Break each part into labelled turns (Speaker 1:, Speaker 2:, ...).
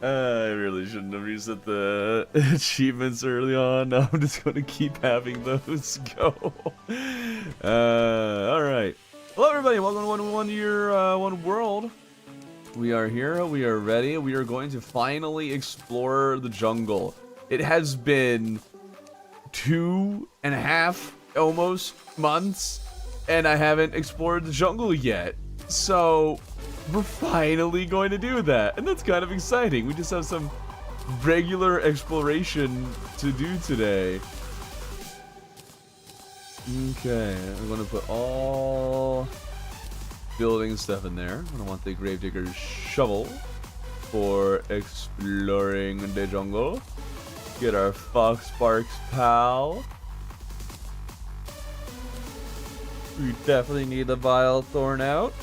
Speaker 1: I really shouldn't have reset the achievements early on. Now I'm just going to keep having those go. Alright. Hello everybody, welcome to One Year, One World. We are here, we are ready, we are going to finally explore the jungle. It has been 2.5, almost, months, and I haven't explored the jungle yet. So, we're finally going to do that, and that's kind of exciting. We just have some regular exploration to do today. Okay, I'm going to put all building stuff in there. I want the Gravedigger's shovel for exploring the jungle. Get our Fox Sparks pal. We definitely need the Vile Thorn out.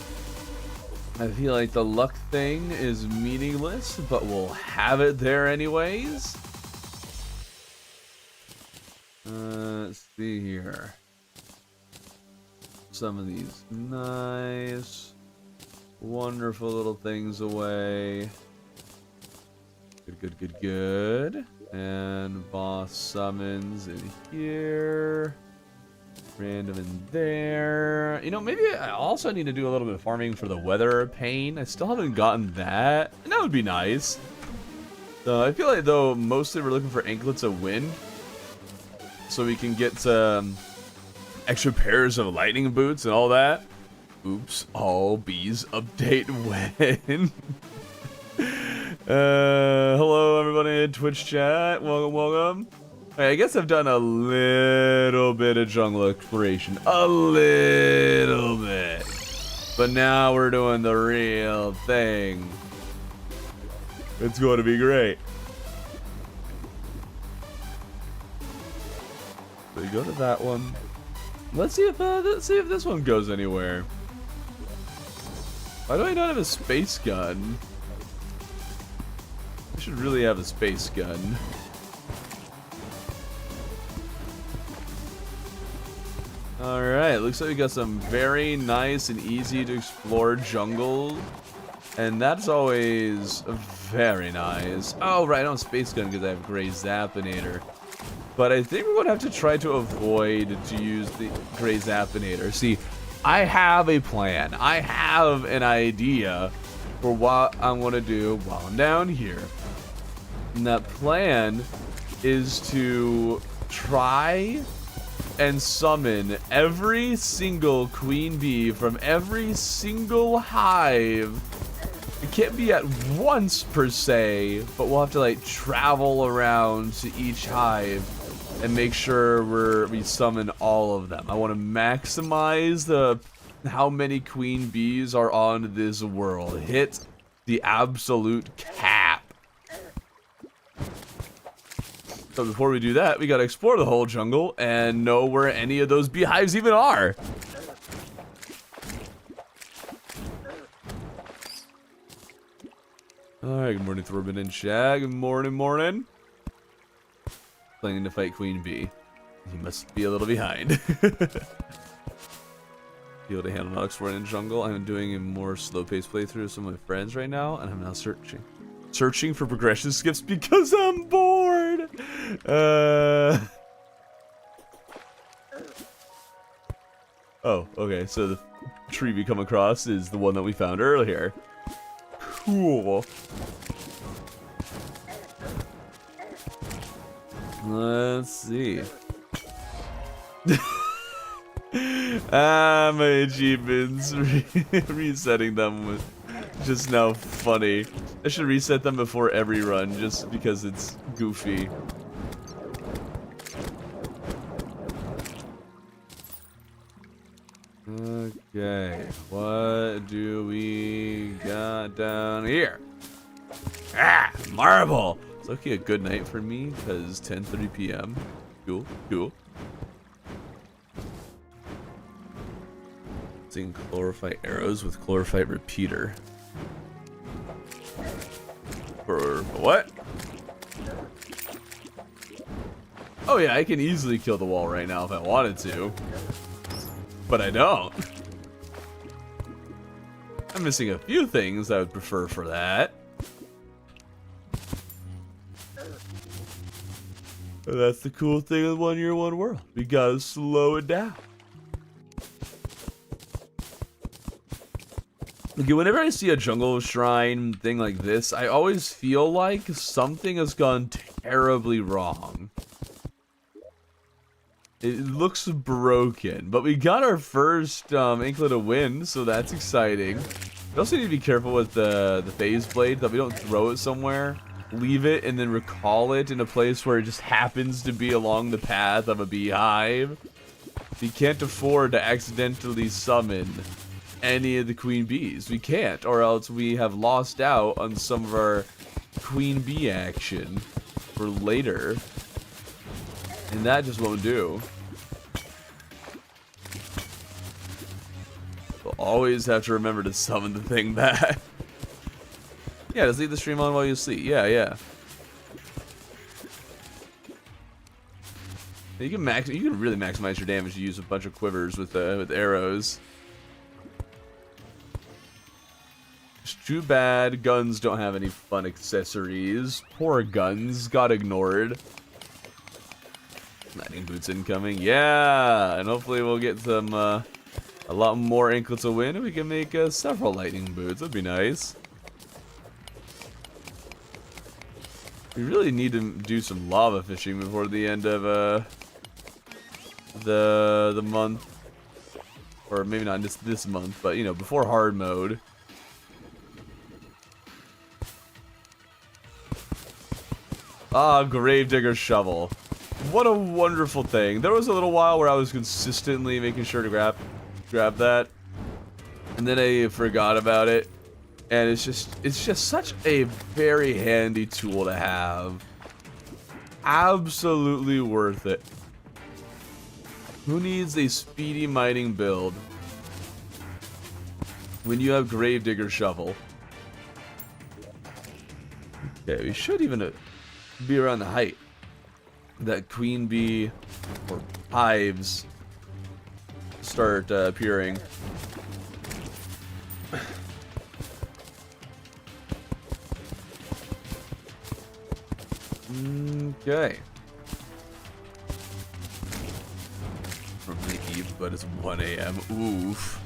Speaker 1: I feel like the luck thing is meaningless, but we'll have it there anyways. Let's see here. Some of these nice, wonderful little things away. Good. And boss summons in here. Random in there. You know, maybe I also need to do a little bit of farming for the weather pane. I still haven't gotten that. And that would be nice. I feel like, though, mostly we're looking for anklets of wind. So we can get some extra pairs of lightning boots and all that. Oops. All bees update when. Hello everybody in Twitch chat. Welcome. I guess I've done a little bit of jungle exploration. A little bit. But now we're doing the real thing. It's going to be great. So you go to that one. Let's see if this one goes anywhere. Why do I not have a space gun? I should really have a space gun. Alright, looks like we got some very nice and easy to explore jungle. And that's always very nice. Oh, right, I don't have space gun because I have Gray Zappinator. But I think we're going to have to try to avoid to use the Gray Zappinator. See, I have a plan. I have an idea for what I'm going to do while I'm down here. And that plan is to try and summon every single queen bee from every single hive. It can't be at once per se, but we'll have to like travel around to each hive and make sure we summon all of them. I want to maximize how many queen bees are on this world. Hit the absolute cap. So before we do that, we gotta explore the whole jungle and know where any of those beehives even are. Alright, good morning Thorben and Shag. Good morning. Planning to fight Queen Bee. He must be a little behind. Be able to handle not exploring in the jungle. I'm doing a more slow-paced playthrough with some of my friends right now, and I'm now searching for progression skips because I'm bored. Oh, okay. So the tree we come across is the one that we found earlier. Cool. Let's see. My achievements resetting them was just now funny. I should reset them before every run just because it's goofy. Okay, what do we got down here? Ah, marble! It's okay, a good night for me because 10:30 p.m. Cool. Seeing chlorophyte arrows with chlorophyte repeater. For what? Oh yeah, I can easily kill the wall right now if I wanted to. But I don't. I'm missing a few things I would prefer for that. And that's the cool thing with 1 year, 1 world. We gotta slow it down. Okay, whenever I see a jungle shrine thing like this, I always feel like something has gone terribly wrong. It looks broken, but we got our first inklet of wind, so that's exciting. We also need to be careful with the phase blade, that we don't throw it somewhere, leave it, and then recall it in a place where it just happens to be along the path of a beehive. We can't afford to accidentally summon any of the queen bees. We can't, or else we have lost out on some of our queen bee action for later. And that just won't do. We'll always have to remember to summon the thing back. Yeah, just leave the stream on while you sleep. Yeah. You can really maximize your damage to use a bunch of quivers with arrows. It's too bad guns don't have any fun accessories. Poor guns got ignored. Lightning boots incoming. Yeah, and hopefully we'll get some a lot more anklets of wind, and we can make several lightning boots. That'd be nice. We really need to do some lava fishing before the end of the month, or maybe not just this month, but you know, before hard mode. Ah, Gravedigger shovel. What a wonderful thing. There was a little while where I was consistently making sure to grab that, and then I forgot about it. And it's just such a very handy tool to have. Absolutely worth it. Who needs a speedy mining build when you have Gravedigger shovel? Okay, we should even be around the height that queen bee or hives start appearing. Okay. From the eve, but it's 1 a.m. Oof.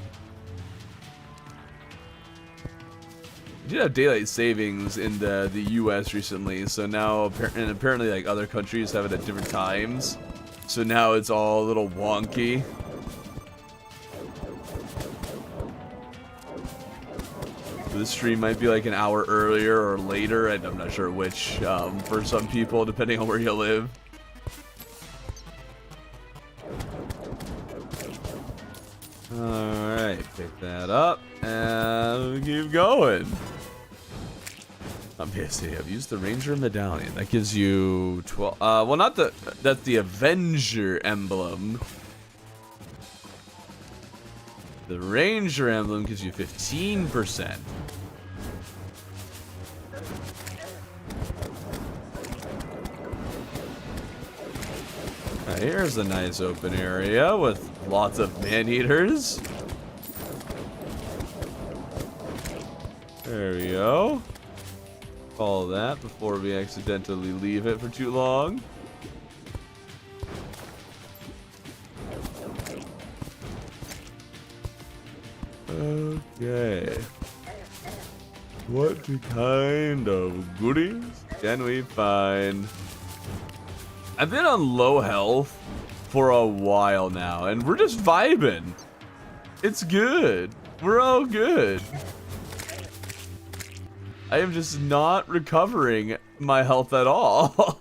Speaker 1: We did have daylight savings in the U.S. recently, so now apparently like other countries have it at different times. So now it's all a little wonky. This stream might be like an hour earlier or later, and I'm not sure which for some people, depending on where you live. Alright, pick that up, and keep going. Obviously, I've used the Ranger Medallion. That gives you 12, well not that's the Avenger emblem. The Ranger emblem gives you 15%. Here's a nice open area with lots of man-eaters. There we go. Follow that before we accidentally leave it for too long. Okay. What kind of goodies can we find? I've been on low health for a while now, and we're just vibing. It's good. We're all good. I am just not recovering my health at all.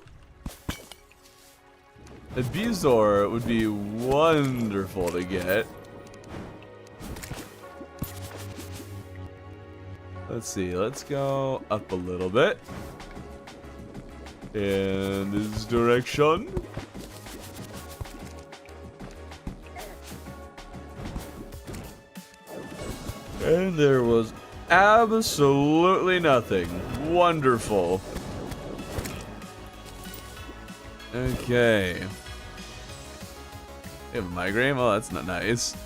Speaker 1: A Bezoar would be wonderful to get. Let's see, let's go up a little bit. In this direction. And there was absolutely nothing. Wonderful. Okay. You have a migraine? Oh, that's not nice.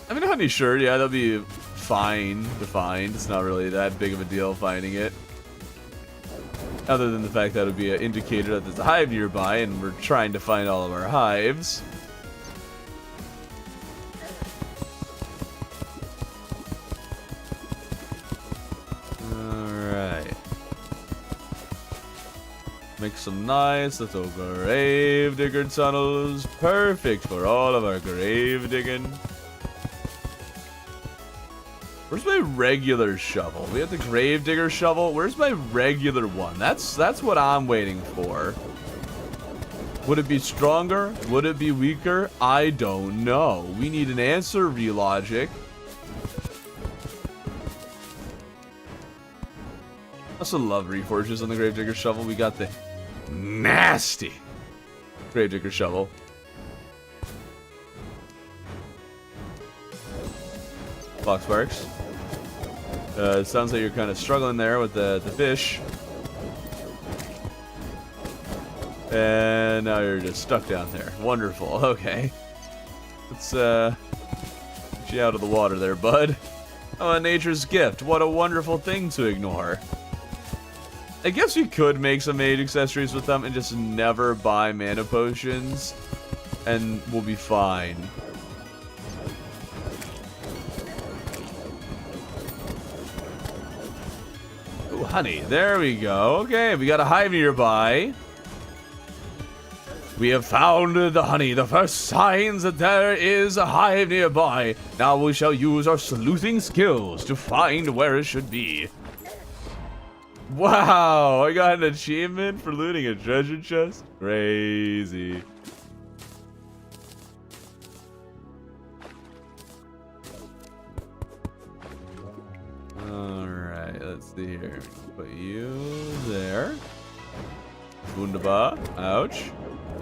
Speaker 1: I mean, a honey shirt, yeah, that'll be fine to find. It's not really that big of a deal finding it. Other than the fact that it would be an indicator that there's a hive nearby and we're trying to find all of our hives. Alright. Make some nice little grave digger tunnels. Perfect for all of our grave digging. Where's my regular shovel? We have the grave digger shovel. Where's my regular one? That's what I'm waiting for. Would it be stronger? Would it be weaker? I don't know. We need an answer, Relogic. I also love reforges on the grave digger shovel. We got the nasty grave digger shovel. Fox Barks. It sounds like you're kind of struggling there with the fish. And now you're just stuck down there. Wonderful. Okay. Let's get you out of the water there, bud. Oh, nature's gift. What a wonderful thing to ignore. I guess we could make some mage accessories with them and just never buy mana potions. And we'll be fine. Ooh, honey. There we go. Okay, we got a hive nearby. We have found the honey, the first signs that there is a hive nearby. Now we shall use our sleuthing skills to find where it should be. Wow, I got an achievement for looting a treasure chest? Crazy. Alright, let's see here. Put you there. Wunderbar. Ouch.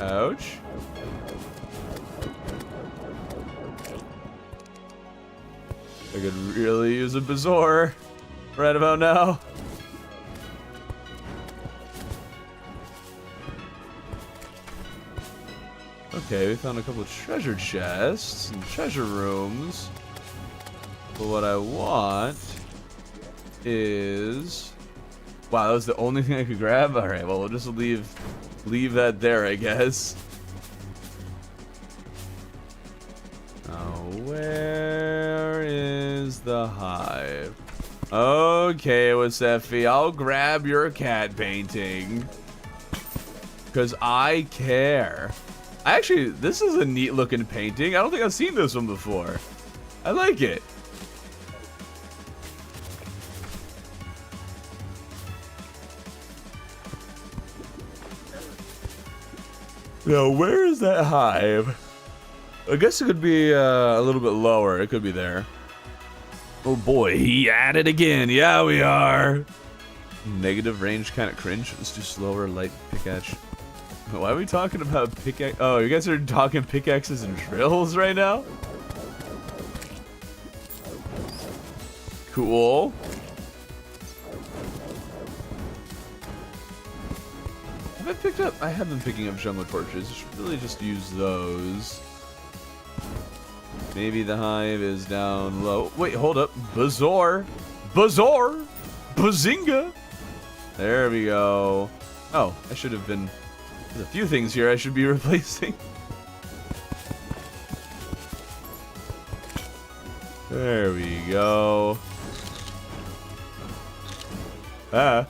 Speaker 1: Ouch. I could really use a Bazaar right about now. Okay, we found a couple of treasure chests and treasure rooms. But what I want is... Wow, that was the only thing I could grab? Alright, well, we'll just leave that there, I guess. Oh, where is the hive? Okay, Wasefi, I'll grab your cat painting. Because I care. Actually, this is a neat looking painting. I don't think I've seen this one before. I like it. Now, where is that hive? I guess it could be a little bit lower. It could be there. Oh boy, he at it again. Yeah, we are. Negative range kind of cringe. Let's do slower light pickaxe. Why are we talking about pickaxe? Oh, you guys are talking pickaxes and drills right now? Cool. Have I picked up? I have been picking up jungle torches. I should really just use those. Maybe the hive is down low. Wait, hold up. Bazaar. Bazaar. Bazinga. There we go. Oh, I should have been... There's a few things here I should be replacing. There we go. Ah.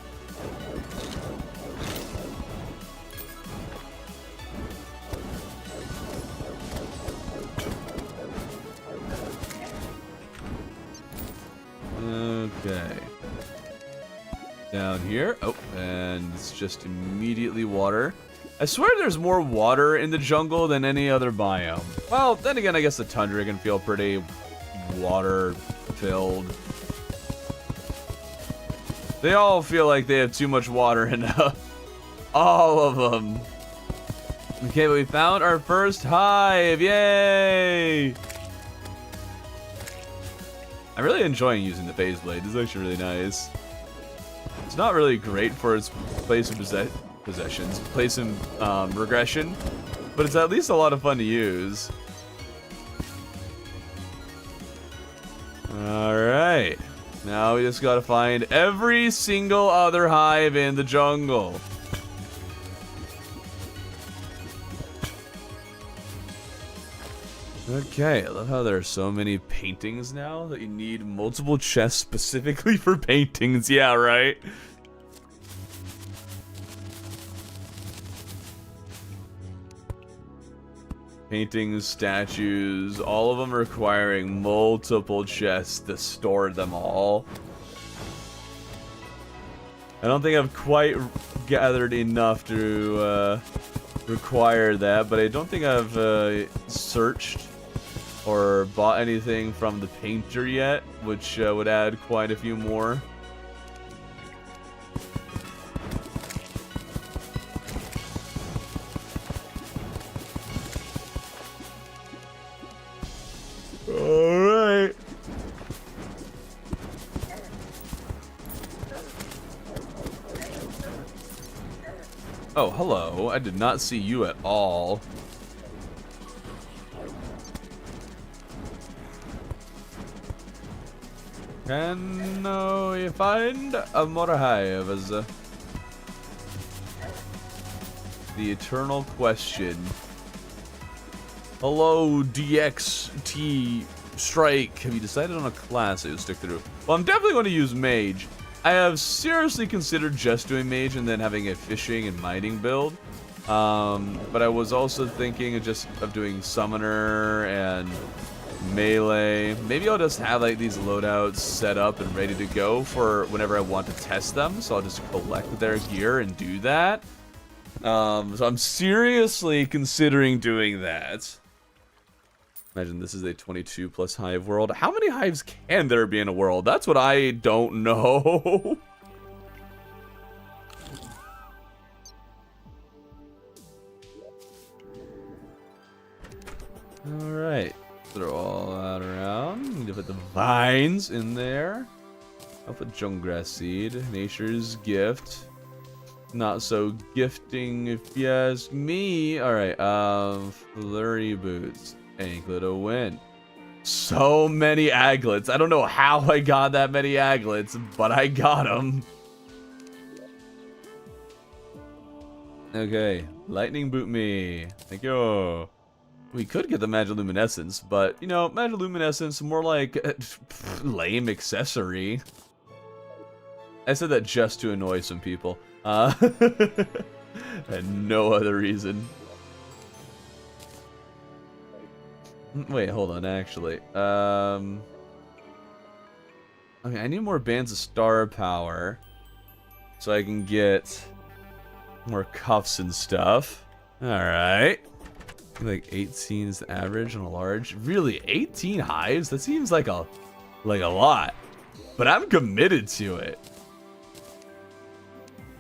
Speaker 1: Okay. Down here. Oh, and it's just immediately water. I swear there's more water in the jungle than any other biome. Well, then again, I guess the tundra can feel pretty water-filled. They all feel like they have too much water in all of them. Okay, but we found our first hive. Yay! I'm really enjoying using the phase blade. This is actually really nice. It's not really great for its place of possessions, place in regression, but it's at least a lot of fun to use. All right. Now we just gotta find every single other hive in the jungle. Okay, I love how there are so many paintings now that you need multiple chests specifically for paintings. Yeah, right? Paintings, statues, all of them requiring multiple chests to store them all. I don't think I've quite gathered enough to require that, but I don't think I've searched or bought anything from the painter yet, which would add quite a few more. Alright. Oh, hello. I did not see you at all. Can we find a more hives? The eternal question. Hello, DXT Strike. Have you decided on a class that you'll stick through? Well, I'm definitely going to use Mage. I have seriously considered just doing Mage and then having a fishing and mining build. But I was also thinking of doing Summoner and Melee. Maybe I'll just have like these loadouts set up and ready to go for whenever I want to test them. So I'll just collect their gear and do that. So I'm seriously considering doing that. Imagine this is a 22 plus hive world. How many hives can there be in a world? That's what I don't know. Alright. Throw all that around. Need to put the vines in there. I'll put Jungrass Seed. Nature's Gift. Not so gifting if you ask me. Alright, Flurry Boots. Anklet of Wind. So many aglets. I don't know how I got that many aglets, but I got them. Okay, Lightning Boot me. Thank you. We could get the Magiluminescence, but, you know, Magiluminescence, more like lame accessory. I said that just to annoy some people. And no other reason. Wait, hold on, actually. Okay, I need more bands of star power so I can get more cuffs and stuff. Alright. Like 18 is the average on a large. Really, 18 hives? That seems like a lot. But I'm committed to it.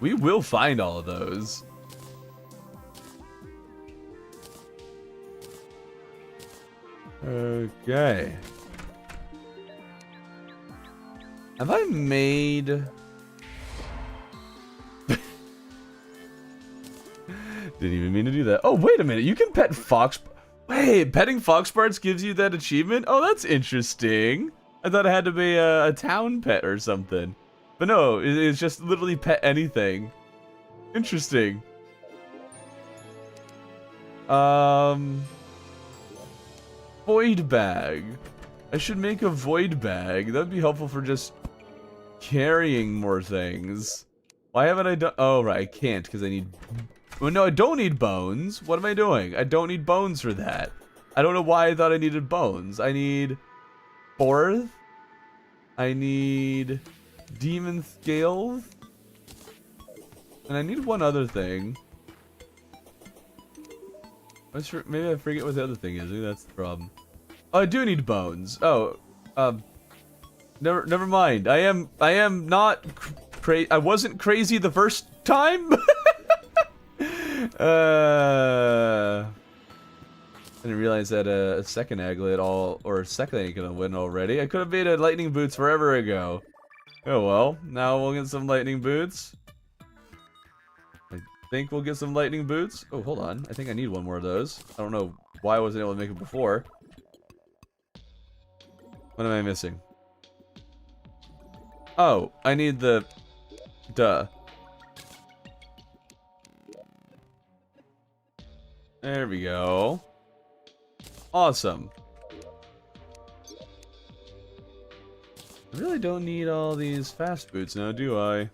Speaker 1: We will find all of those. Okay. Have I made... Didn't even mean to do that. Oh, wait a minute. You can pet fox... Wait, petting foxparts gives you that achievement? Oh, that's interesting. I thought it had to be a town pet or something. But no, it's just literally pet anything. Interesting. Void bag. I should make a void bag. That'd be helpful for just carrying more things. Why haven't I done... Oh, right, I can't because I need... Well, no, I don't need bones. What am I doing? I don't need bones for that. I don't know why I thought I needed bones. I need... Fourth. I need... Demon scales. And I need one other thing. Maybe I forget what the other thing is. Maybe that's the problem. Oh, I do need bones. Oh, never mind. I am not I wasn't crazy the first time. I didn't realize that a second aglet or second ain't gonna win already. I could have made a lightning boots forever ago. Oh well, now we'll get some lightning boots. I think we'll get some lightning boots. Oh, hold on. I think I need one more of those. I don't know why I wasn't able to make it before. What am I missing? Oh, I need the... Duh. There we go. Awesome. I really don't need all these fast boots now, do I?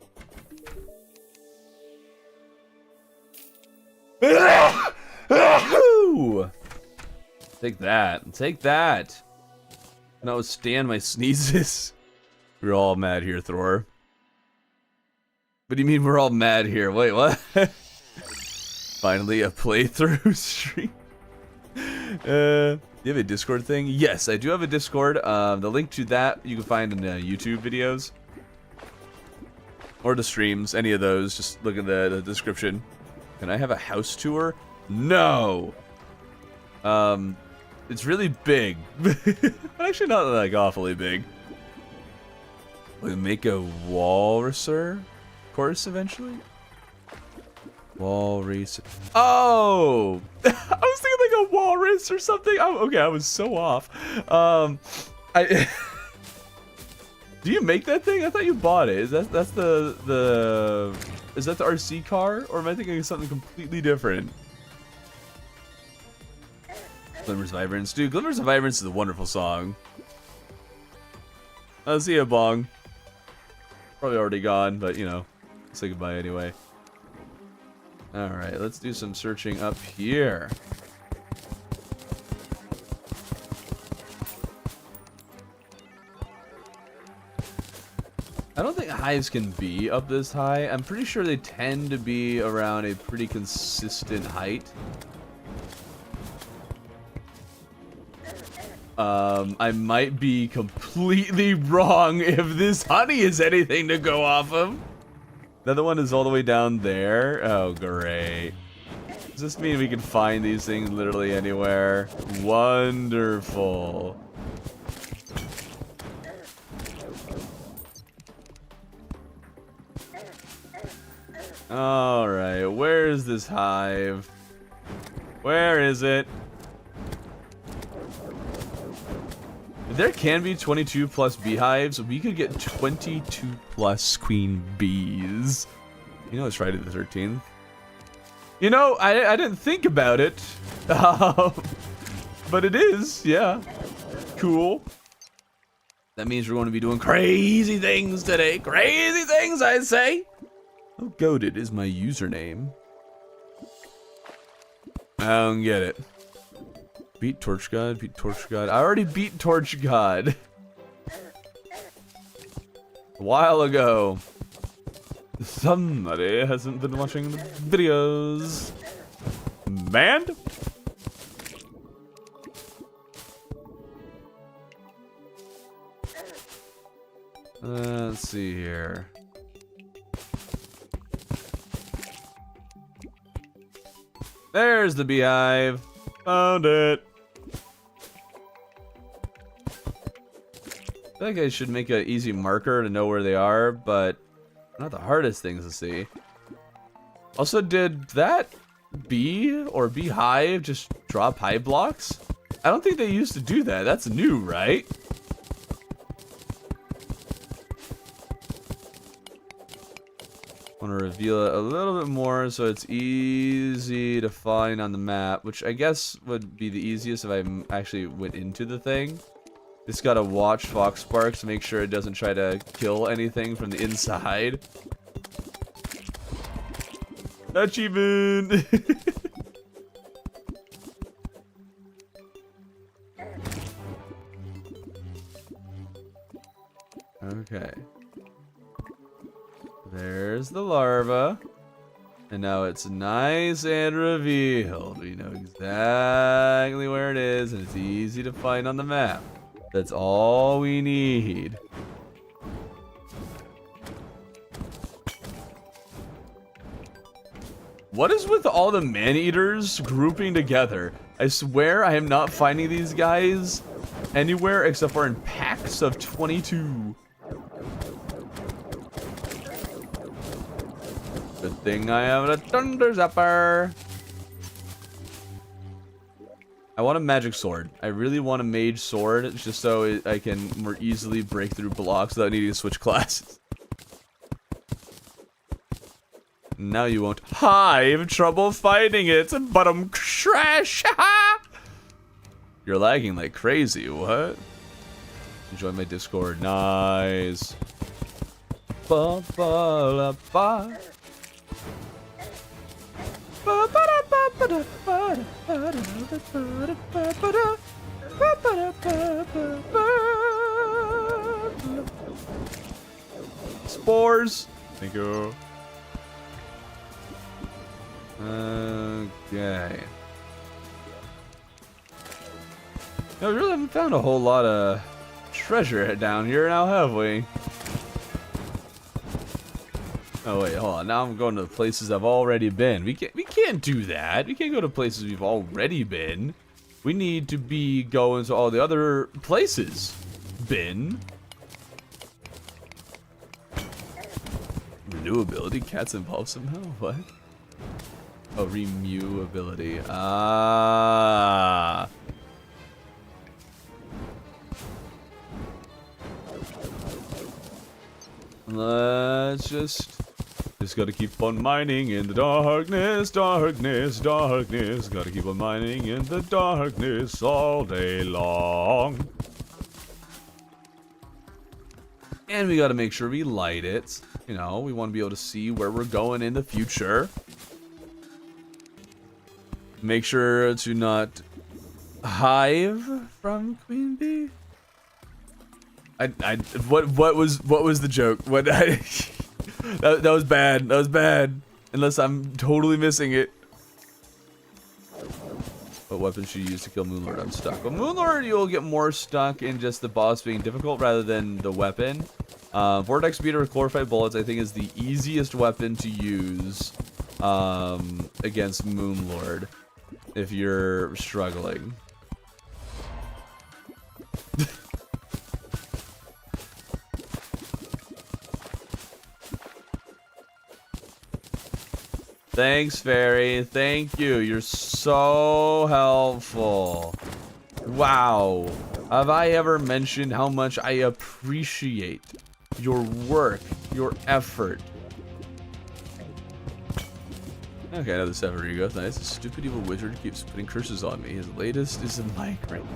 Speaker 1: Take that. Take that. Cannot withstand my sneezes. We're all mad here, Thor. What do you mean we're all mad here? Wait, what? Finally a playthrough stream. Do you have a Discord thing? Yes, I do have a Discord. The link to that you can find in the YouTube videos. Or the streams, any of those. Just look in the description. Can I have a house tour? No! It's really big. Actually not like awfully big. We make a walruser course eventually? Walrus. Oh! I was thinking like a walrus or something. Oh, okay, I was so off. Do you make that thing? I thought you bought it. Is that is that the RC car, or am I thinking of something completely different? Glimmers of Vibrance, dude. Glimmers of Vibrance is a wonderful song. I'll see you, Bong. Probably already gone, but you know, say goodbye anyway. All right, let's do some searching up here. I don't think hives can be up this high. I'm pretty sure they tend to be around a pretty consistent height. I might be completely wrong if this honey is anything to go off of. The other one is all the way down there. Oh, great. Does this mean we can find these things literally anywhere? Wonderful. Alright, where is this hive? Where is it? If there can be 22 plus beehives, we could get 22 plus queen bees. You know it's Friday the 13th. You know, I didn't think about it. But it is, yeah. Cool. That means we're going to be doing crazy things today. Crazy things, I say. Oh, goated is my username. I don't get it. Beat Torch God, beat Torch God. I already beat Torch God. A while ago. Somebody hasn't been watching the videos. Banned? Let's see here. There's the beehive. Found it. I feel like I should make an easy marker to know where they are, but not the hardest things to see. Also, did that bee or beehive just drop hive blocks? I don't think they used to do that. That's new, right? I want to reveal it a little bit more so it's easy to find on the map, which I guess would be the easiest if I actually went into the thing. Just gotta watch Fox Sparks to make sure it doesn't try to kill anything from the inside. Achievement! Okay. There's the larva. And now it's nice and revealed. We know exactly where it is, and it's easy to find on the map. That's all we need. What is with all the man-eaters grouping together? I swear I am not finding these guys anywhere except for in packs of 22. Good thing I have a Thunder Zapper. I want a magic sword. I really want a mage sword, just so I can more easily break through blocks without needing to switch classes. Now you won't have trouble fighting it, but I'm trash. You're lagging like crazy. What? Join my Discord. Nice. Ba ba la ba. Spores. Thank you. Okay. No, we really haven't found a whole lot of treasure down here now, have we? Oh wait, hold on. Now I'm going to the places I've already been. We can't do that. We can't go to places we've already been. We need to be going to all the other places. Been. Renew ability? Cats involved somehow? What? Oh, renew ability. Ah. Let's just gotta keep on mining in the darkness, darkness, darkness. Gotta keep on mining in the darkness all day long. And we gotta make sure we light it. You know, we want to be able to see where we're going in the future. Make sure to not hive from Queen Bee. What was the joke? What that was bad. That was bad. Unless I'm totally missing it. What weapon should you use to kill Moonlord? I'm stuck. Well, Moonlord, you'll get more stuck in just the boss being difficult rather than the weapon. Vortex Beater with Glorified Bullets, I think, is the easiest weapon to use against Moonlord if you're struggling. Thanks, Fairy. Thank you. You're so helpful. Wow. Have I ever mentioned how much I appreciate your work, your effort? Okay, another 7 Rigo. Nice. The stupid evil wizard keeps putting curses on me. His latest is a migraine.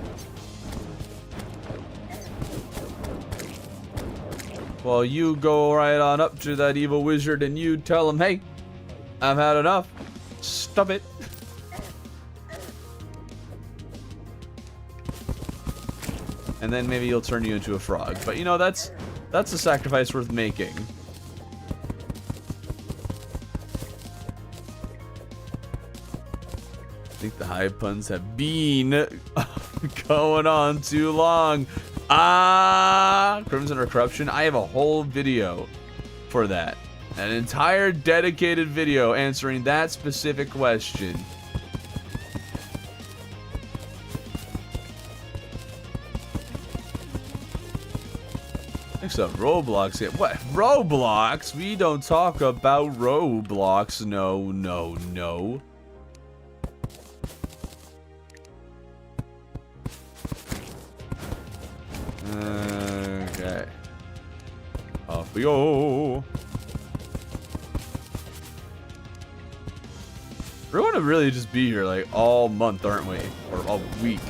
Speaker 1: Well, you go right on up to that evil wizard and you tell him, hey, I've had enough. Stop it. And then maybe he'll turn you into a frog. But you know, that's a sacrifice worth making. I think the hive puns have been going on too long. Ah, Crimson or Corruption. I have a whole video for that. An entire dedicated video answering that specific question. Next up, Roblox. What? Roblox? We don't talk about Roblox. No, no, no. Okay. Off we go. We're going to really just be here like all month, aren't we? Or all week.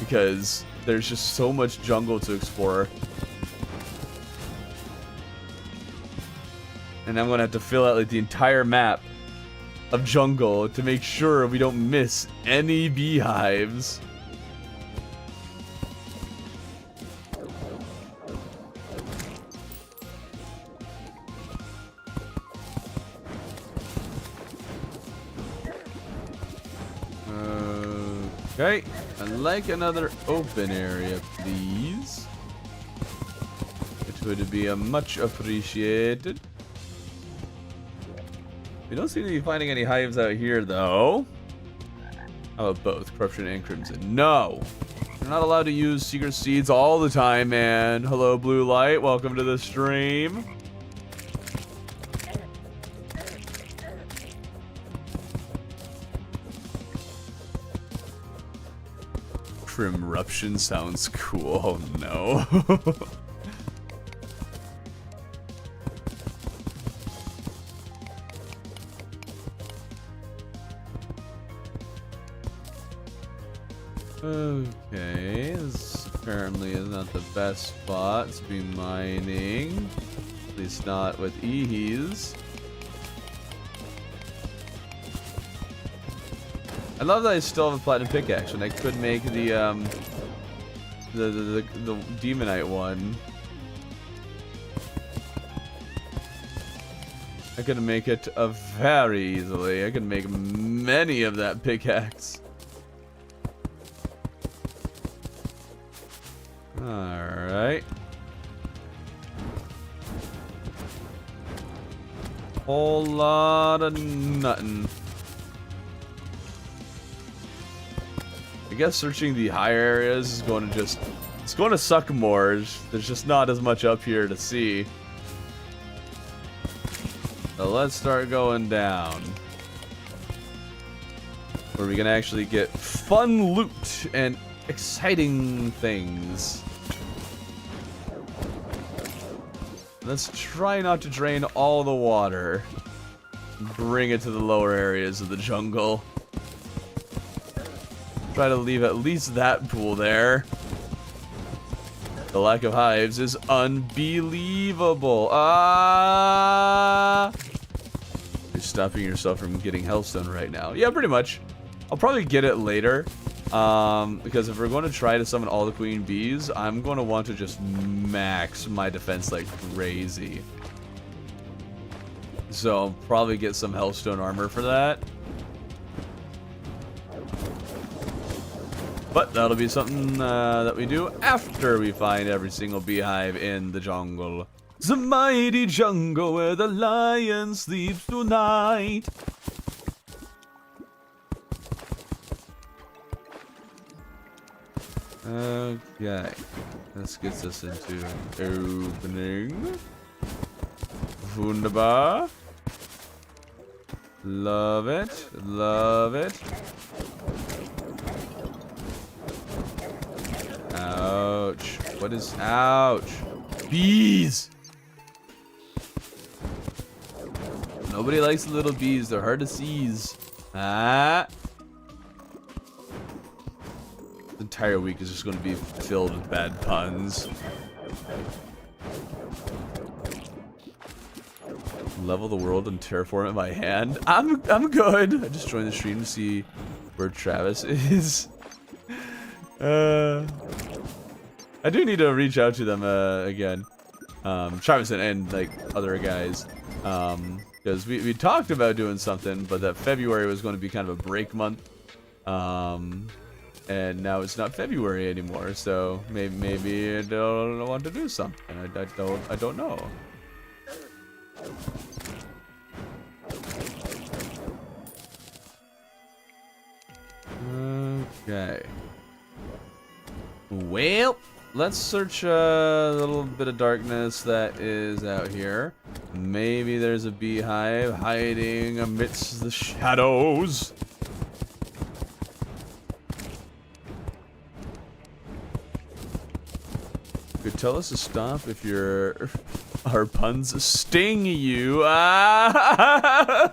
Speaker 1: Because there's just so much jungle to explore. And I'm going to have to fill out like the entire map of jungle to make sure we don't miss any beehives. Okay, I'd like another open area, please. It would be much appreciated. We don't seem to be finding any hives out here, though. How about both? Corruption and Crimson. No! You're not allowed to use secret seeds all the time, man. Hello, Blue Light. Welcome to the stream. Eruption sounds cool. Oh no. Okay, this apparently is not the best spot to be mining. At least not with ease. I love that I still have a platinum pickaxe, and I could make the demonite one. I could make it very easily. I could make many of that pickaxe. Alright. Whole lot of nothing. I guess searching the higher areas is going to just... It's going to suck more. There's just not as much up here to see. So let's start going down. Where we can actually get fun loot and exciting things. Let's try not to drain all the water. Bring it to the lower areas of the jungle. Try to leave at least that pool there. The lack of hives is unbelievable. Ah! You're stopping yourself from getting Hellstone right now. Yeah, pretty much. I'll probably get it later. Because if we're going to try to summon all the queen bees, I'm going to want to just max my defense like crazy. So I'll probably get some Hellstone armor for that. But that'll be something that we do after we find every single beehive in the jungle. The mighty jungle where the lion sleeps tonight. Okay, this gets us into opening. Wunderbar. Love it, love it. Ouch. What is... Ouch. Bees! Nobody likes the little bees. They're hard to seize. Ah. The entire week is just going to be filled with bad puns. Level the world and terraform it by hand. I'm good. I just joined the stream to see where Travis is. I do need to reach out to them again. Travis and like other guys. Because we talked about doing something, but that February was going to be kind of a break month. And now it's not February anymore, so maybe I don't want to do something. I don't know. Okay. Well, let's search a little bit of darkness that is out here. Maybe there's a beehive hiding amidst the shadows. Could tell us to stop if our puns sting you. Ah!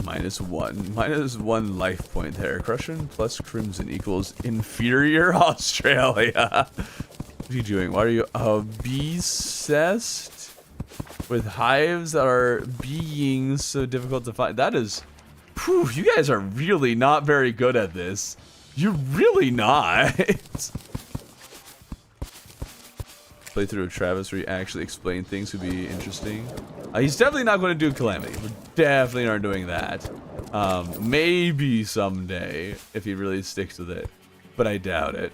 Speaker 1: Minus one life point there. Crushing plus Crimson equals inferior Australia. What are you doing? Why are you obsessed with hives that are being so difficult to find? That is... Whew, you guys are really not very good at this. You're really not. Playthrough of Travis where you actually explain things would be interesting. He's definitely not going to do Calamity. We're definitely not doing that. Maybe someday if he really sticks with it, but I doubt it.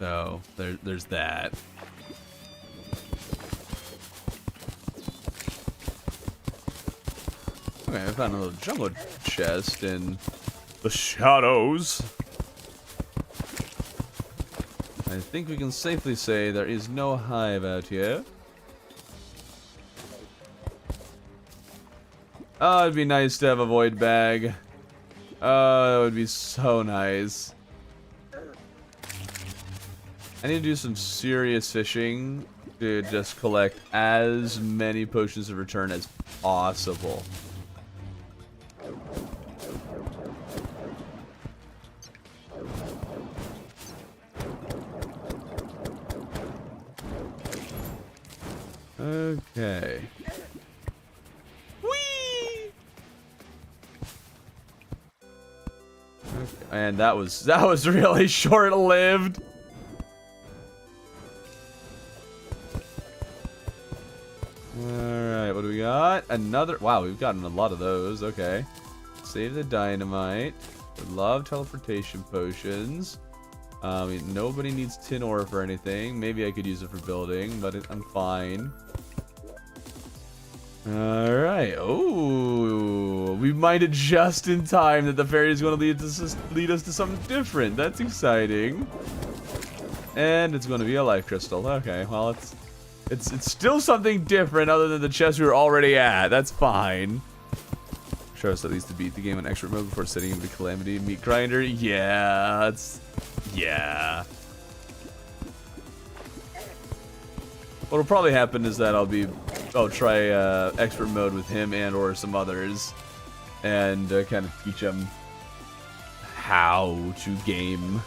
Speaker 1: So there's that. Okay, I found a little jungle chest in the shadows. I think we can safely say there is no hive out here. Oh, it'd be nice to have a void bag. Oh, that would be so nice. I need to do some serious fishing to just collect as many potions of return as possible. Okay. Whee! Okay. And that was really short-lived. Alright, what do we got? Another... Wow, we've gotten a lot of those. Okay. Save the dynamite. Would love teleportation potions. Nobody needs tin ore for anything. Maybe I could use it for building, but I'm fine. Alright. Oh, we minded just in time that the fairy is going to lead us to something different. That's exciting. And it's going to be a life crystal. Okay, well, it's still something different other than the chest we were already at. That's fine. Show us at least to beat the game on expert mode before setting into the calamity meat grinder. Yeah, yeah. What'll probably happen is that I'll try expert mode with him and or some others, and kind of teach them how to game.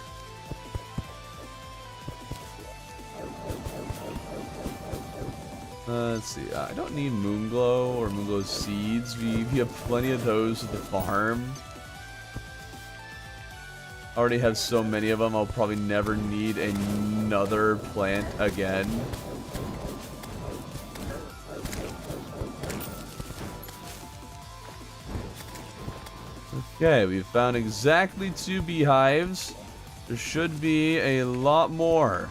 Speaker 1: Let's see. I don't need Moonglow or Moonglow seeds. We have plenty of those at the farm. I already have so many of them, I'll probably never need another plant again. Okay, we've found exactly 2 beehives. There should be a lot more.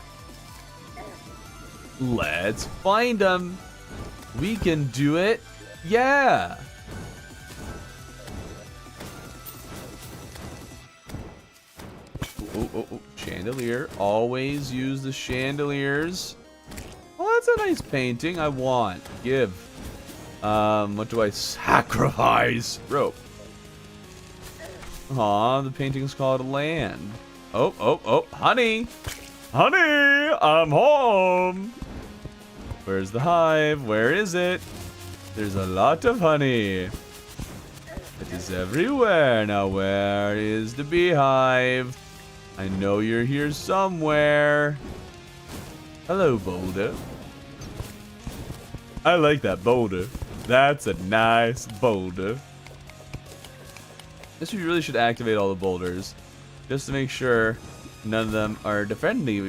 Speaker 1: Let's find them. We can do it. Yeah. Oh, chandelier. Always use the chandeliers. Oh, that's a nice painting. I want. Give. What do I sacrifice? Rope. Aw, the painting's called Land. Oh, honey. Honey, I'm home. Where's the hive? Where is it? There's a lot of honey. It is everywhere. Now, where is the beehive? I know you're here somewhere. Hello, boulder. I like that boulder. That's a nice boulder. Guess we really should activate all the boulders, just to make sure none of them are the friendly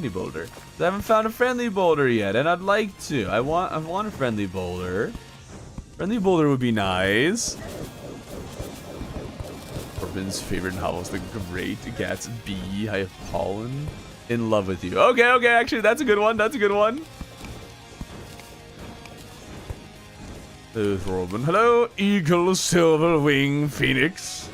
Speaker 1: boulder. I haven't found a friendly boulder yet, and I'd like to. I want a friendly boulder. Friendly boulder would be nice. Corbin's favorite novel is The Great Gatsby. I have fallen in love with you. Okay, actually, that's a good one. That's a good one. Hello, Robin. Hello, Eagle Silver Wing Phoenix.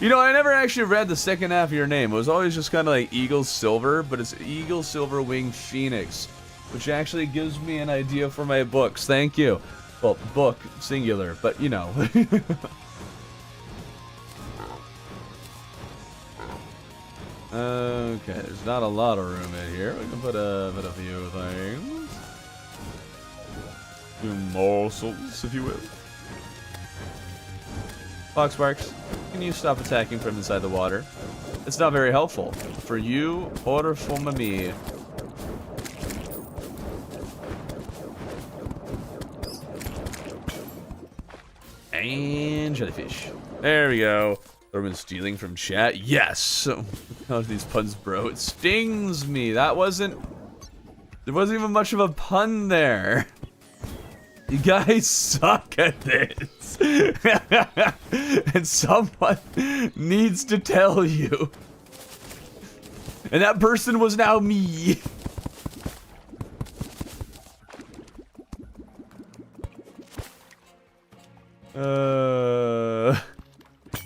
Speaker 1: You know, I never actually read the second half of your name. It was always just kind of like Eagle Silver, but it's Eagle Silver Wing Phoenix, which actually gives me an idea for my books. Thank you. Well, book, singular, but you know. Okay, there's not a lot of room in here. We can put a few things. Few morsels, if you will. Foxbarks, can you stop attacking from inside the water? It's not very helpful. For you or for me. And jellyfish. There we go. Thorman stealing from chat. Yes. How are these puns, bro? It stings me. There wasn't even much of a pun there. You guys suck at this. And someone needs to tell you. And that person was now me.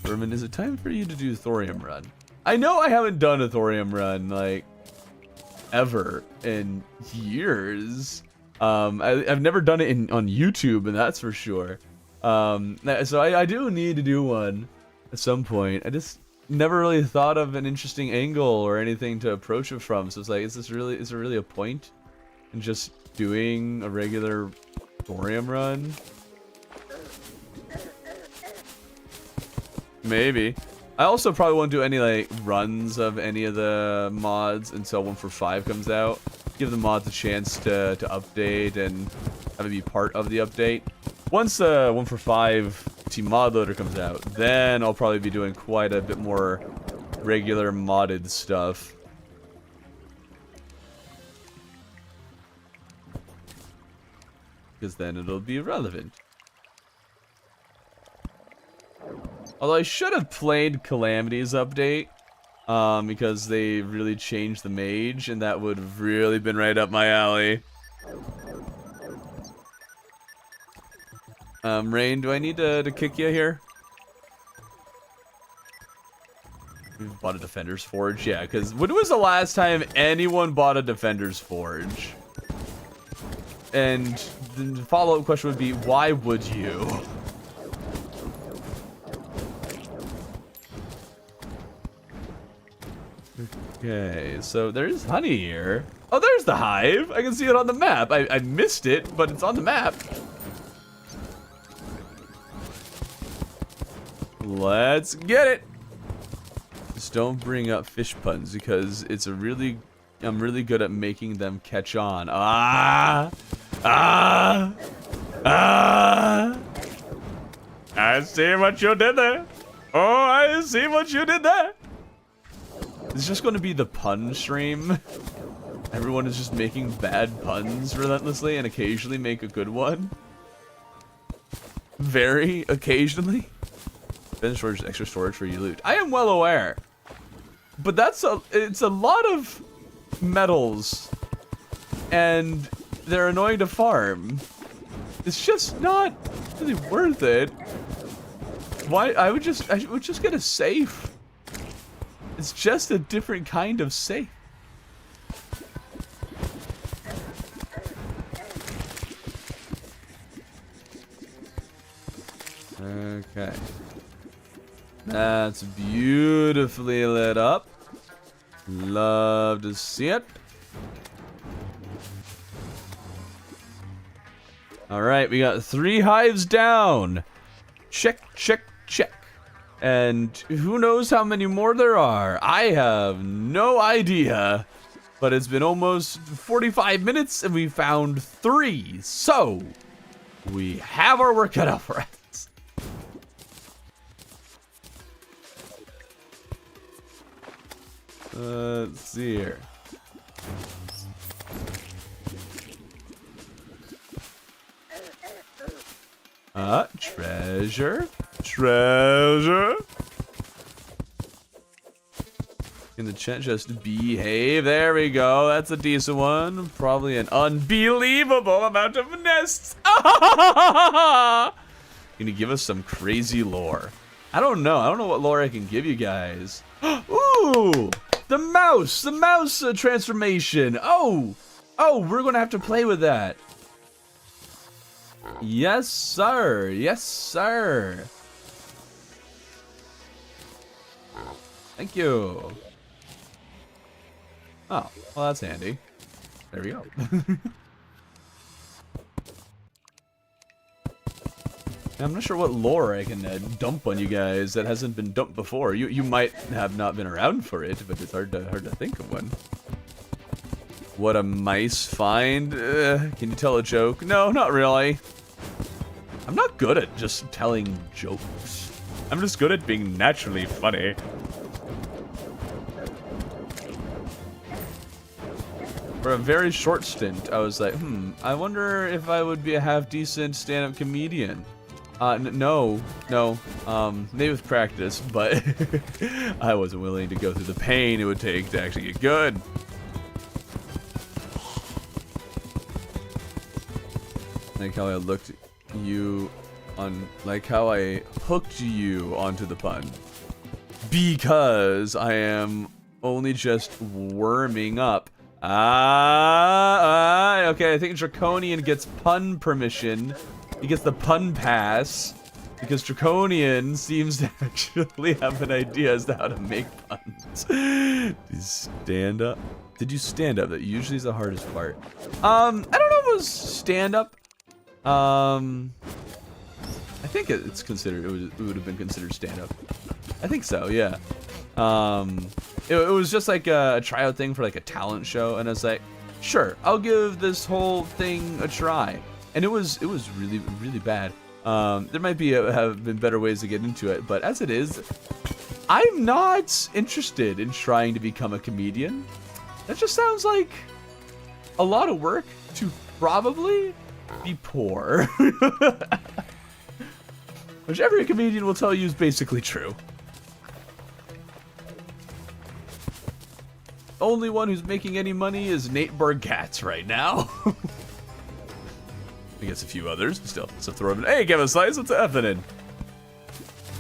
Speaker 1: Berman, is it time for you to do Thorium Run? I know I haven't done a thorium run, like, ever in years. I've never done it on YouTube, and that's for sure. So I do need to do one at some point. I just never really thought of an interesting angle or anything to approach it from. So it's like, is there really a point in just doing a regular thorium run? Maybe. I also probably won't do any like runs of any of the mods until 1.5 comes out. Give the mods a chance to update and have it be part of the update. Once the 1.5 Team Mod Loader comes out, then I'll probably be doing quite a bit more regular modded stuff. Because then it'll be relevant. Although I should have played Calamity's update, because they really changed the mage, and that would have really been right up my alley. Rain, do I need to kick you here? We've bought a Defender's Forge? Yeah, because when was the last time anyone bought a Defender's Forge? And the follow-up question would be, why would you? Okay, so there's honey here. Oh, there's the hive. I can see it on the map. I missed it, but it's on the map. Let's get it. Just don't bring up fish puns because I'm really good at making them catch on. I see what you did there. Oh, I see what you did there. It's just going to be the pun stream. Everyone is just making bad puns relentlessly and occasionally make a good one. Very occasionally. Then storage, extra storage for you loot. I am well aware. But it's a lot of metals. And they're annoying to farm. It's just not really worth it. Why? I would just get a safe. It's just a different kind of safe. Okay. That's beautifully lit up. Love to see it. Alright, we got 3 hives down. Check, check, check. And who knows how many more there are? I have no idea. But it's been almost 45 minutes and we found 3. So, we have our work cut out for us. Let's see here. Treasure. Treasure. In the chat, just behave. There we go. That's a decent one. Probably an unbelievable amount of nests. Gonna give us some crazy lore. I don't know. I don't know what lore I can give you guys. Ooh, the mouse. The mouse transformation. Oh, we're gonna have to play with that. Yes, sir. Yes, sir. Thank you. Oh, well, that's handy. There we go. I'm not sure what lore I can dump on you guys that hasn't been dumped before. You might have not been around for it, but it's hard to think of one. What a mice find. Can you tell a joke? No, not really. I'm not good at just telling jokes. I'm just good at being naturally funny. For a very short stint, I was like, I wonder if I would be a half-decent stand-up comedian. No, maybe with practice, but I wasn't willing to go through the pain it would take to actually get good. Like how I looked you on, like how I hooked you onto the pun. because I am only just warming up. Okay, I think Draconian gets pun permission. He gets the pun pass because Draconian seems to actually have an idea as to how to make puns. Did you stand up? Did you stand up? That usually is the hardest part. I don't know if it was stand up. I think it's considered. It would have been considered stand up. I think so. Yeah. It was just like a tryout thing for like a talent show, and I was like, sure, I'll give this whole thing a try. And it was really, really bad. There might have been better ways to get into it, but as it is, I'm not interested in trying to become a comedian. That just sounds like a lot of work to probably be poor. Which every comedian will tell you is basically true. Only one who's making any money is Nate Bargatze right now. I guess a few others, but still. So Thorbin, hey, give a slice, what's happening?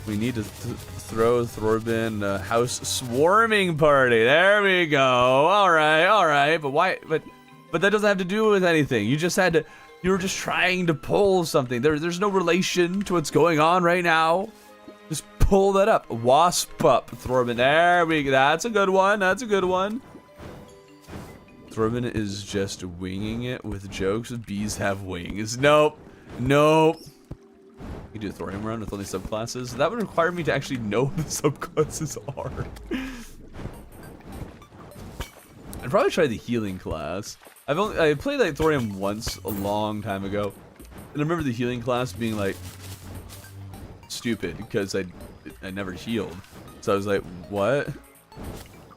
Speaker 1: We need to throw Thorbin a house swarming party. There we go. All right. But why? But that doesn't have to do with anything. You just had to. You were just trying to pull something. There's no relation to what's going on right now. Just pull that up. Wasp up, Thorbin. There we go. That's a good one. That's a good one. Thorbin is just winging it with jokes. Bees have wings. Nope. You do a thorium run with only subclasses. That would require me to actually know what the subclasses are. I'd probably try the healing class. I played like thorium once a long time ago, and I remember the healing class being like stupid because I never healed. So I was like, what?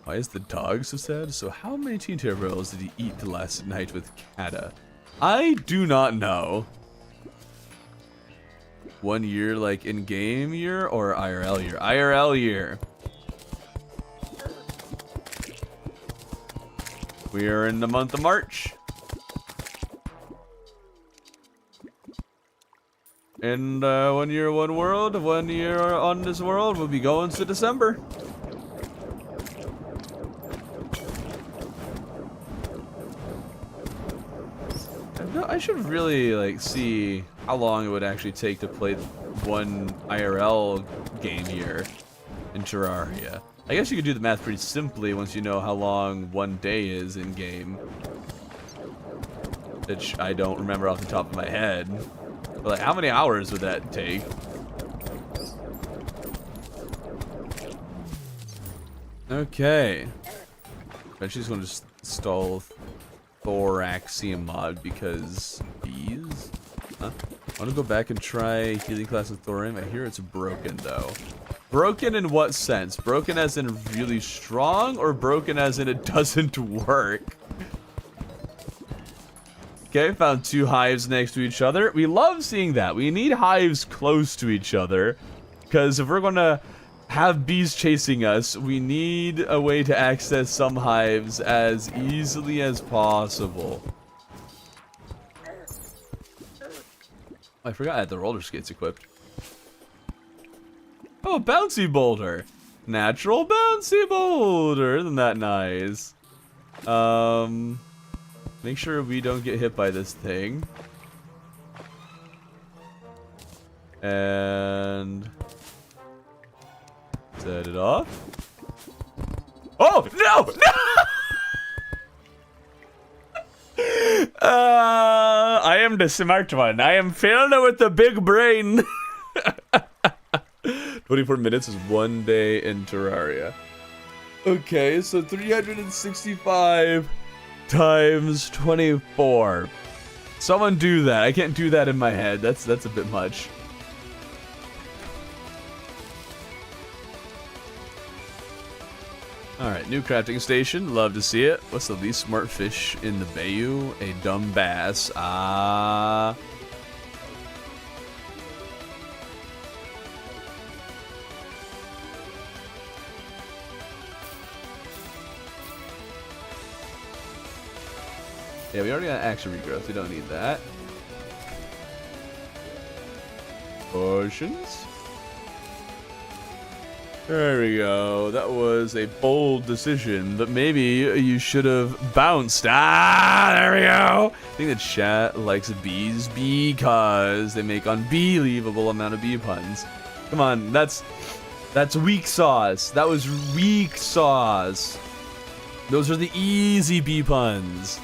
Speaker 1: Why is the dog so sad? So how many Teen Terrors did he eat last night with Kata? I do not know. 1 year like in-game year or IRL year? IRL year. We are in the month of March. And 1 year, one world. 1 year on this world. We'll be going to December. I should really like see how long it would actually take to play one IRL game year in Terraria. I guess you could do the math pretty simply once you know how long one day is in game. Which I don't remember off the top of my head. But like, how many hours would that take? Okay. I'm just going to just install Thoraxium mod because bees? Huh? I want to go back and try healing class with thorium. I hear it's broken though. Broken in what sense? Broken as in really strong, or broken as in it doesn't work? Okay, found 2 hives next to each other. We love seeing that. We need hives close to each other, because if we're gonna have bees chasing us, we need a way to access some hives as easily as possible. I forgot I had the roller skates equipped. Oh, bouncy boulder. Natural bouncy boulder. Isn't that nice? Make sure we don't get hit by this thing. And set it off. Oh, no! I am the smart one. I am filled with the big brain. 24 minutes is 1 day in Terraria. Okay, so 365 times 24. Someone do that. I can't do that in my head. That's a bit much. Alright, new crafting station. Love to see it. What's the least smart fish in the bayou? A dumb bass. Yeah, we already got action regrowth. We don't need that. Potions. There we go. That was a bold decision, but maybe you should have bounced. Ah, there we go. I think the chat likes bees because they make unbelievable amount of bee puns. Come on, that's weak sauce. That was weak sauce. Those are the easy bee puns.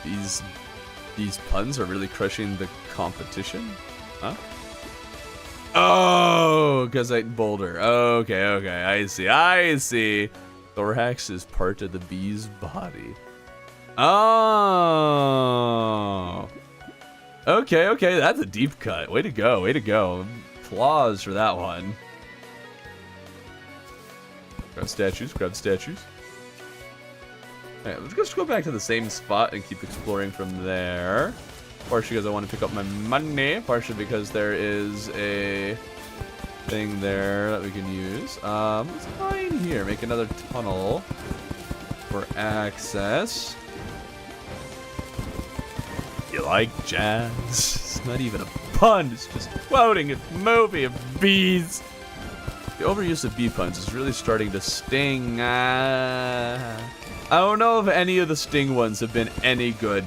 Speaker 1: These puns are really crushing the competition? Huh? Oh, because I boulder. Okay, I see. Thorax is part of the bee's body. Oh. Okay, that's a deep cut. Way to go. Applause for that one. Grab statues. Alright, let's just go back to the same spot and keep exploring from there. Partially because I want to pick up my money. Partially because there is a thing there that we can use. Let's go in here. Make another tunnel for access. You like jazz? It's not even a pun. It's just quoting a movie of bees. The overuse of bee puns is really starting to sting. I don't know if any of the sting ones have been any good.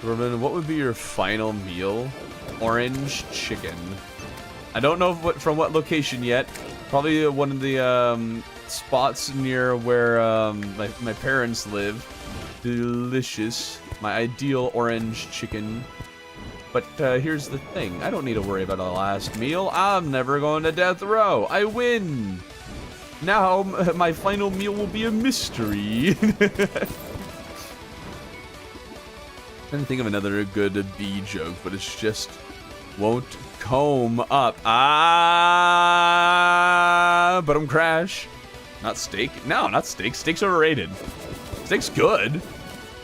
Speaker 1: Roman, what would be your final meal? Orange chicken. I don't know from what location yet. Probably one of the spots near where my parents live. Delicious. My ideal orange chicken. But here's the thing. I don't need to worry about a last meal. I'm never going to death row. I win. Now my final meal will be a mystery. I'm trying to think of another good bee joke, but it's just won't comb up. But I'm crash. Not steak? No, not steak. Steak's overrated. Steak's good,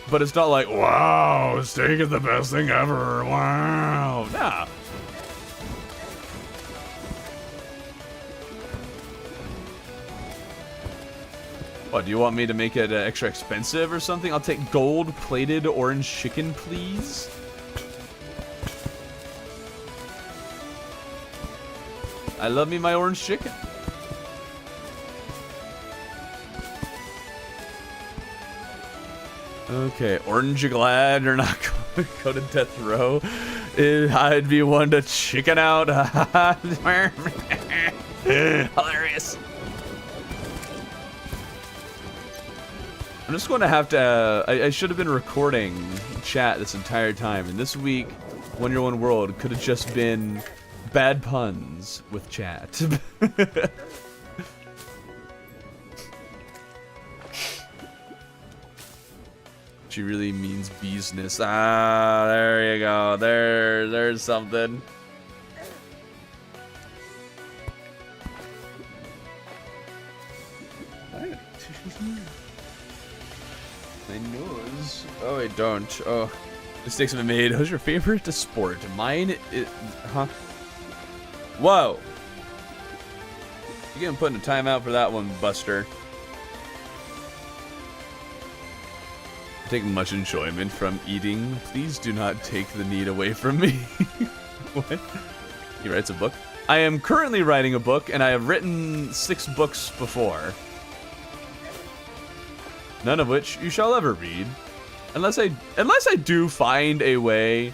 Speaker 1: but it's not like, wow, steak is the best thing ever. Wow. Nah. What, do you want me to make it extra expensive or something? I'll take gold-plated orange chicken, please. I love me my orange chicken. Okay, orange, you glad you're not going to go to death row? I'd be one to chicken out. Hilarious. I'm just going to have to, I should have been recording chat this entire time, and this week, One Year One World could have just been bad puns with chat. She really means business. Ah, there you go. There's something. My nose. Oh, I don't. Oh, mistakes have been made. Who's your favorite sport? Mine is, huh? Whoa. You're getting put in a timeout for that one, Buster. I take much enjoyment from eating. Please do not take the need away from me. What? He writes a book? I am currently writing a book, and I have written 6 books before. None of which you shall ever read. Unless I do find a way,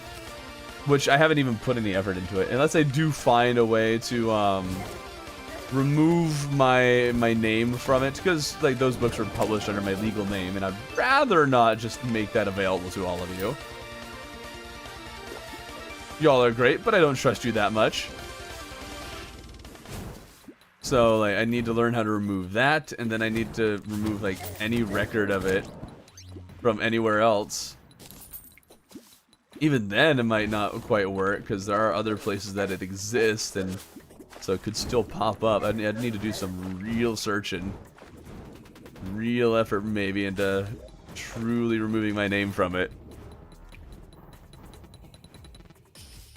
Speaker 1: which I haven't even put any effort into it, unless I do find a way to remove my name from it, because like those books are published under my legal name, and I'd rather not just make that available to all of you. Y'all are great, but I don't trust you that much. So, like, I need to learn how to remove that, and then I need to remove, like, any record of it from anywhere else. Even then, it might not quite work, because there are other places that it exists, and so it could still pop up. I'd need to do some real searching. Real effort, maybe, into truly removing my name from it.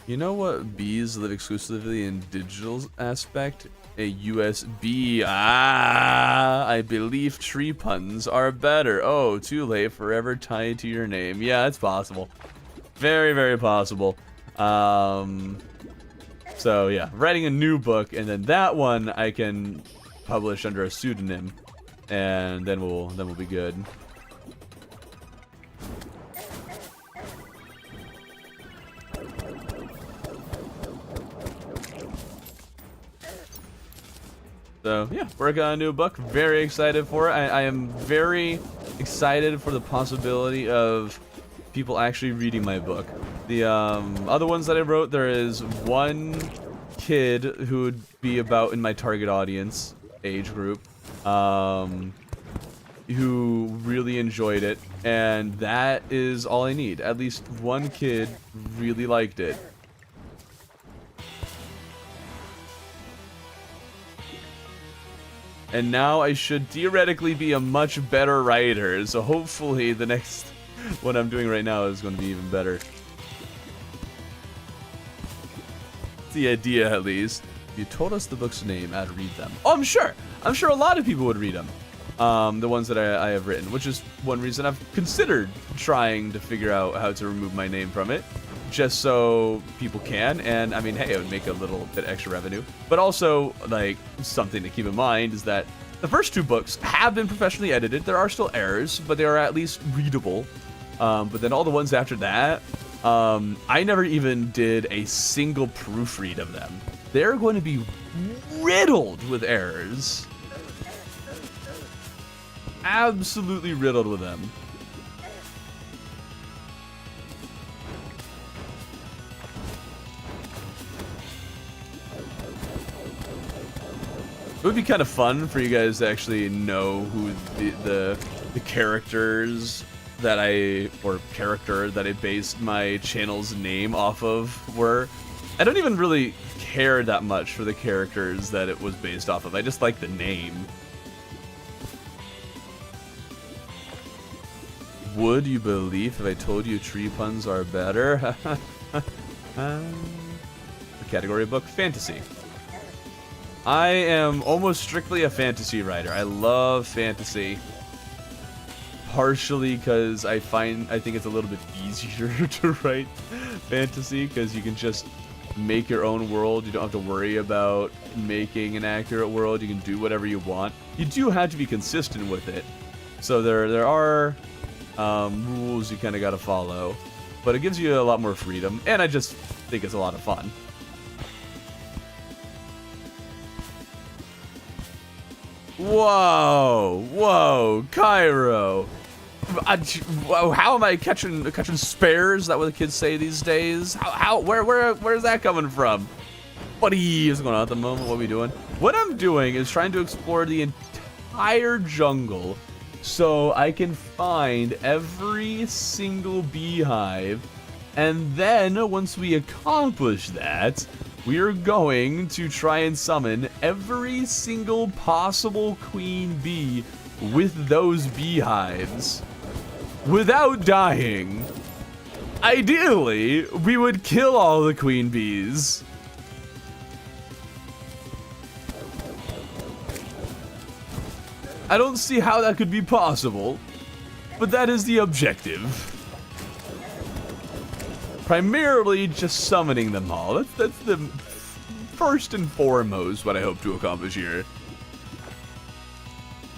Speaker 1: You know what bees live exclusively in digital aspect? A USB. Ah, I believe tree puns are better. Oh, too late. Forever tied to your name. Yeah, it's possible. Very, very possible. So yeah, writing a new book, and then that one I can publish under a pseudonym, and then we'll be good. So yeah, working on a new book. Very excited for it. I am very excited for the possibility of people actually reading my book. The other ones that I wrote, there is one kid who would be about in my target audience age group, who really enjoyed it, and that is all I need. At least one kid really liked it. And now I should theoretically be a much better writer, so hopefully the next one I'm doing right now is going to be even better. It's the idea, at least. If you told us the book's name, I'd read them. Oh, I'm sure a lot of people would read them. The ones that I have written, which is one reason I've considered trying to figure out how to remove my name from it, just so people can. And I mean, hey, it would make a little bit extra revenue. But also, like, something to keep in mind is that the first two books have been professionally edited. There are still errors, but they are at least readable. But then all the ones after that, I never even did a single proofread of them. They're going to be riddled with errors. Absolutely riddled with them. It would be kind of fun for you guys to actually know who the characters that character that I based my channel's name off of were. I don't even really care that much for the characters that it was based off of. I just like the name. Would you believe if I told you tree puns are better? The category book, fantasy. I am almost strictly a fantasy writer. I love fantasy. Partially because I think it's a little bit easier to write fantasy, because you can just make your own world. You don't have to worry about making an accurate world. You can do whatever you want. You do have to be consistent with it. So there are rules you kind of got to follow, but it gives you a lot more freedom, and I just think it's a lot of fun. Whoa, Cairo. How am I catching spares? Is that what the kids say these days? Where's that coming from? Buddy, what's going on at the moment? What are we doing? What I'm doing is trying to explore the entire jungle so I can find every single beehive, and then once we accomplish that, we are going to try and summon every single possible queen bee with those beehives without dying. Ideally, we would kill all the queen bees. I don't see how that could be possible, but that is the objective. Primarily just summoning them all. That's the first and foremost what I hope to accomplish here.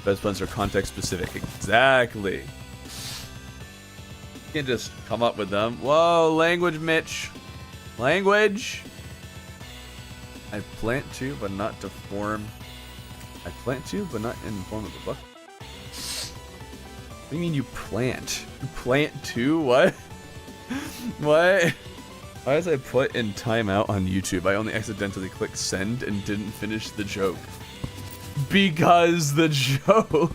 Speaker 1: Best puns are context specific. Exactly. You can't just come up with them. Whoa, language, Mitch. Language. I plant too, but not to form. I plant too, but not in the form of a book. What do you mean you plant? You plant too? What? What? Why was I put in timeout on YouTube? I only accidentally clicked send and didn't finish the joke. Because the joke.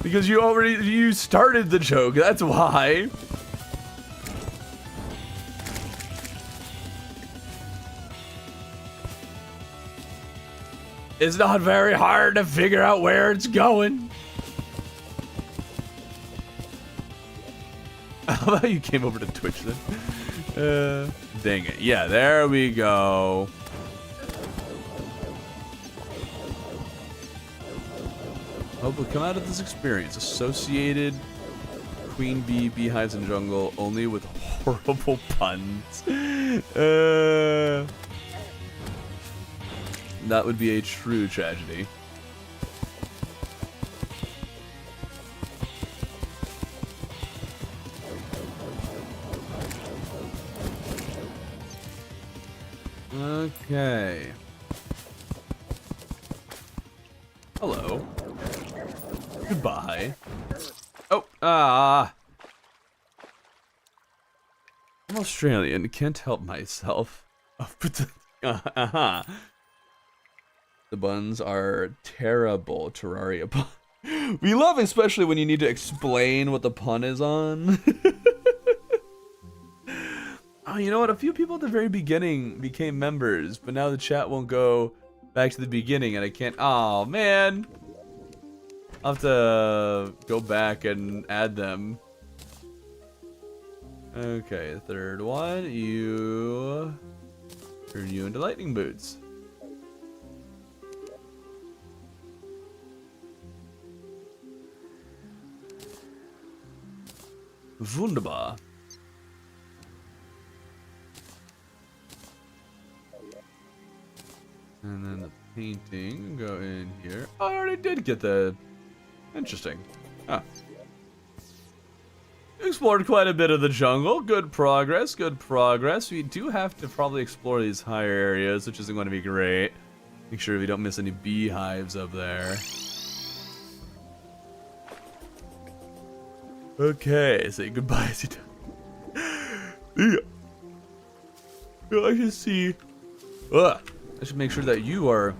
Speaker 1: Because you started the joke. That's why. It's not very hard to figure out where it's going. How about you came over to Twitch then? Dang it. Yeah, there we go. Hopefully come out of this experience associated queen bee beehives in jungle only with horrible puns. That would be a true tragedy. Okay. Hello. Goodbye. Oh, I'm Australian. Can't help myself. The buns are terrible. Terraria pun. We love especially when you need to explain what the pun is on. Oh, you know what? A few people at the very beginning became members, but now the chat won't go back to the beginning, and I can't. Oh man. I'll have to go back and add them. Okay, the third one. Turn you into lightning boots. Wunderbar. And then the painting go in here. Oh, I already did get the. Interesting. Ah. Explored quite a bit of the jungle. Good progress, good progress. We do have to probably explore these higher areas, which isn't going to be great. Make sure we don't miss any beehives up there. Okay, say goodbye. Yeah. I should see. I should make sure that you are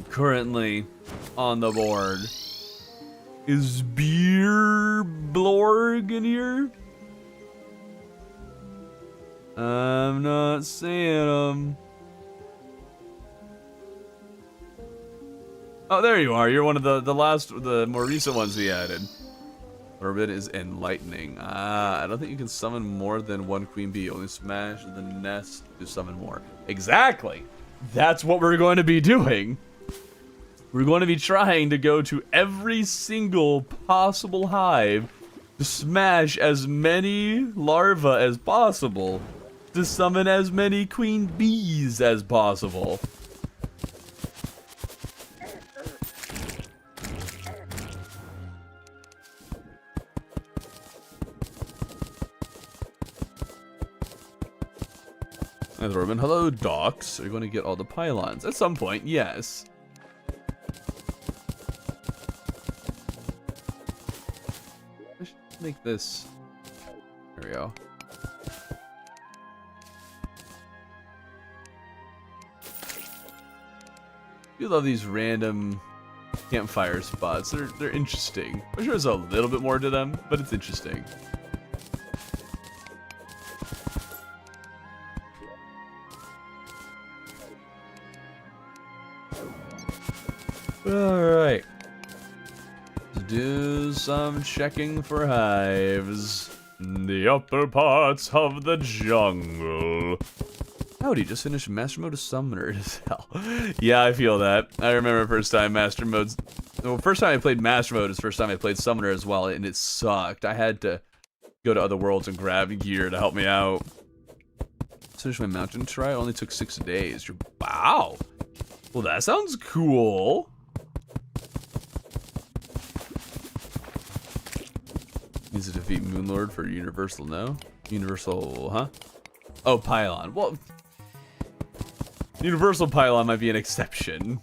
Speaker 1: currently on the board. Is Beer Blorg in here? I'm not seeing him. Oh, there you are. You're one of the more recent ones we added. Orbit is enlightening. I don't think you can summon more than one queen bee. Only smash the nest to summon more. Exactly. That's what we're going to be doing. We're going to be trying to go to every single possible hive to smash as many larvae as possible to summon as many queen bees as possible. As Robin, hello, docs. Are you going to get all the pylons? At some point, yes. I should make this. There we go. You love these random campfire spots. They're interesting. I'm sure there's a little bit more to them, but it's interesting. Alright. Let's do some checking for hives in the upper parts of the jungle. Howdy, just finished Master Mode of Summoner as hell. Yeah, I feel that. I remember first time Master Mode's... Well, first time I played Master Mode is first time I played Summoner as well, and it sucked. I had to go to other worlds and grab gear to help me out. Finish my mountain try. It only took 6 days. Wow. Well, that sounds cool. Needs to defeat Moonlord for Universal, no? Universal, huh? Oh, Pylon. Well, Universal Pylon might be an exception.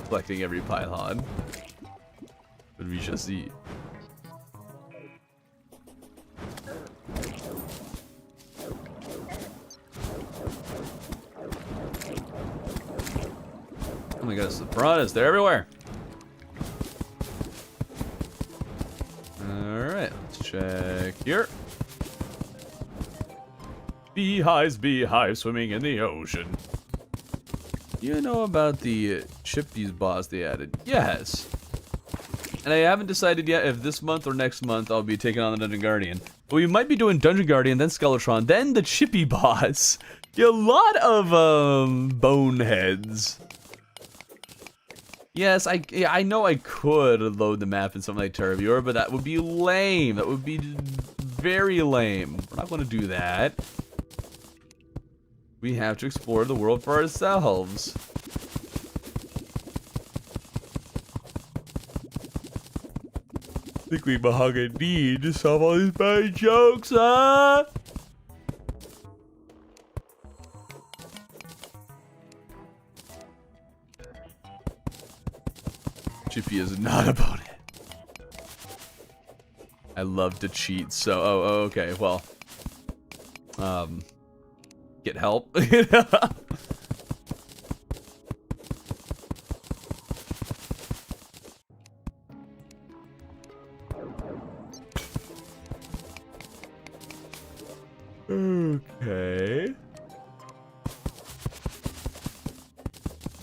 Speaker 1: Collecting every Pylon. But we shall see. Oh my gosh, the piranhas, they're everywhere. Alright, let's check here. Beehives, beehives swimming in the ocean. You know about the Chippies boss they added? Yes. And I haven't decided yet if this month or next month I'll be taking on the Dungeon Guardian. But we might be doing Dungeon Guardian, then Skeletron, then the Chippy boss. Yeah, a lot of boneheads. Yes, I know I could load the map in something like Terraria, but that would be lame. That would be very lame. We're not going to do that. We have to explore the world for ourselves. I think we mahogany need to solve all these bad jokes, huh? Chippy is not about it. I love to cheat, so okay, well. Get help. Okay.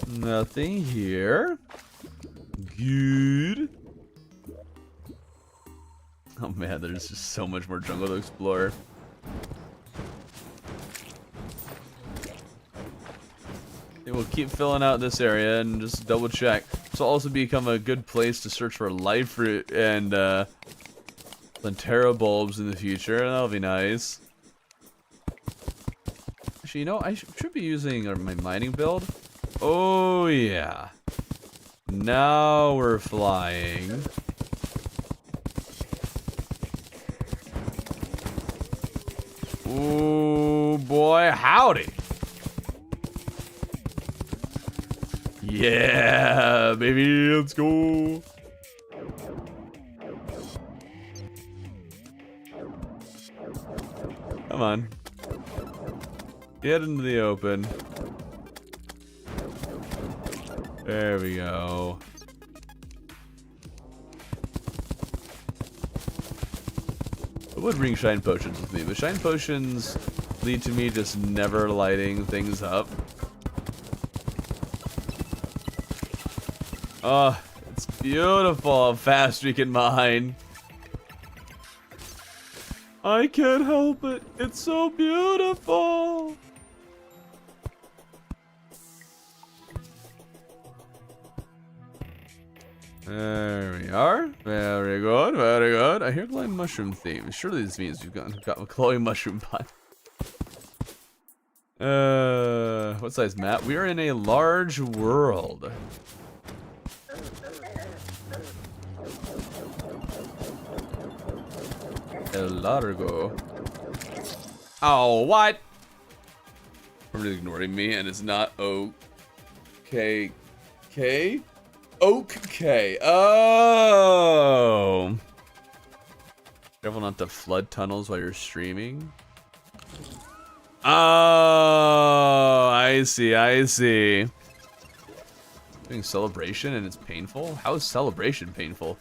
Speaker 1: Nothing here. Good. Oh man, there's just so much more jungle to explore. We'll keep filling out this area and just double check. This will also become a good place to search for life fruit and Plantera bulbs in the future. That'll be nice. Actually, you know, I should be using my mining build. Oh yeah. Now we're flying. Ooh boy, howdy. Yeah, baby, let's go. Come on. Get into the open. There we go. I would bring shine potions with me, but shine potions lead to me just never lighting things up. Oh, it's beautiful how fast we can mine. I can't help it. It's so beautiful. There we are. Very good, very good. I hear glowing mushroom theme. Surely this means we've got a glowing mushroom pot. What size map? We are in a large world. El largo. Oh, what? Somebody's ignoring me, and it's not okay. K? Oak K. Oh. Careful not to flood tunnels while you're streaming. Oh, I see, I see. Doing celebration and it's painful? How is celebration painful?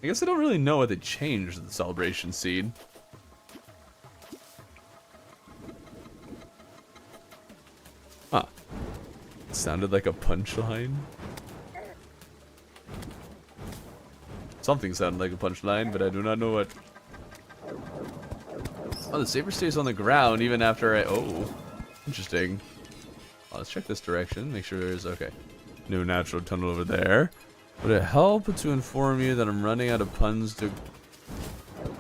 Speaker 1: I guess I don't really know what they changed with the celebration seed. Huh. It sounded like a punchline. Something sounded like a punchline, but I do not know what. Oh, the saber stays on the ground even after I... Oh, interesting. Oh, let's check this direction, make sure there's... Okay. No natural tunnel over there. Would it help to inform you that I'm running out of puns to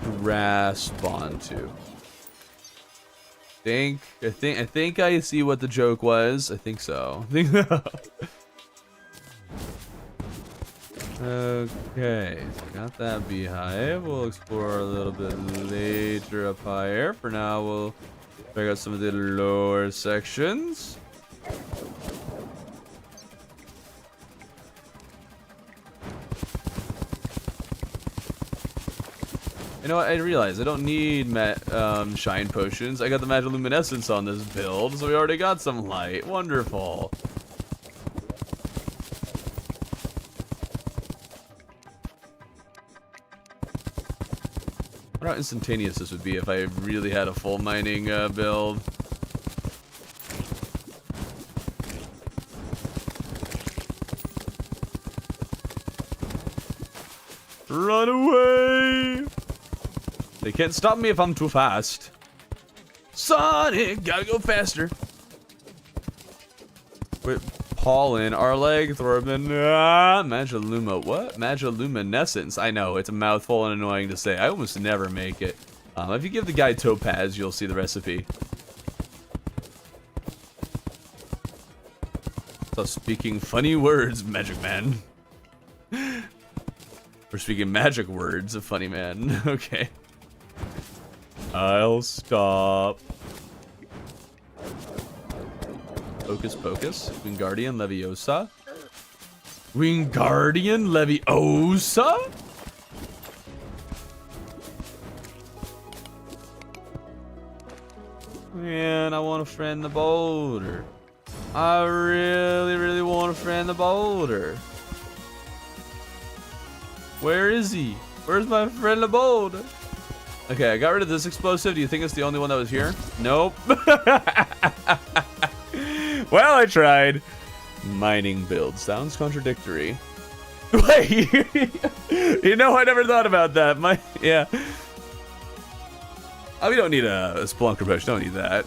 Speaker 1: grasp onto? I think I see what the joke was. I think so. Okay, so got that beehive. We'll explore a little bit later up higher. For now, we'll check out some of the lower sections. You know what? I realized I don't need shine potions. I got the magic luminescence on this build, so we already got some light. Wonderful. I wonder how instantaneous this would be if I really had a full mining build. Run away! They can't stop me if I'm too fast. Sonic, gotta go faster. pollen, Arleg, Thorbin, Magiluma, what? Magiluminescence. I know, it's a mouthful and annoying to say. I almost never make it. If you give the guy Topaz, you'll see the recipe. So speaking funny words, Magic Man. We're speaking magic words of funny man. Okay. I'll stop. Hocus Pocus. Wingardium Leviosa. Wingardium Leviosa? Man, I want to friend the boulder. I really, really want to friend the boulder. Where is he? Where's my friend the boulder? Okay, I got rid of this explosive. Do you think it's the only one that was here? Nope. Well, I tried. Mining build. Sounds contradictory. Wait, you know, I never thought about that. Yeah. Oh, we don't need a Spelunker bush. Don't need that.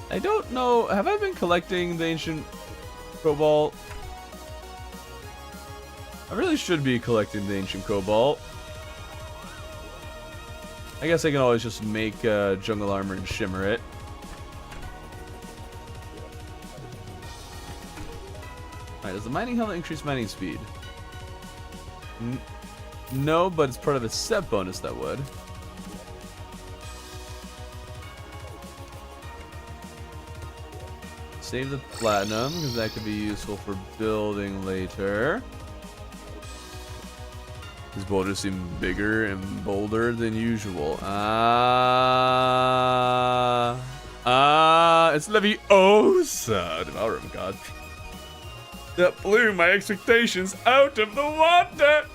Speaker 1: I don't know. Have I been collecting the ancient cobalt? I really should be collecting the ancient cobalt. I guess I can always just make jungle armor and shimmer it. Alright, does the mining helmet increase mining speed? No, but it's part of a set bonus that would. Save the platinum, because that could be useful for building later. These boulders seem bigger and bolder than usual. It's Leviosa, Devourum God. That blew my expectations out of the water!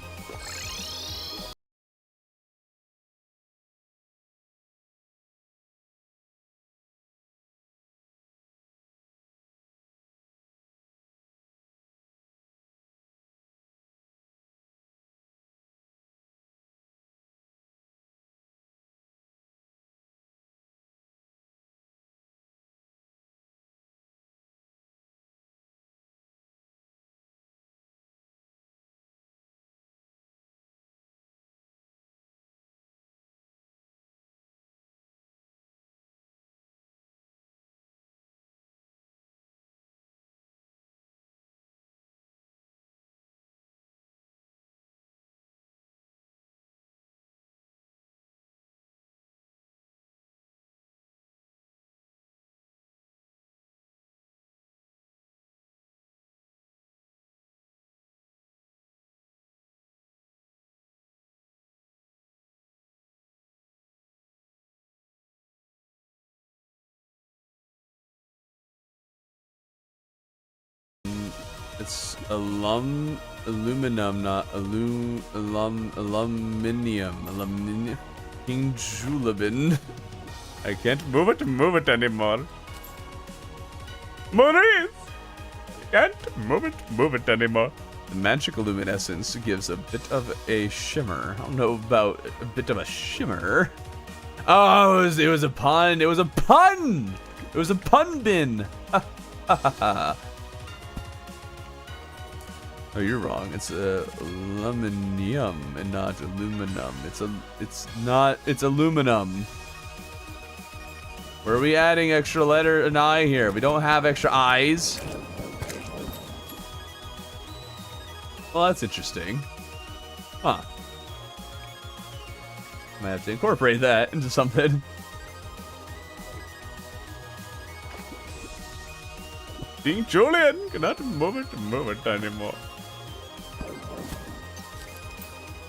Speaker 1: It's aluminum, not aluminium. King Julabin. I can't move it anymore. Maurice! I can't move it anymore. The magical luminescence gives a bit of a shimmer. I don't know about a bit of a shimmer. Oh, it was a pun. It was a pun. It was a pun bin. Oh, you're wrong. It's aluminium and not aluminum. It's aluminum. Where are we adding extra letter an I here? We don't have extra I's. Well, that's interesting. Huh. Might have to incorporate that into something. King Julian cannot move it anymore.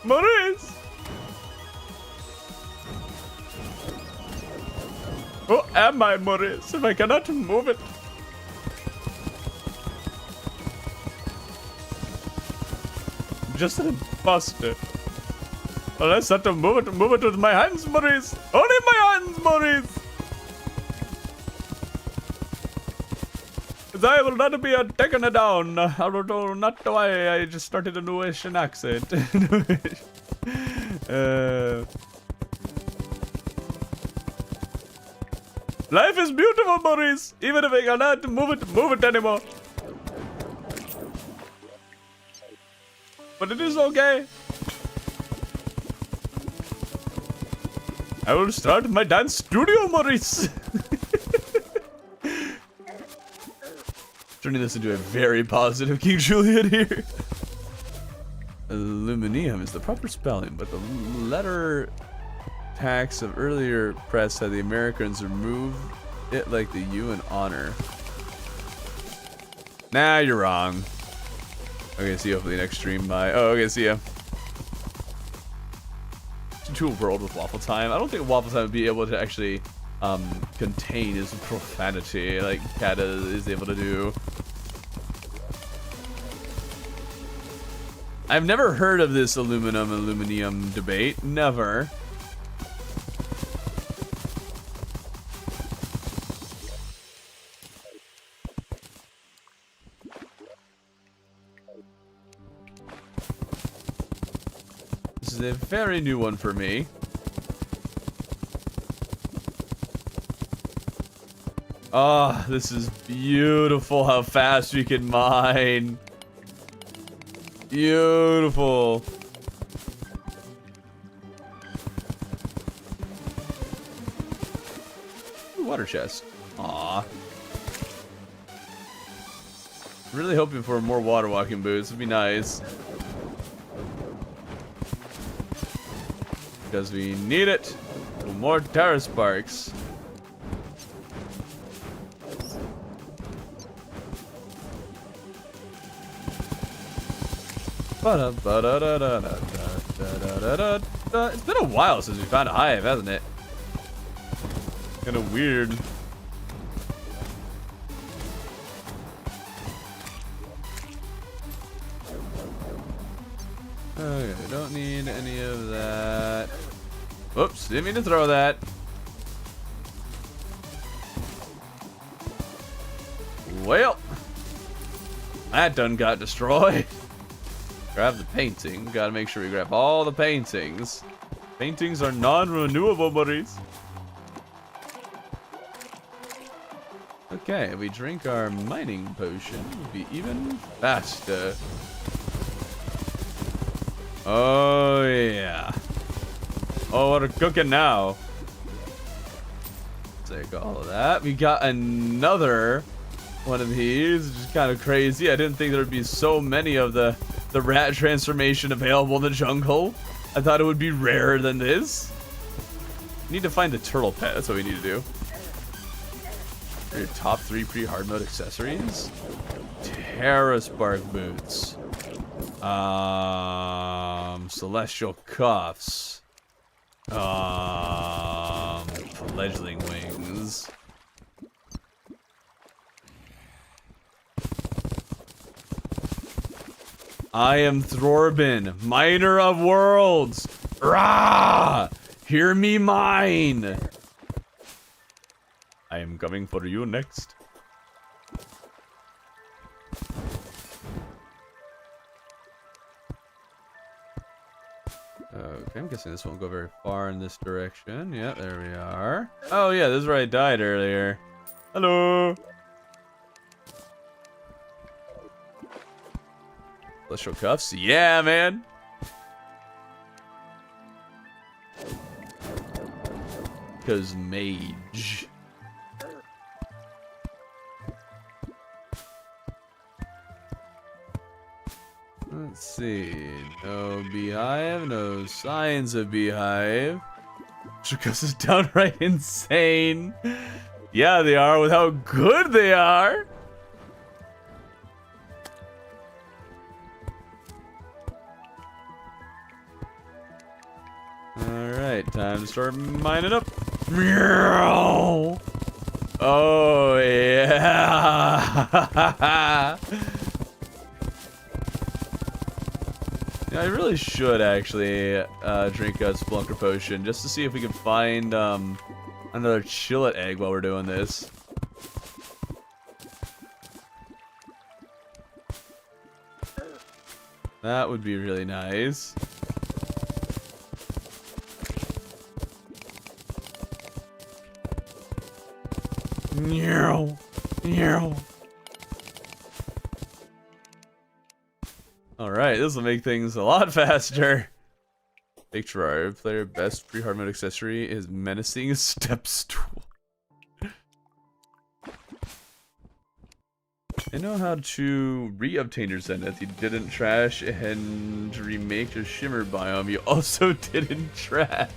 Speaker 1: Maurice! Who am I, Maurice, if I cannot move it? Just an imposter. Unless I have to move it with my hands, Maurice. Only my hands, Maurice. I will not be taken down. I don't know not why I just started a new Asian accent. Life is beautiful, Maurice. Even if I cannot move it anymore. But it is okay. I will start my dance studio, Maurice. Turning this into a very positive King Juliet here. Aluminium is the proper spelling, but the letter tax of earlier press had the Americans remove it like the U in honor. Nah, you're wrong. Okay, see you hopefully next stream. Bye. Oh, okay, see ya. To a world with Waffle Time. I don't think Waffle Time would be able to actually contain his profanity like Kata is able to do. I've never heard of this aluminium debate. Never. This is a very new one for me. Oh, this is beautiful how fast we can mine. Beautiful. Ooh, water chest. Aw. Really hoping for more water walking boots. Would be nice. Because we need it. More Terra Sparks. It's been a while since we found a hive, hasn't it? Kinda weird. Okay, don't need any of that. Whoops, didn't mean to throw that. Well, that done got destroyed. Grab the painting. Gotta make sure we grab all the paintings. Paintings are non-renewable, buddies. Okay, if we drink our mining potion, we'll be even faster. Oh, yeah. Oh, we're cooking now. Take all of that. We got another one of these, which is kind of crazy. I didn't think there would be so many of the rat transformation available in the jungle. I thought it would be rarer than this. We need to find the turtle pet. That's what we need to do. Your top 3 pre-hard mode accessories. Terra Spark boots. Celestial cuffs. Fledgling wings. I am Thorbin, miner of worlds. Rah! Hear me mine. I am coming for you next. Okay, I'm guessing this won't go very far in this direction. Yeah, there we are. Oh yeah, this is where I died earlier. Hello. Celestial cuffs? Yeah, man. Because mage. Let's see. No beehive, no signs of beehive. Because it's downright insane. Yeah, they are with how good they are. Alright, time to start mining up. Oh, yeah. Yeah, I really should actually drink a Splunker potion just to see if we can find another chillet egg while we're doing this. That would be really nice. Alright, this will make things a lot faster. Big Terraria player best free hard mode accessory is menacing step stool. I know how to re-obtain your Zenith. You didn't trash and remake your Shimmer biome. You also didn't trash.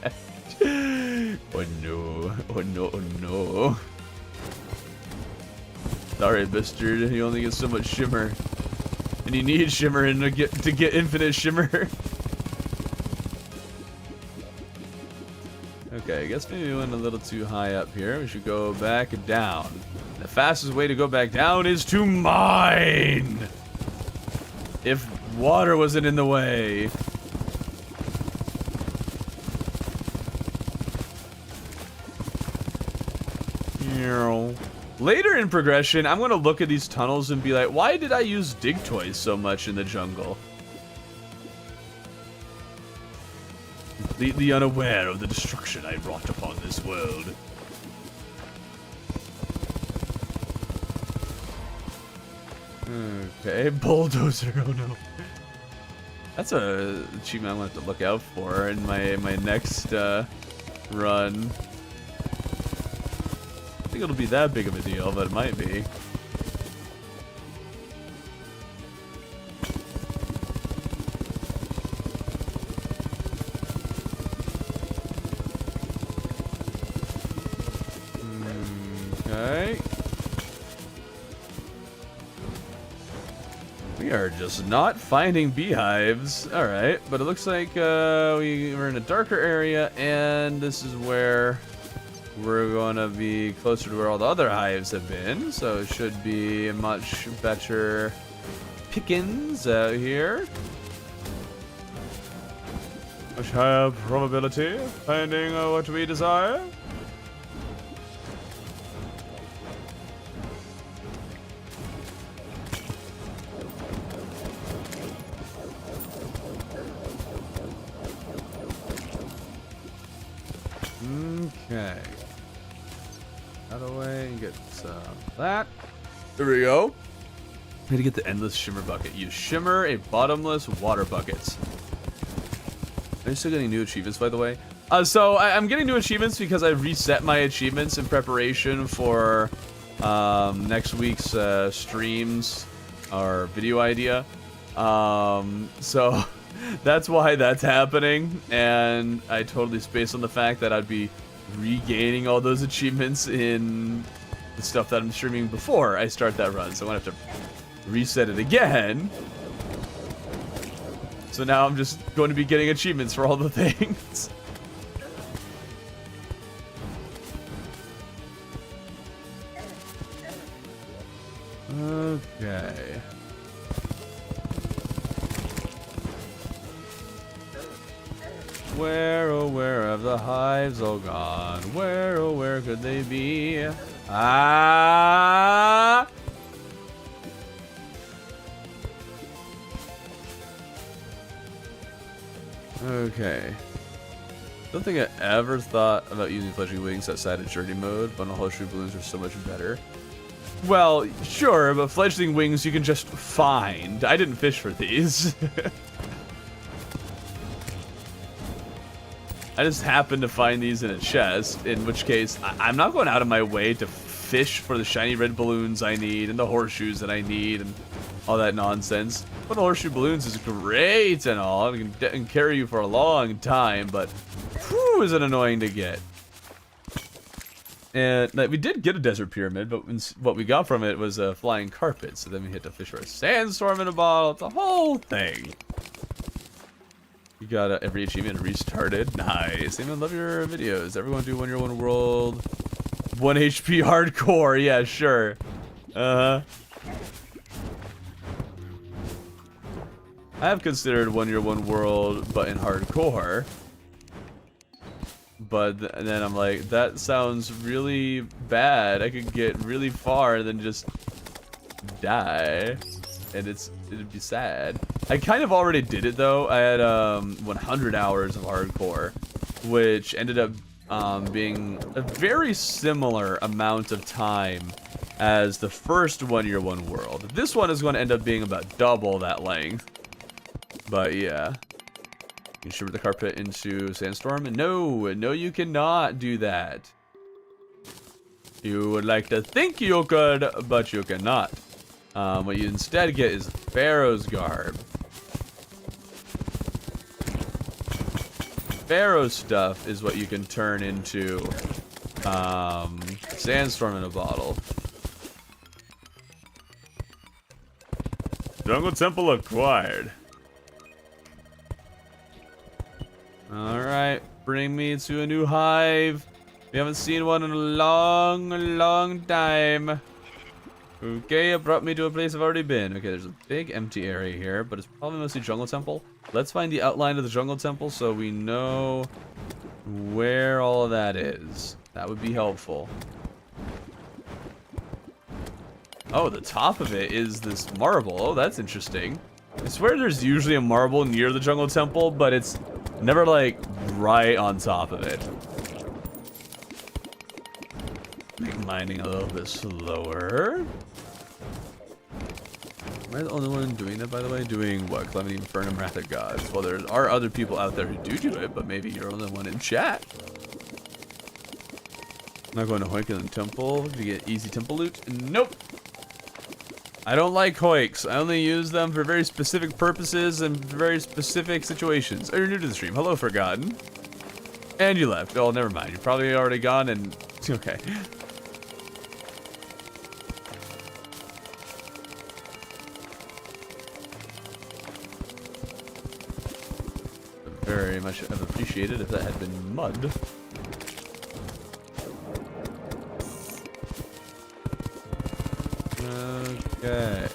Speaker 1: Oh no. Oh no, oh no. Sorry, mister. You only get so much Shimmer. And you need Shimmer and to get infinite Shimmer. Okay, I guess maybe we went a little too high up here. We should go back down. The fastest way to go back down is to mine! If water wasn't in the way. Later in progression, I'm gonna look at these tunnels and be like, why did I use dig toys so much in the jungle? Completely unaware of the destruction I wrought upon this world. Okay, bulldozer, oh no. That's a achievement I'm gonna have to look out for in my next run. I think it'll be that big of a deal, but it might be. Okay. We are just not finding beehives. Alright, but it looks like we're in a darker area, and this is where we're gonna be closer to where all the other hives have been, so it should be a much better pickings out here. Much higher probability of finding what we desire. Okay. Out of the way and get that. There we go. I need to get the endless shimmer bucket. Use shimmer, a bottomless water bucket. Are you still getting new achievements, by the way? So I'm getting new achievements because I reset my achievements in preparation for next week's streams or video idea. So that's why that's happening, and I totally spaced on the fact that I'd be regaining all those achievements in the stuff that I'm streaming before I start that run, so I'm gonna have to reset it again. So now I'm just going to be getting achievements for all the things. Okay. Where, oh, where have the hives all gone? Where, oh, where could they be? Ah! Okay. Don't think I ever thought about using fledgling wings outside of journey mode, but horseshoe balloons are so much better. Well, sure, but fledgling wings you can just find. I didn't fish for these. I just happened to find these in a chest, in which case I'm not going out of my way to fish for the shiny red balloons I need and the horseshoes that I need and all that nonsense. But the horseshoe balloons is great and all. It can carry you for a long time, but whew, is it annoying to get. And we did get a desert pyramid, but what we got from it was a flying carpet. So then we had to fish for a sandstorm in a bottle. It's a whole thing. You got every achievement restarted. Nice. Even love your videos. Everyone do One Year One World. 1 HP hardcore. Yeah, sure. I have considered 1 Year One World, but in hardcore. But then I'm like, that sounds really bad. I could get really far and then just die. And it'd be sad. I kind of already did it though. I had 100 hours of hardcore, which ended up being a very similar amount of time as the first One Year One World. This one is going to end up being about double that length. But yeah. You can shiver the carpet into Sandstorm. No, no you cannot do that. You would like to think you could, but you cannot. What you instead get is Pharaoh's Garb. Pharaoh stuff is what you can turn into Sandstorm in a bottle. Jungle Temple acquired. Alright, bring me to a new hive. We haven't seen one in a long time. Okay, it brought me to a place I've already been. Okay, there's a big empty area here, but it's probably mostly Jungle Temple. Let's find the outline of the Jungle Temple so we know where all of that is. That would be helpful. Oh, the top of it is this marble. Oh, that's interesting. I swear there's usually a marble near the Jungle Temple, but it's never, like, right on top of it. Make mining a little bit slower. Am I the only one doing that, by the way? Doing what? Calamity, Infernum, Wrath of Gods. Well, there are other people out there who do it, but maybe you're the only one in chat. I'm not going to Hoiken Temple to get easy temple loot. Nope. I don't like Hoiks. I only use them for very specific purposes and very specific situations. Oh, you're new to the stream. Hello, Forgotten. And you left. Oh, never mind. You're probably already gone and... Okay. Very much have appreciated if that had been mud. Okay.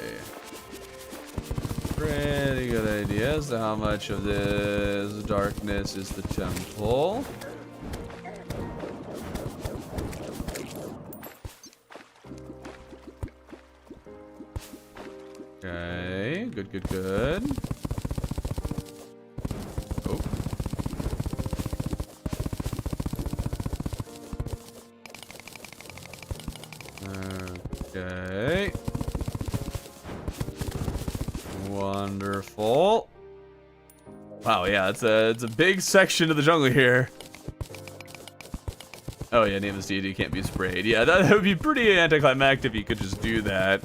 Speaker 1: Pretty good idea as to how much of this darkness is the temple. Okay, good. Oh. Okay. Wonderful. Wow, yeah, it's a big section of the jungle here. Oh yeah, name this deity can't be sprayed. Yeah, that would be pretty anticlimactic if you could just do that.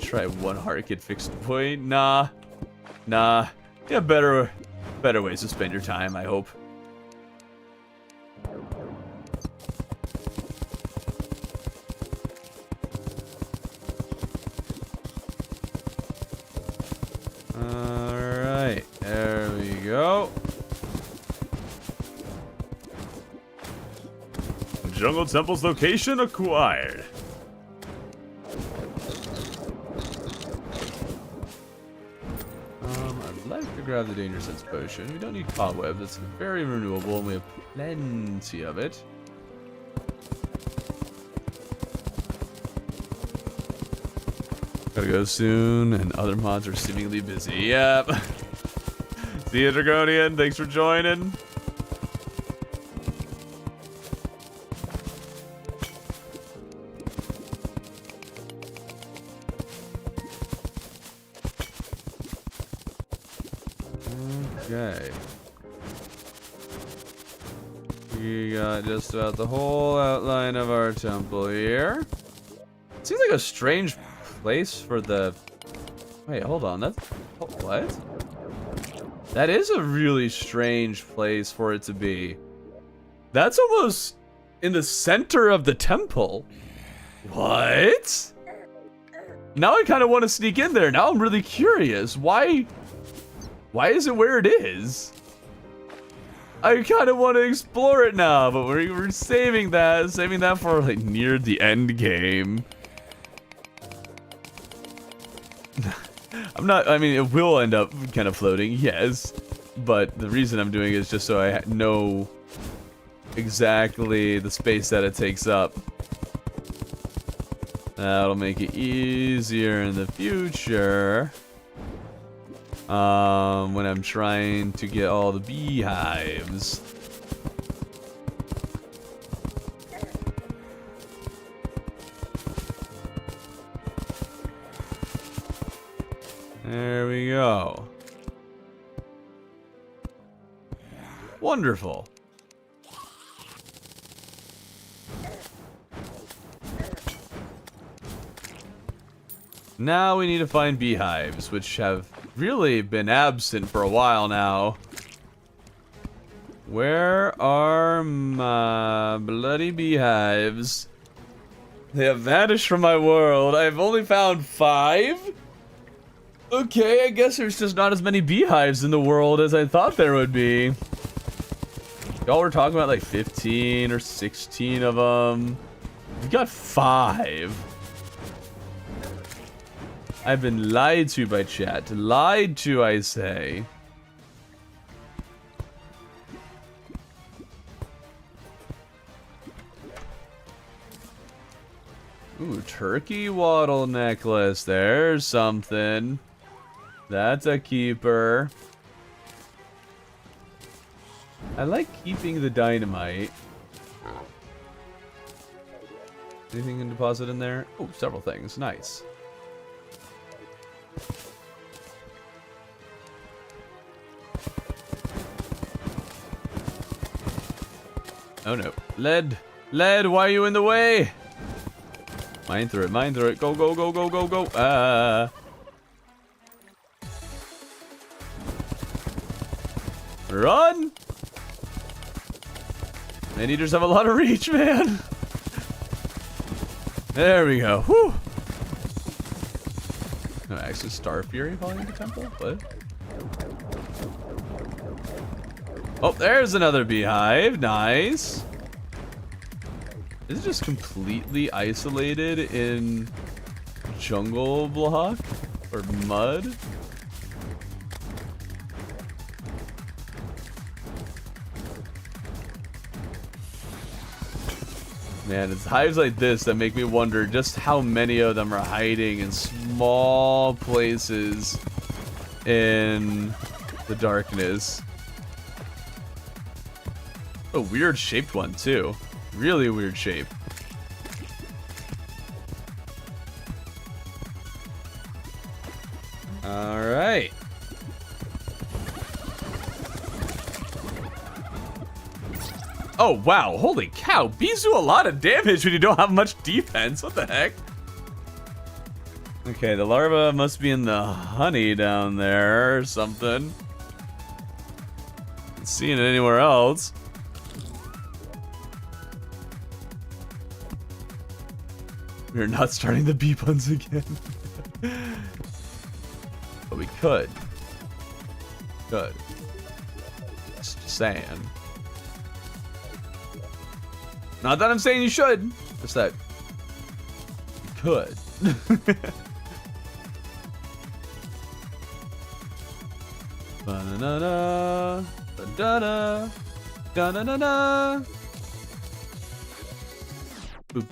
Speaker 1: Try one heart kid fixed point. Nah. Yeah, better ways to spend your time, I hope. Alright, there we go. Jungle Temple's location acquired. I'd like to grab the Danger Sense potion. We don't need cobwebs. It's very renewable and we have plenty of it. Gotta go soon, and other mods are seemingly busy. Yep. See you, Draconian. Thanks for joining. Okay. We got just about the whole outline of our temple here. Seems like a strange place for the... Wait, hold on. That's... What? That is a really strange place for it to be. That's almost in the center of the temple. What? Now I kind of want to sneak in there. Now I'm really curious. Why is it where it is? I kind of want to explore it now, but we're saving that for like near the end game. I mean, it will end up kind of floating, yes, but the reason I'm doing it is just so I know exactly the space that it takes up. That'll make it easier in the future. when I'm trying to get all the beehives. There we go. Wonderful. Now we need to find beehives, which have really been absent for a while now. Where are my bloody beehives? They have vanished from my world. I've only found 5? Okay, I guess there's just not as many beehives in the world as I thought there would be. Y'all were talking about like 15 or 16 of them. We got 5. I've been lied to by chat. Lied to, I say. Ooh, turkey waddle necklace. There's something. That's a keeper. I like keeping the dynamite. Anything in deposit in there? Oh, several things. Nice. Oh no. Lead! Lead, why are you in the way? Mine through it, mine through it. Go, go, go, go, go, go. Run! Man-eaters have a lot of reach, man. There we go. Whew. No, actually, Star Fury falling into temple? What? Oh, there's another beehive. Nice. Is it just completely isolated in jungle block or mud? Man, it's hives like this that make me wonder just how many of them are hiding in small places in the darkness. A weird shaped one too. Really weird shape. All right. Oh, wow. Holy cow. Bees do a lot of damage when you don't have much defense. What the heck? Okay, the larva must be in the honey down there or something. Not seeing it anywhere else. We're not starting the bee puns again. But we could. Good. Just saying. Not that I'm saying you should. Just that you could. Ba-na-na-na, ba-da-da, da-na-na-na. Wait,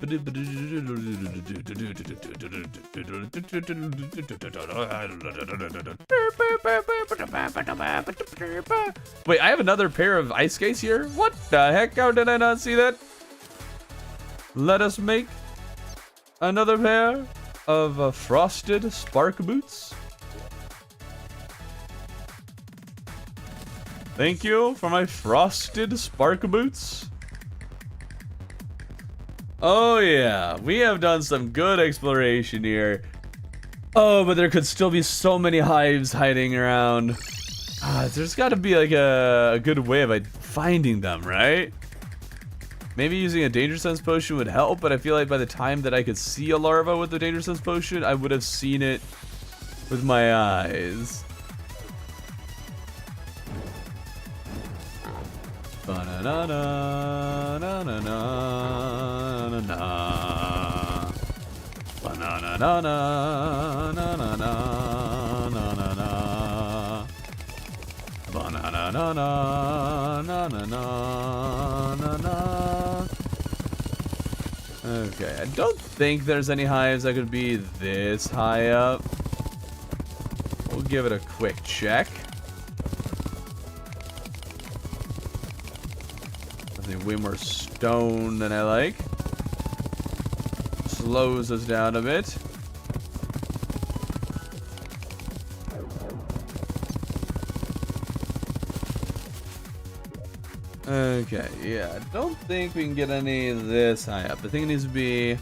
Speaker 1: I have another pair of ice skates here? What the heck? How did I not see that? Let us make another pair of frosted spark boots. Thank you for my frosted spark boots. Oh yeah, we have done some good exploration here. Oh, but there could still be so many hives hiding around. There's got to be like a good way of finding them, right? Maybe using a danger sense potion would help, but I feel like by the time that I could see a larva with the danger sense potion, I would have seen it with my eyes. Ba-na-na-na, na-na-na, na-na. Ba-na-na-na-na, na-na-na, na-na-na. Ba-na-na-na-na, na-na-na, na-na. Okay, I don't think there's any hives that could be this high up. We'll give it a quick check. Definitely way more stone than I like. Slows us down a bit. Okay, yeah, I don't think we can get any this high up. I think it needs to be a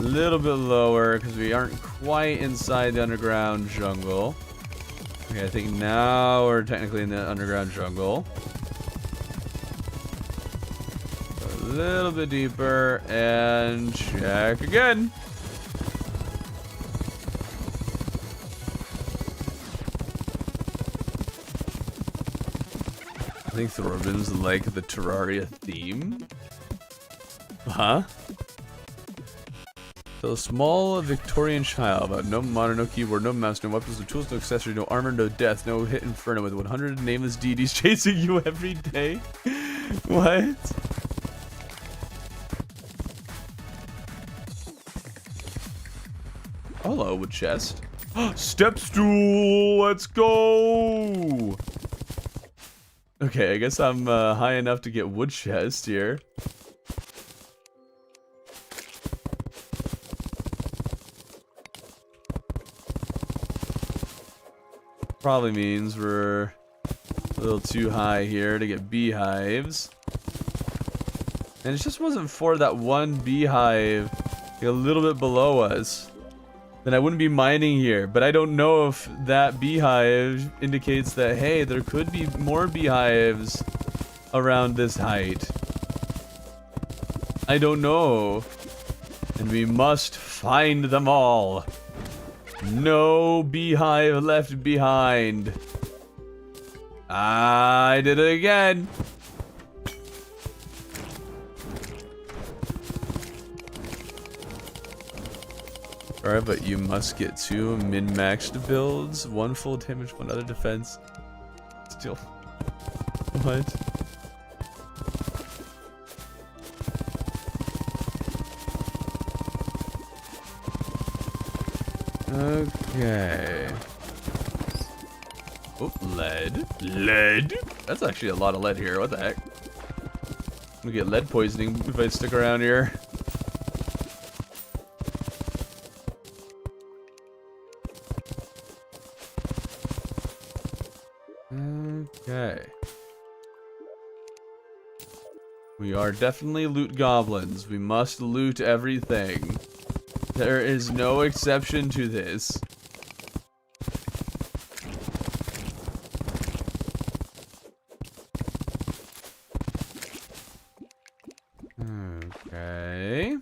Speaker 1: little bit lower because we aren't quite inside the underground jungle. Okay, I think now we're technically in the underground jungle. Go a little bit deeper and check again. I think the ribbons like the Terraria theme. Huh? So a small Victorian child, but no monitor, no keyboard, no mouse, no weapons, no tools, no accessories, no armor, no death, no hit inferno with 100 nameless deities chasing you every day. What? Hello, wood chest. Step stool, let's go! Okay, I guess I'm high enough to get wood chest here. Probably means we're a little too high here to get beehives. And it just wasn't for that one beehive a little bit below us. Then I wouldn't be mining here, but I don't know if that beehive indicates that, hey, there could be more beehives around this height. I don't know. And we must find them all. No beehive left behind. I did it again. Alright, but you must get 2 min-maxed builds, 1 full damage, 1 other defense. Still. What? Okay. Oh, lead. Lead? That's actually a lot of lead here. What the heck? I'm gonna get lead poisoning if I stick around here. Okay. We are definitely loot goblins. We must loot everything. There is no exception to this. Okay.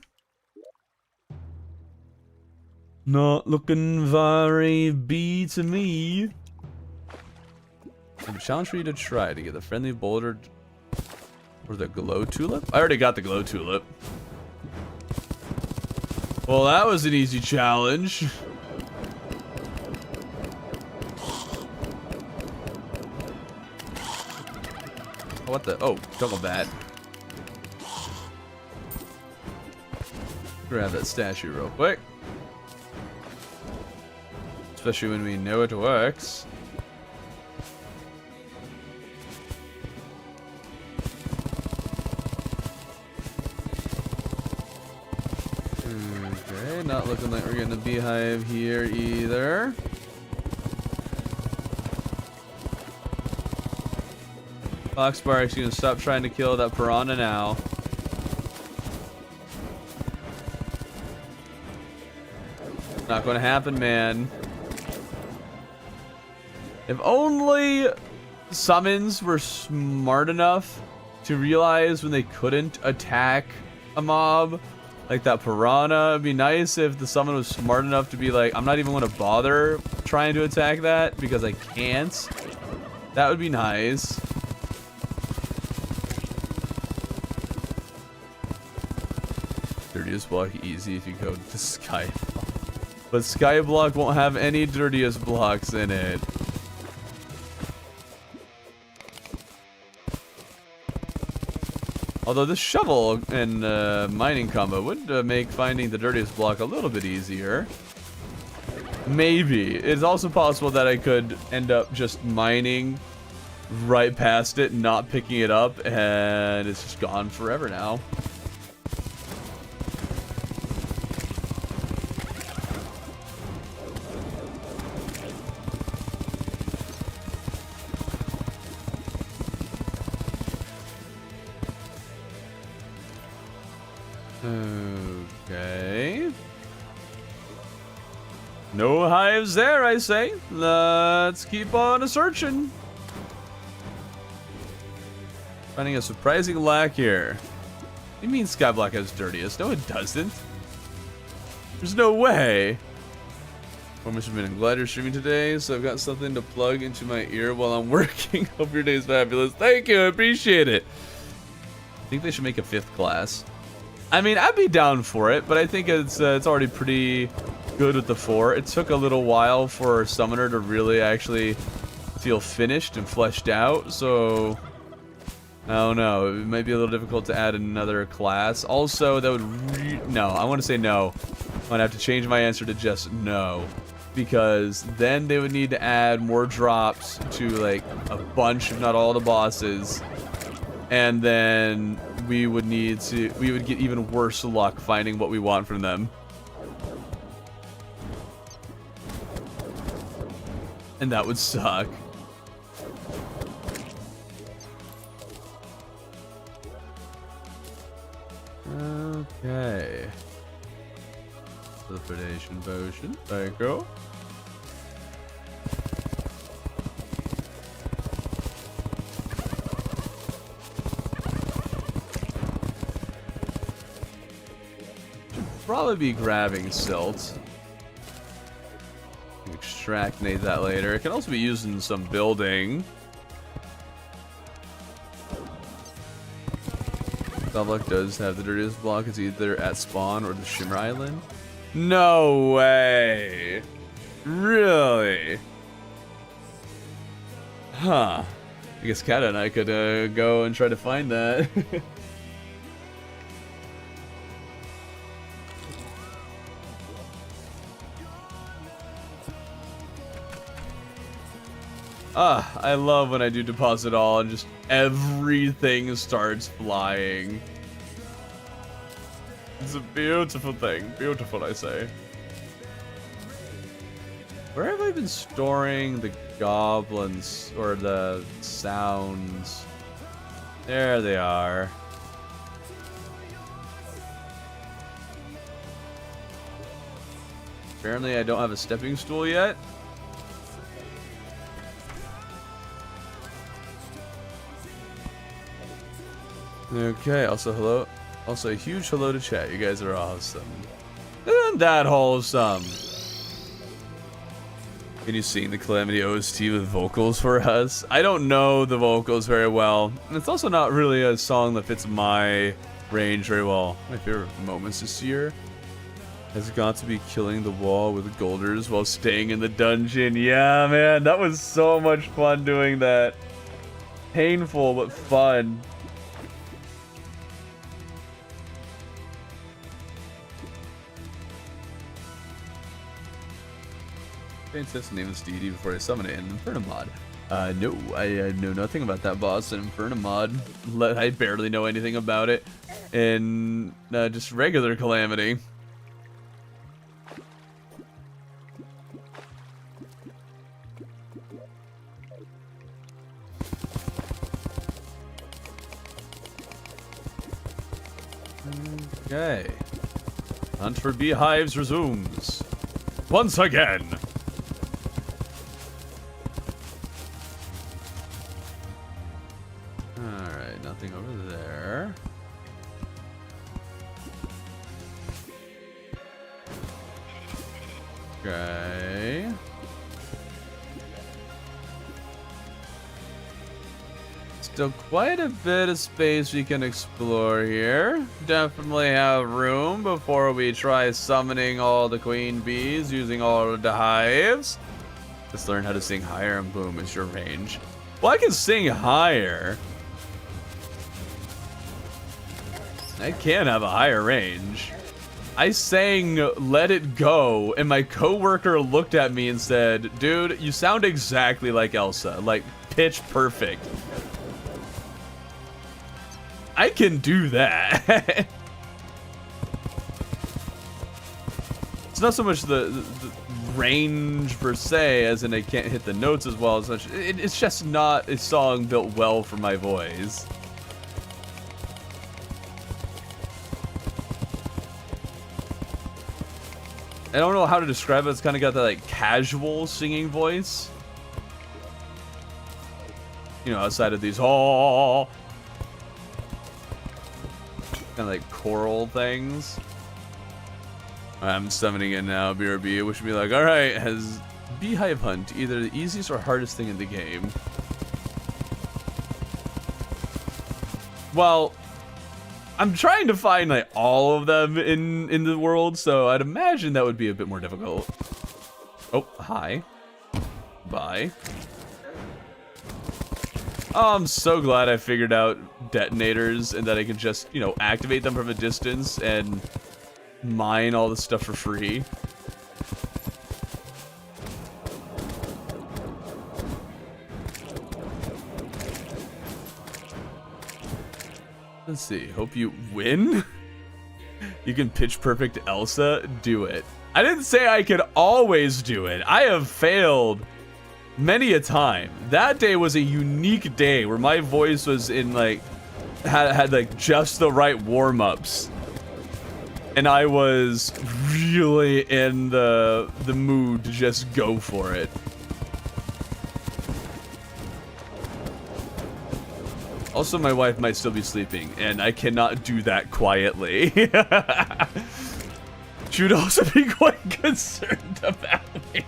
Speaker 1: Not looking very B to me. A challenge for you to try to get the friendly boulder or the glow tulip. I already got the glow tulip. Well, that was an easy challenge. What the? Oh, jungle bat. Grab that statue real quick. Especially when we know it works. Okay, not looking like we're getting a beehive here either. Foxbark's gonna stop trying to kill that piranha now. Not gonna happen, man. If only summons were smart enough to realize when they couldn't attack a mob like that piranha. It'd be nice if the summon was smart enough to be like, I'm not even gonna bother trying to attack that because I can't. That would be nice. Dirtiest block easy if you go to Skyblock. But Skyblock won't have any dirtiest blocks in it. Although this shovel and mining combo would make finding the dirtiest block a little bit easier. Maybe. It's also possible that I could end up just mining right past it, not picking it up, and it's just gone forever now. Okay. No hives there, I say. Let's keep on searching. Finding a surprising lack here. What do you mean Skyblock has dirtiest? No, it doesn't. There's no way. Well, Mr. Min, I'm glad you're streaming today, so I've got something to plug into my ear while I'm working. Hope your day's fabulous. Thank you, I appreciate it. I think they should make a 5th class. I mean, I'd be down for it, but I think it's already pretty good with the 4. It took a little while for Summoner to really actually feel finished and fleshed out, so I don't know. It might be a little difficult to add another class. Also, that would no, I want to say no. I'm gonna have to change my answer to just no, because then they would need to add more drops to like a bunch, if not all, the bosses, and then we would get even worse luck finding what we want from them. And that would suck. Okay. Teleportation potion. There you go. Probably be grabbing silt. Extractinate that later. It can also be used in some building. Skyblock does have the dirtiest block. It's either at spawn or the Shimmer Island. No way. Really? Huh. I guess Kata and I could go and try to find that. I love when I do deposit all and just everything starts flying. It's a beautiful thing. Beautiful, I say. Where have I been storing the goblins or the sounds? There they are. Apparently I don't have a stepping stool yet. Okay, also hello. Also a huge hello to chat. You guys are awesome. Isn't that wholesome? Can you sing the Calamity OST with vocals for us? I don't know the vocals very well. And it's also not really a song that fits my range very well. My favorite moments this year has got to be killing the wall with Golders while staying in the dungeon. Yeah, man, that was so much fun doing that. Painful, but fun. Test nameless deity before I summon it in Infernamod. No, I know nothing about that boss in Infernamod. I barely know anything about it in just regular Calamity. Okay. Hunt for beehives resumes. Once again. Alright, nothing over there. Okay. Still quite a bit of space we can explore here. Definitely have room before we try summoning all the queen bees using all of the hives. Just learn how to sing higher and boom is your range. Well, I can sing higher. I can have a higher range. I sang Let It Go, and my coworker looked at me and said, dude, you sound exactly like Elsa. Like, pitch perfect. I can do that. It's not so much the range per se, as in I can't hit the notes as well as much. It's just not a song built well for my voice. I don't know how to describe it. It's kind of got that like casual singing voice. You know, outside of these kind of like choral things. I'm summoning it now, BRB, which would be like, alright, has Beehive Hunt either the easiest or hardest thing in the game? Well, I'm trying to find like all of them in the world, so I'd imagine that would be a bit more difficult. Oh, hi. Bye. Oh, I'm so glad I figured out detonators and that I could just, you know, activate them from a distance and mine all the stuff for free. Let's see. Hope you win. You can pitch perfect Elsa. Do it. I didn't say I could always do it. I have failed many a time. That day was a unique day where my voice was in like had like just the right warm-ups. And I was really in the mood to just go for it. Also, my wife might still be sleeping, and I cannot do that quietly. She would also be quite concerned about me.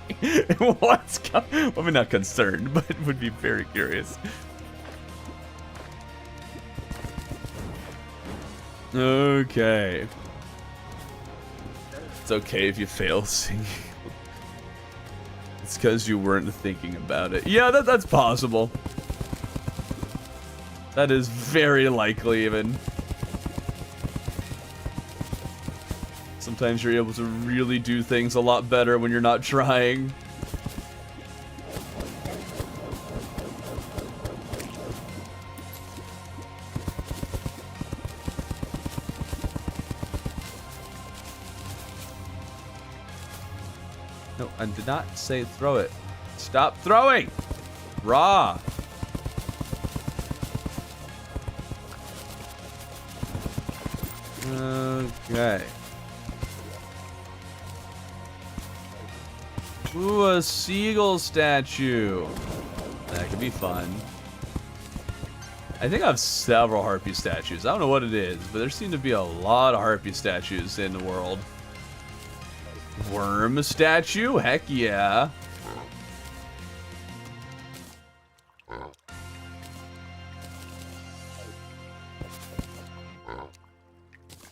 Speaker 1: What's coming? Well, I mean, not concerned, but would be very curious. Okay. It's okay if you fail singing. It's because you weren't thinking about it. Yeah, that's possible. That is very likely, even. Sometimes you're able to really do things a lot better when you're not trying. No, I did not say throw it. Stop throwing! Raw! Okay. Ooh, a seagull statue. That could be fun. I think I have several harpy statues. I don't know what it is, but there seem to be a lot of harpy statues in the world. Worm statue? Heck yeah.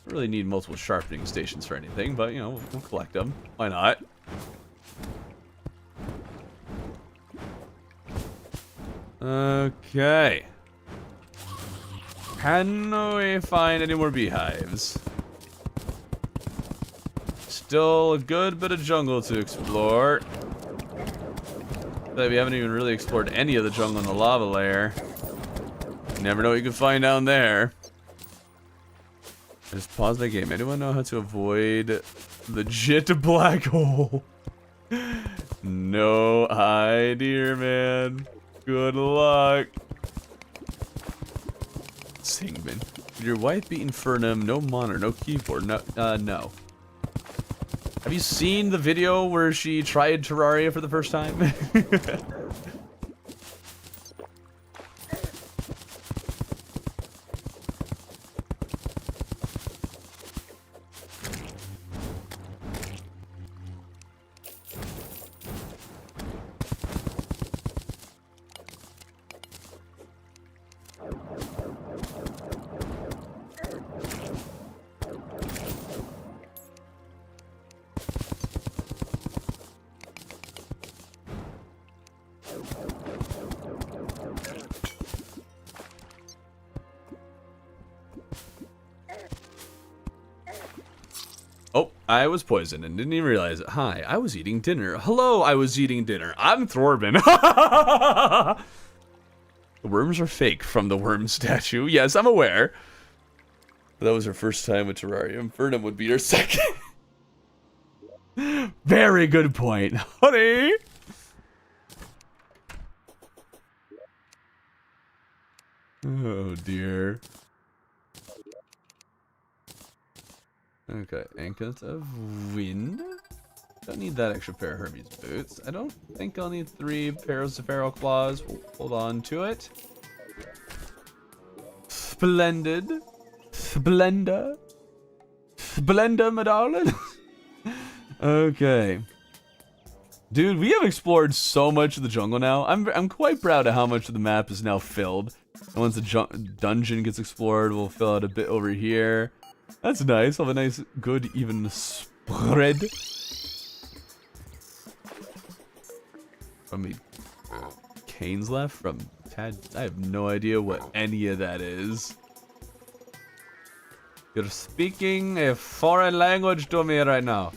Speaker 1: Don't really need multiple sharpening stations for anything, but you know, we'll collect them. Why not? Okay. Can we find any more beehives? Still a good bit of jungle to explore. But we haven't even really explored any of the jungle in the lava layer. You never know what you can find down there. Just pause my game. Anyone know how to avoid legit black hole? No idea, man. Good luck. Singman. Did your wife beat Infernum? No monitor, no keyboard, no. No. Have you seen the video where she tried Terraria for the first time? I was poisoned and didn't even realize it. Hi, I was eating dinner. Hello, I was eating dinner. I'm Thorben. The worms are fake from the worm statue. Yes, I'm aware. But that was her first time with Terraria. Vernum would be her second. Very good point, honey. Oh dear. Okay, Anklet of Wind. Don't need that extra pair of Hermes boots. I don't think I'll need 3 pairs of feral claws. We'll hold on to it. Splendid. Splenda. Splenda, my darling. Okay. Dude, we have explored so much of the jungle now. I'm quite proud of how much of the map is now filled. And once the dungeon gets explored, we'll fill out a bit over here. That's nice. I'll have a nice, good, even spread. How many canes left from Tad? I have no idea what any of that is. You're speaking a foreign language to me right now.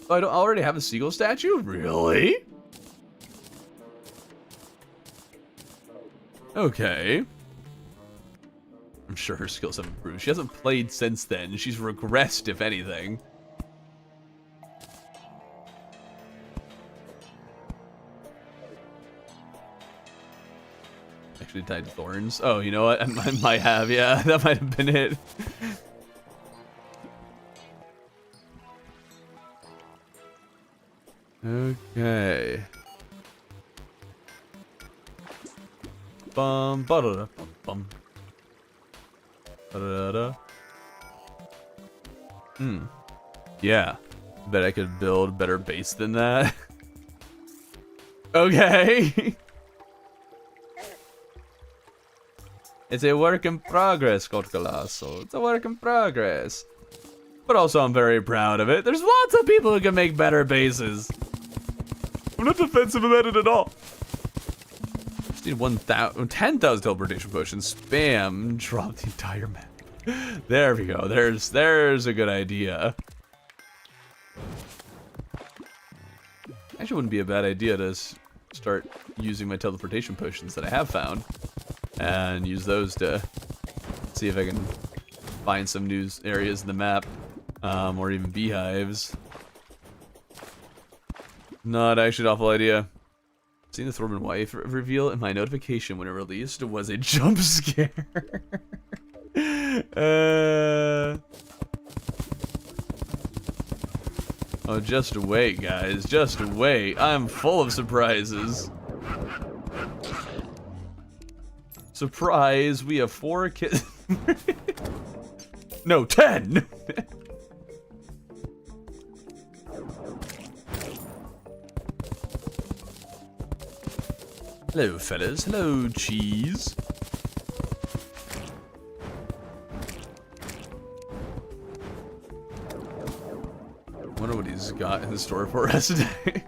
Speaker 1: Oh, I don't already have a seagull statue? Really? Okay. I'm sure her skills have improved. She hasn't played since then. She's regressed, if anything. Actually tied thorns. Oh, you know what? I might have, yeah. That might have been it. Okay. Bum ba da bum bum. Da-da-da-da. Yeah. Bet I could build a better base than that. Okay. It's a work in progress, Cotcolasso. It's a work in progress. But also, I'm very proud of it. There's lots of people who can make better bases. I'm not defensive about it at all. Just need 10,000 teleportation potions. Spam. Drop the entire map. There we go. There's a good idea. Actually, wouldn't be a bad idea to start using my teleportation potions that I have found. And use those to see if I can find some new areas in the map. Or even beehives. Not actually an awful idea. Seeing the Thorben wife reveal in my notification when it released was a jump scare. Oh, just wait, guys. Just wait. I'm full of surprises. Surprise, we have 4 kids. No, 10! Hello, fellas. Hello, cheese. Wonder what he's got in the store for us today.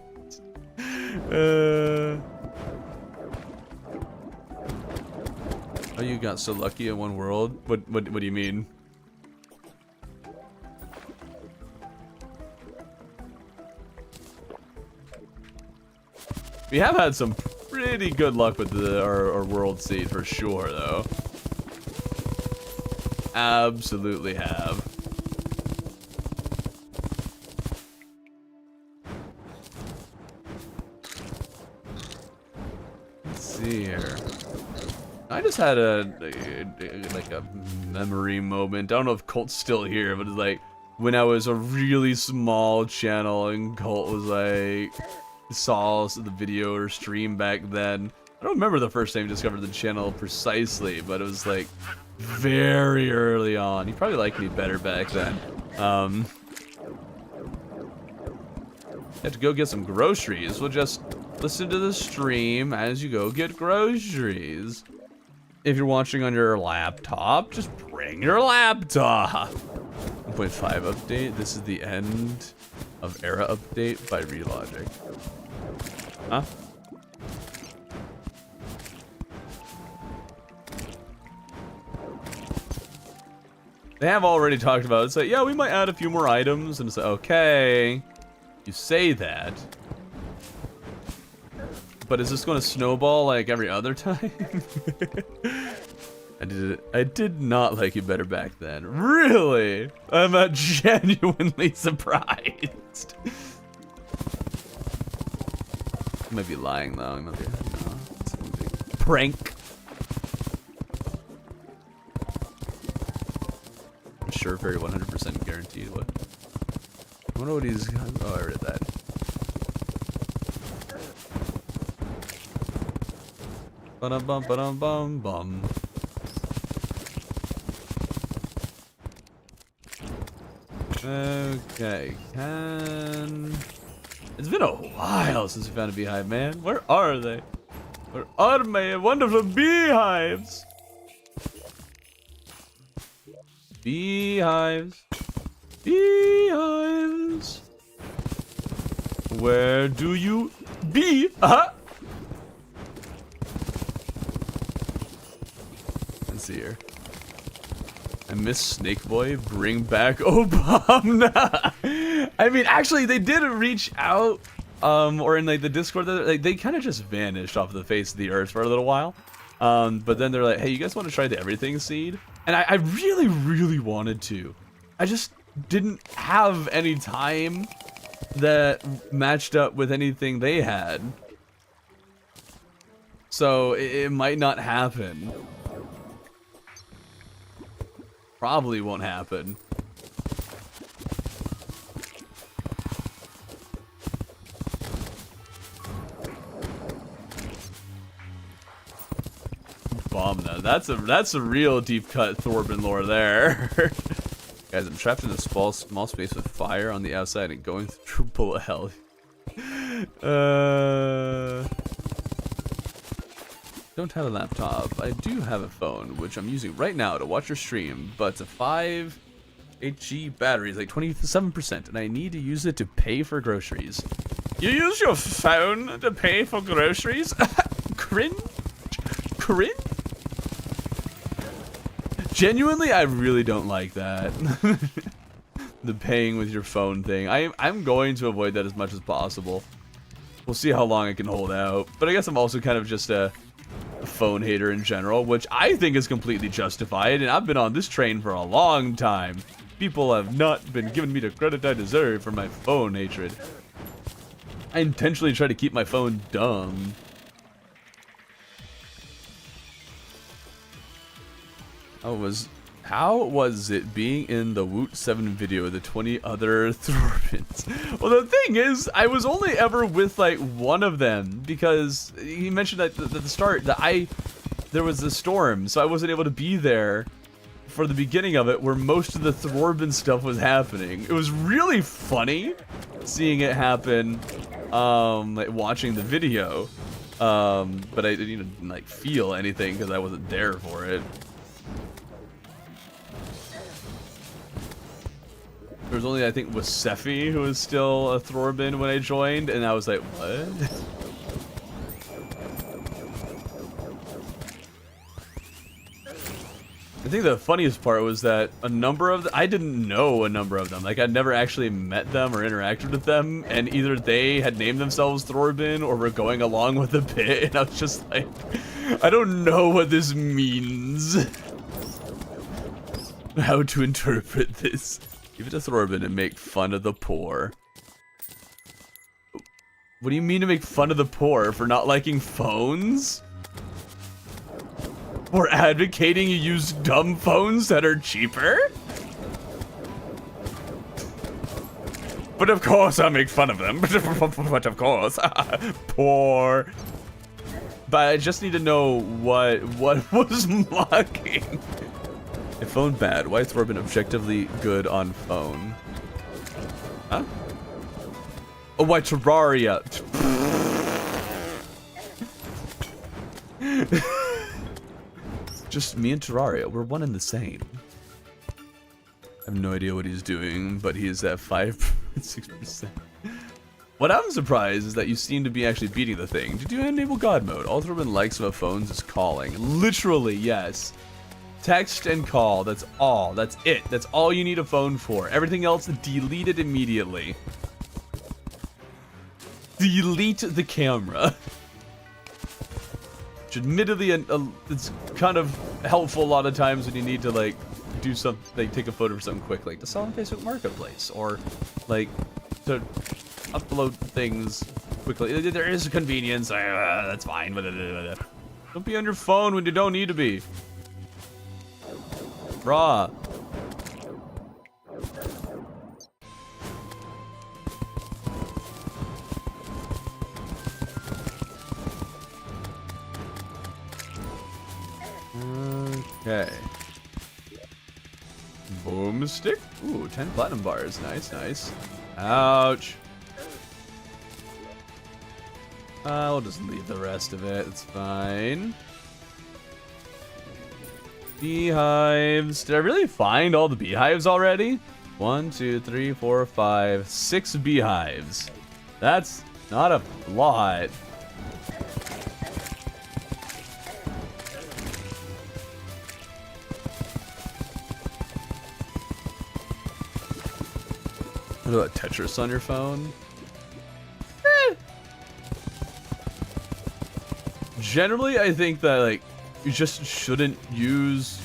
Speaker 1: Oh, you got so lucky in one world? What do you mean? We have had some pretty good luck with our world seed for sure, though. Absolutely have. Let's see here. I just had a memory moment. I don't know if Colt's still here, but it's like when I was a really small channel and Colt was like saw the video or stream back then. I don't remember the first time he discovered the channel precisely, but it was like very early on. He probably liked me better back then. Have to go get some groceries. We'll just listen to the stream as you go get groceries. If you're watching on your laptop, just bring your laptop. 1.5 update. This is the end of era update by Relogic. Huh? They have already talked about it. It's like, yeah, we might add a few more items. And it's like, okay, you say that. But is this going to snowball like every other time? I did not like you better back then. Really? I'm genuinely surprised. I might be lying though. I might be, no, it's a big prank. I'm sure very 100% guaranteed. What? I wonder what he's. Oh, I read that. Ba-dum-bum, ba-dum-bum, bum. Okay, it's been a while since we found a beehive, man. Where are they? Where are my wonderful beehives? Beehives. Beehives. Where do you be? Let's see here. I miss Snake Boy. Bring back Obama. I mean, actually, they did reach out, or in like the Discord, they kind of just vanished off the face of the earth for a little while. But then they're like, hey, you guys want to try the everything seed? And I really, really wanted to. I just didn't have any time that matched up with anything they had. So it might not happen. Probably won't happen. Bomb that. That's a real deep cut Thorben lore there. Guys, I'm trapped in a small space with fire on the outside and going through a bullet hell. Don't have a laptop. I do have a phone, which I'm using right now to watch your stream, but it's a 5 HG battery is like 27%, and I need to use it to pay for groceries. You use your phone to pay for groceries? Cringe? Cringe? Genuinely, I really don't like that. The paying with your phone thing. I'm going to avoid that as much as possible. We'll see how long I can hold out. But I guess I'm also kind of just a phone hater in general, which I think is completely justified, and I've been on this train for a long time. People have not been giving me the credit I deserve for my phone hatred. I intentionally try to keep my phone dumb. How was it being in the Woot 7 video with the 20 other Thorbins? Well, the thing is, I was only ever with like one of them because he mentioned at the start that there was a storm, so I wasn't able to be there for the beginning of it where most of the Thorbin stuff was happening. It was really funny seeing it happen, like watching the video, but I didn't like feel anything because I wasn't there for it. There was only, I think, Wasefi who was still a Thorbin when I joined, and I was like, what? I think the funniest part was that a number of I didn't know a number of them. Like, I'd never actually met them or interacted with them, and either they had named themselves Thorbin or were going along with the bit, and I was just like, I don't know what this means. How to interpret this. Give it to Thorbin and make fun of the poor. What do you mean to make fun of the poor? For not liking phones? Or advocating you use dumb phones that are cheaper? But of course I make fun of them. But of course. Poor. But I just need to know what was mocking. If phone bad, why is Thorbin objectively good on phone? Huh? Oh, why Terraria? Just me and Terraria, we're one and the same. I have no idea what he's doing, but he is at 5.6%. What I'm surprised is that you seem to be actually beating the thing. Did you enable God mode? All Thorbin likes about phones is calling. Literally, yes. Text and call. That's all. That's it. That's all you need a phone for. Everything else, delete it immediately. Delete the camera. Which admittedly, it's kind of helpful a lot of times when you need to, like, do something, like, take a photo of something quick, like to sell on Facebook Marketplace, or, like, to upload things quickly. There is a convenience. That's fine. Don't be on your phone when you don't need to be. Raw. Okay. Boomstick. Ooh, 10 platinum bars. Nice, nice. Ouch. We'll just leave the rest of it. It's fine. Beehives. Did I really find all the beehives already? 1, 2, 3, 4, 5, 6 beehives. That's not a lot. What about Tetris on your phone? Generally, I think that, like, you just shouldn't use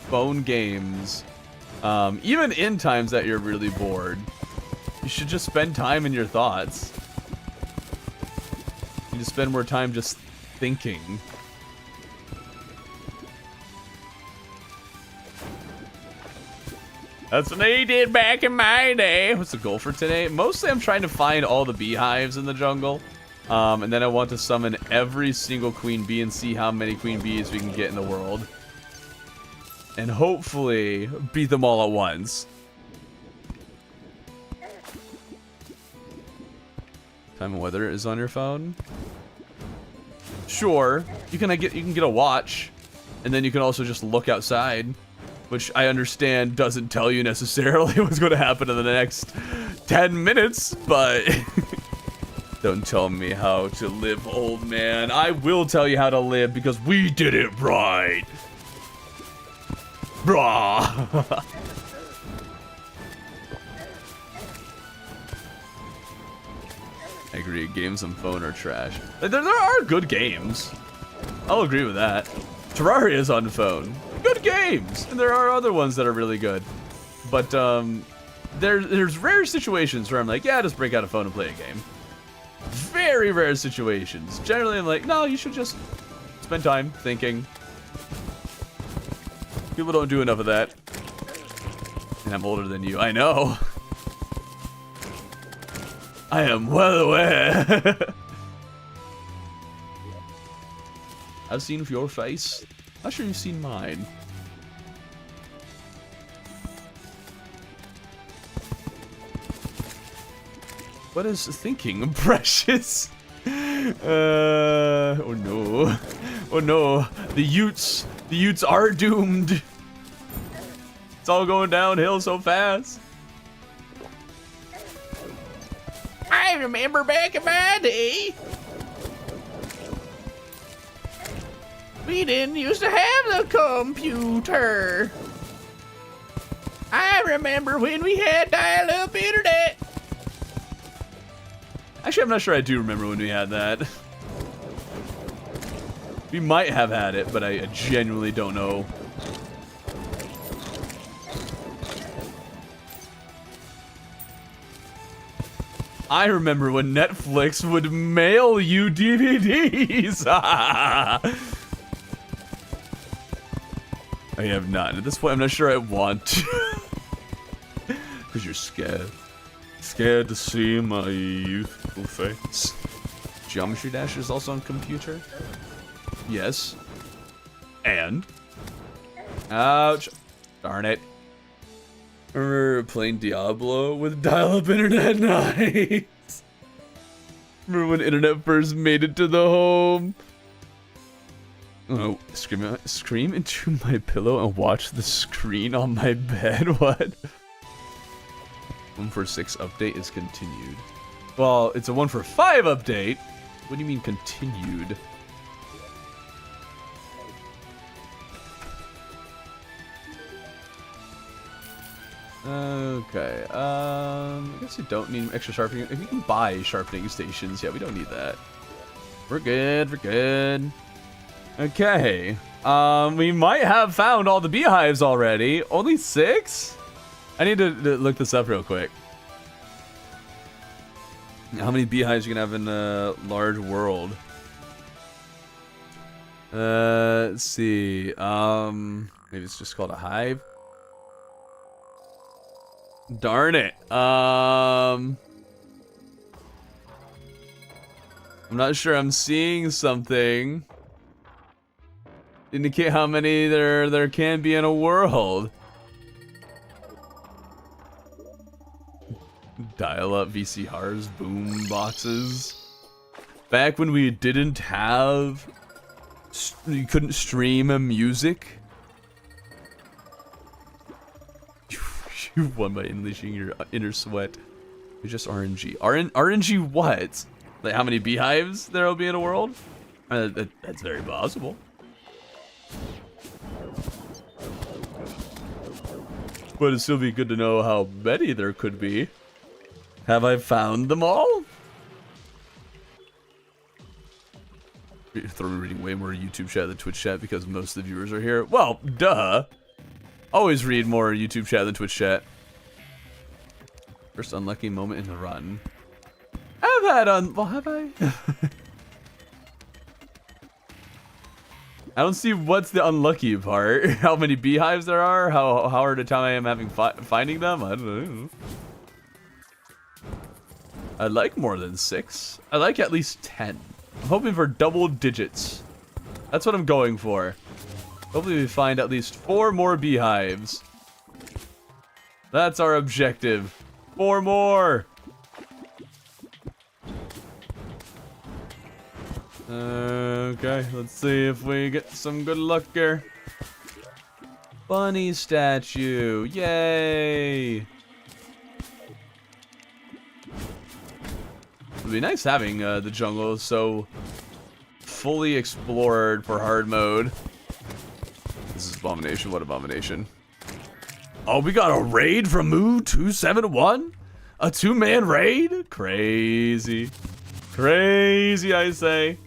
Speaker 1: phone games. Even in times that you're really bored. You should just spend time in your thoughts. You need to spend more time just thinking. That's what they did back in my day. What's the goal for today? Mostly I'm trying to find all the beehives in the jungle. And then I want to summon every single queen bee and see how many queen bees we can get in the world. And hopefully beat them all at once. Time and weather is on your phone. Sure, you can get a watch, and then you can also just look outside, which I understand doesn't tell you necessarily what's going to happen in the next 10 minutes, but don't tell me how to live, old man. I will tell you how to live because we did it right. Brah. I agree, games on phone are trash. There are good games. I'll agree with that. Terraria is on phone. Good games! And there are other ones that are really good. But, there's rare situations where I'm like, yeah, just break out a phone and play a game. Very rare situations. Generally, I'm like, no, you should just spend time thinking. People don't do enough of that. And I'm older than you. I know. I am well aware. I've seen your face. Not sure you've seen mine. What is thinking, precious? Oh no. Oh no. The Utes are doomed. It's all going downhill so fast. I remember back in my day, we didn't used to have the computer. I remember when we had dial-up internet. Actually, I'm not sure I do remember when we had that. We might have had it, but I genuinely don't know. I remember when Netflix would mail you DVDs. I have not. At this point, I'm not sure I want to. Because you're scared. Scared to see my youthful face. Geometry Dash is also on computer? Yes. And? Ouch. Darn it. I remember playing Diablo with dial-up internet. Nice. Remember when internet first made it to the home? Oh, scream into my pillow and watch the screen on my bed? What? 1.46 update is continued. Well, it's a 1.5 update. What do you mean continued? Okay, I guess you don't need extra sharpening. If you can buy sharpening stations, yeah, we don't need that. We're good, we're good. Okay, we might have found all the beehives already. Only 6? I need to look this up real quick. How many beehives you can have in a large world? Let's see, maybe it's just called a hive. Darn it. I'm not sure I'm seeing something. Indicate how many there can be in a world. Dial-up VCRs, boom boxes. Back when we didn't have, you couldn't stream music. You won by unleashing your inner sweat. You're just RNG. RNG what? Like how many beehives there will be in a world? That's very possible. But it'd still be good to know how many there could be. Have I found them all? You're reading way more YouTube chat than Twitch chat because most of the viewers are here. Well, duh. Always read more YouTube chat than Twitch chat. First unlucky moment in the run. I've had well, have I? I don't see what's the unlucky part. How many beehives there are? How hard a time I am having finding them? I don't know. I'd like more than 6. I like at least 10. I'm hoping for double digits. That's what I'm going for. Hopefully we find at least 4 more beehives. That's our objective. 4 more! Okay, let's see if we get some good luck here. Bunny statue, yay! It'd be nice having the jungle so fully explored for hard mode. This is abomination. What abomination? Oh, we got a raid from Moo271? A 2-man raid? Crazy. Crazy, I say.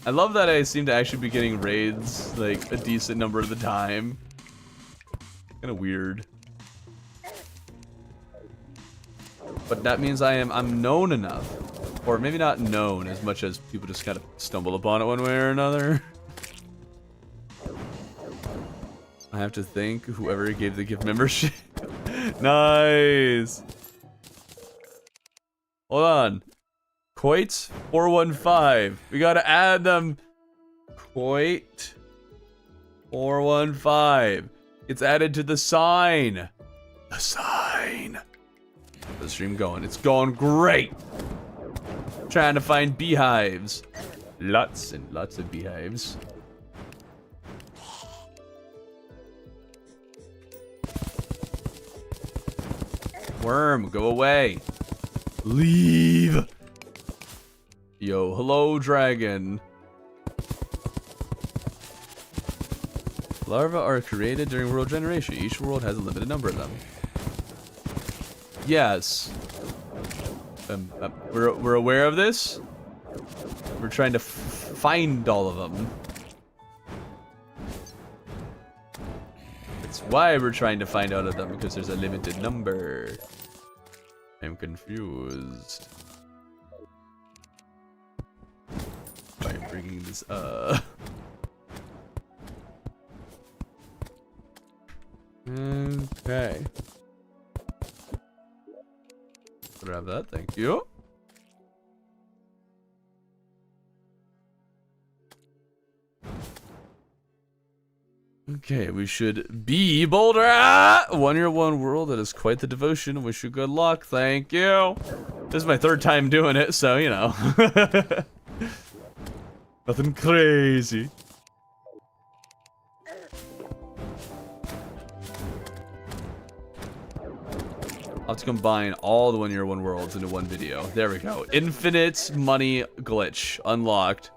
Speaker 1: I love that I seem to actually be getting raids like a decent number of the time. Kind of weird. But that means I'm known enough. Or maybe not known as much as people just kind of stumble upon it one way or another. I have to thank whoever gave the gift membership. Nice. Hold on. Coit 415. We gotta add them. Coit 415. It's added to the sign. The sign. The stream going. It's going great. Trying to find beehives. Lots and lots of beehives. Worm, go away. Leave. Yo, hello, dragon. Larvae are created during world generation. Each world has a limited number of them. Yes. We're aware of this. We're trying to find all of them. That's why we're trying to find all of them, because there's a limited number. I'm confused. By bringing this up. Okay. Grab that, thank you. Okay, we should be Boulder. Ah! 1 year, 1 world. That is quite the devotion. Wish you good luck. Thank you. This is my 3rd time doing it, so you know. Nothing crazy. I'll have to combine all the 1 year, 1 worlds into one video. There we go. Infinite money glitch unlocked.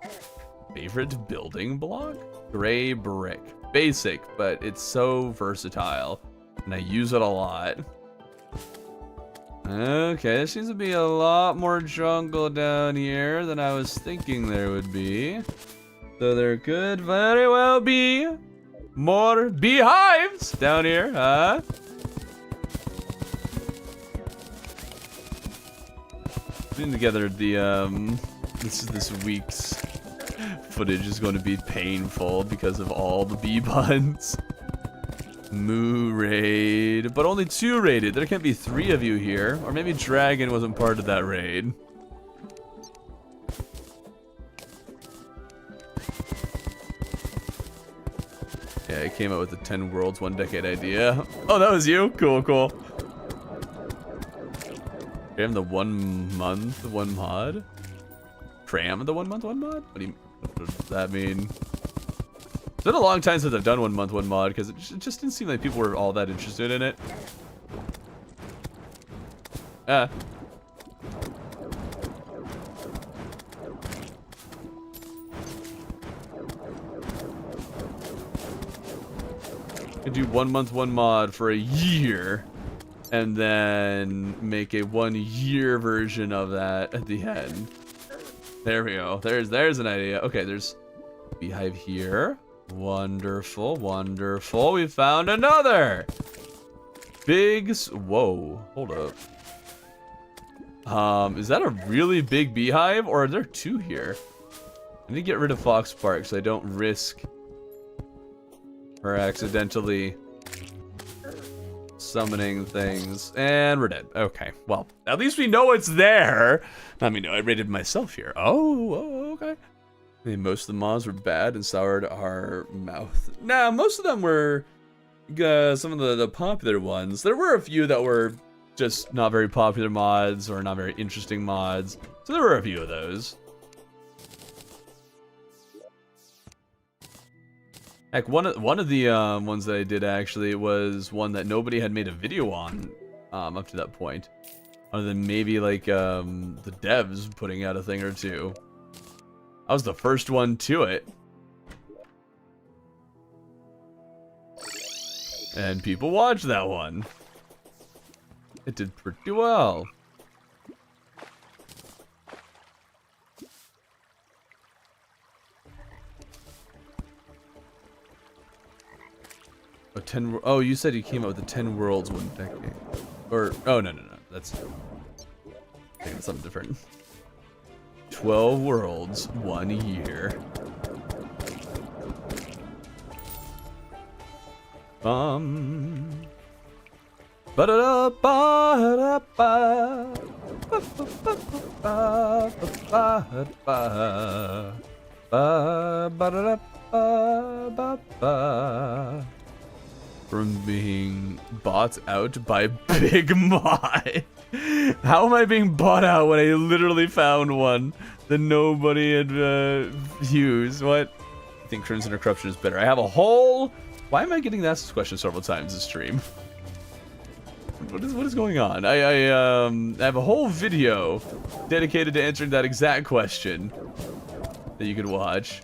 Speaker 1: Favorite building block? Gray brick. basic, but it's so versatile, and I use it a lot. Okay, there seems to be a lot more jungle down here than I was thinking there would be. So there could very well be more beehives down here, huh? Putting together the this week's footage is going to be painful because of all the bee buns. Moo raid, but only 2 raided. There can't be 3 of you here, or maybe Dragon wasn't part of that raid. Yeah, I came up with the 10 worlds, 1 decade idea. Oh, that was you? Cool, cool. Cram the 1 month, 1 mod? Cram the 1 month, 1 mod? What does that mean? It's been a long time since I've done 1 month, 1 mod, because it just didn't seem like people were all that interested in it. Could do 1 month, 1 mod for a year, and then make a 1 year version of that at the end. There we go. There's an idea. Okay, there's beehive here. Wonderful, wonderful. We found another. Whoa, hold up. Is that a really big beehive, or are there 2 here? I need to get rid of Fox Park so I don't risk or accidentally summoning things. And we're dead. Okay, well, at least we know it's there. I mean, I raided myself here. Oh, okay. I mean, most of the mods were bad and soured our mouth. Nah, most of them were some of the popular ones. There were a few that were just not very popular mods or not very interesting mods. So there were a few of those. Heck, one of the ones that I did actually was one that nobody had made a video on up to that point, other than maybe like the devs putting out a thing or 2. I was the first one to it, and people watched that one. It did pretty well. Oh, you said you came out with the 10 worlds 1 decade. Or, oh, no. That's, I think that's something different. 12 worlds, 1 year. From being bought out by Big Mod. How am I being bought out when I literally found one that nobody had used? What? I think Crimson or Corruption is better. I have a whole... Why am I getting asked this question several times this stream? What is going on? I have a whole video dedicated to answering that exact question that you can watch.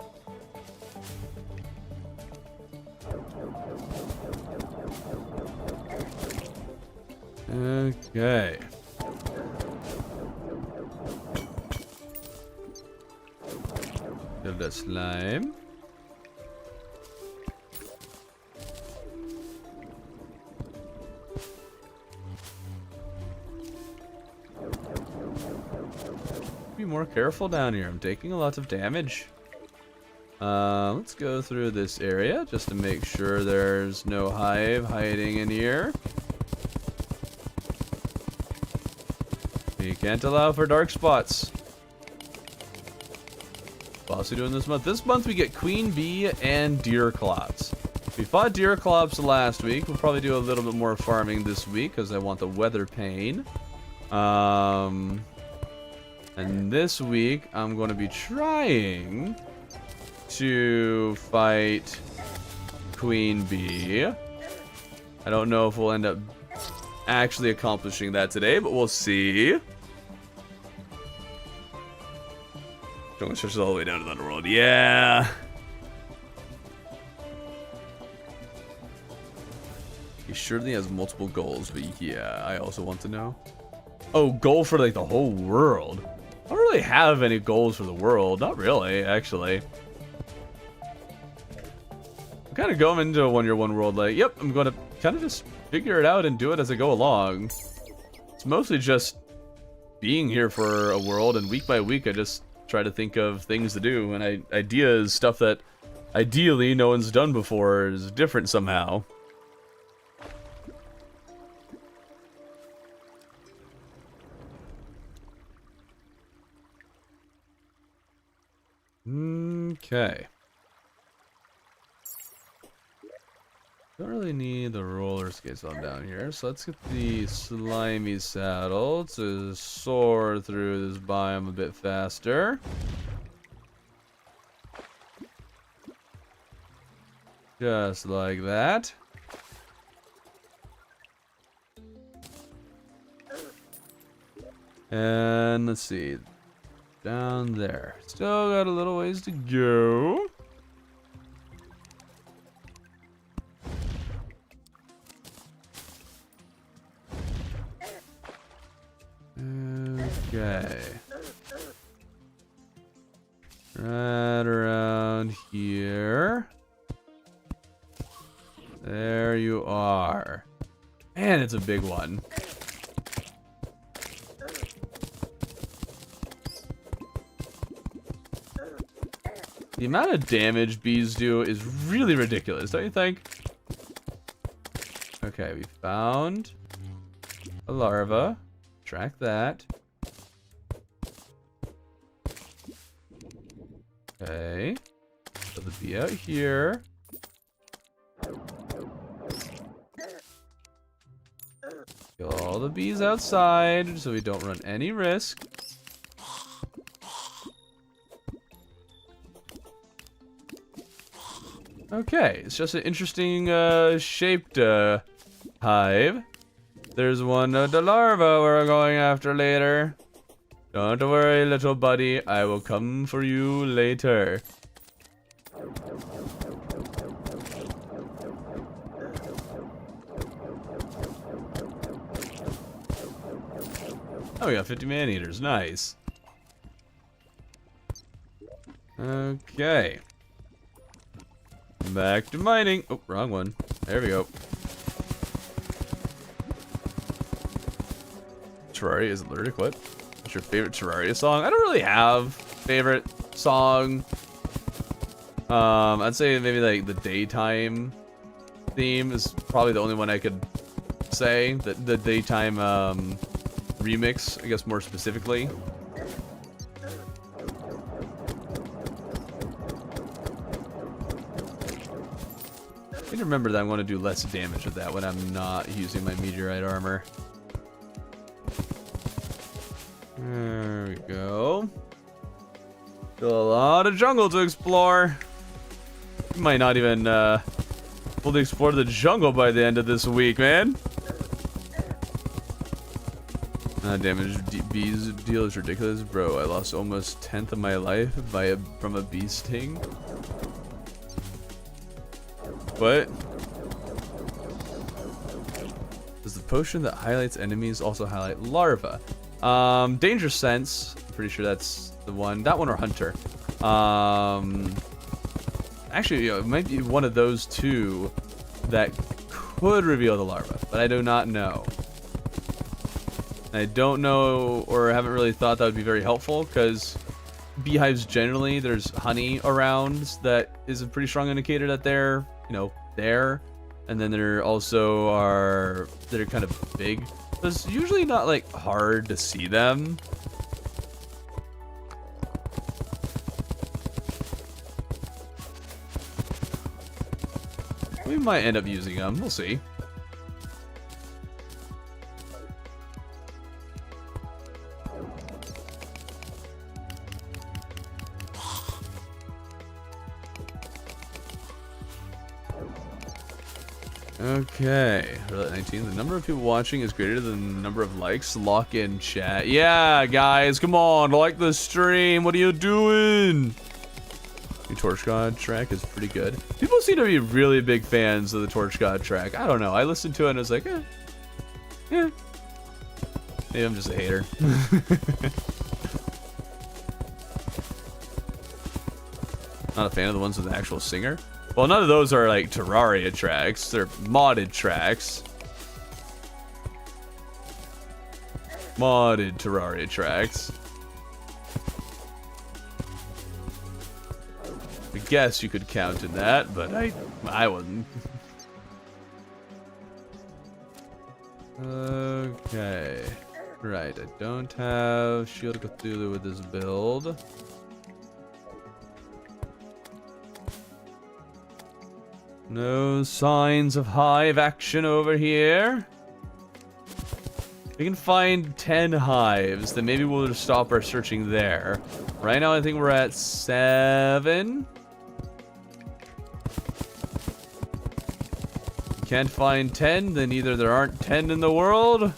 Speaker 1: Okay. Kill that slime. Be more careful down here. I'm taking a lot of damage. Let's go through this area just to make sure there's no hive hiding in here. We can't allow for dark spots. What else are we doing this month? This month we get Queen Bee and Deerclops. We fought Deerclops last week. We'll probably do a little bit more farming this week because I want the weather pane. And this week I'm going to be trying to fight Queen Bee. I don't know if we'll end up actually accomplishing that today, but we'll see. Don't stretch all the way down to the underworld. Yeah. He surely has multiple goals, but yeah, I also want to know. Oh, goal for like the whole world. I don't really have any goals for the world. Not really, actually. I'm kind of going into a 1 year 1 world like, yep, I'm going to kind of just figure it out and do it as I go along. It's mostly just being here for a world, and week by week I just try to think of things to do, and ideas, stuff that ideally no one's done before is different somehow. Okay. Don't really need the roller skates on down here, so let's get the slimy saddle to soar through this biome a bit faster. Just like that. And let's see. Down there. Still got a little ways to go. Okay. Right around here. There you are. Man, it's a big one. The amount of damage bees do is really ridiculous, don't you think? Okay, we found a larva. Track that. Okay. So the bee out here. Kill all the bees outside so we don't run any risk. Okay, it's just an interesting shaped hive. There's one the larva we're going after later. Don't worry, little buddy. I will come for you later. Oh, we got 50 man-eaters. Nice. Okay. Back to mining. Oh, wrong one. There we go. Terraria is allergic. What? What's your favorite Terraria song? I don't really have favorite song. I'd say maybe like the daytime theme is probably the only one I could say. The daytime remix, I guess more specifically. I need to remember that I'm going to do less damage with that when I'm not using my meteorite armor. There we go. Still a lot of jungle to explore. We might not even fully explore the jungle by the end of this week, man. Damage bees deal is ridiculous, bro. I lost almost 1/10 of my life from a bee sting. What? Does the potion that highlights enemies also highlight larva? Danger sense. I'm pretty sure that's the one. That one or hunter. Actually, it might be one of those two that could reveal the larva, but I do not know. I don't know, or haven't really thought that would be very helpful, because beehives generally, there's honey around that is a pretty strong indicator that they're, there. And then there also are that are kind of big. So it's usually not like hard to see them. We might end up using them. We'll see. Okay, 19. The number of people watching is greater than the number of likes. Lock in chat. Yeah, guys, come on, like the stream. What are you doing? New Torch God track is pretty good. People seem to be really big fans of the Torch God track. I don't know. I listened to it and I was like, yeah. Maybe I'm just a hater. Not a fan of the ones with the actual singer. Well, none of those are like Terraria tracks. They're modded tracks. Modded Terraria tracks. I guess you could count in that, but I wouldn't. Okay. Right, I don't have Shield of Cthulhu with this build. No signs of hive action over here. We can find 10 hives, then maybe we'll just stop our searching there. Right now I think we're at 7. Can't find 10, then either there aren't 10 in the world,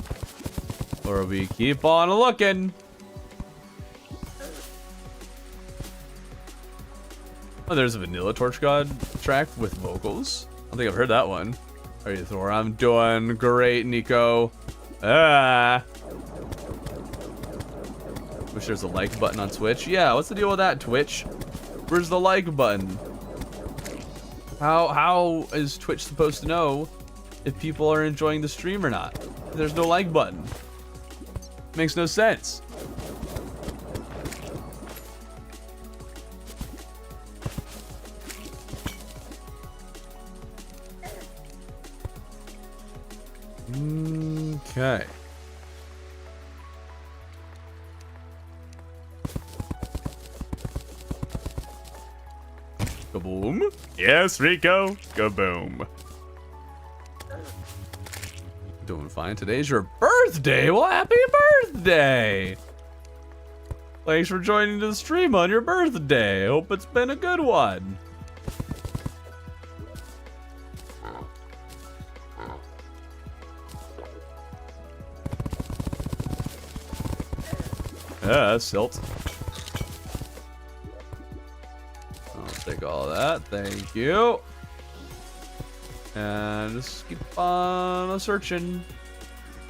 Speaker 1: or we keep on looking. Oh, there's a Vanilla Torch God track with vocals. I don't think I've heard that one. How are you, Thor? I'm doing great, Nico. Wish there's a like button on Twitch. Yeah, what's the deal with that, Twitch? Where's the like button? How is Twitch supposed to know if people are enjoying the stream or not? There's no like button. Makes no sense. Okay. Kaboom. Yes, Rico. Kaboom. Doing fine. Today's your birthday. Well, happy birthday. Thanks for joining the stream on your birthday. Hope it's been a good one. Silt. I'll take all that. Thank you. And just keep on searching.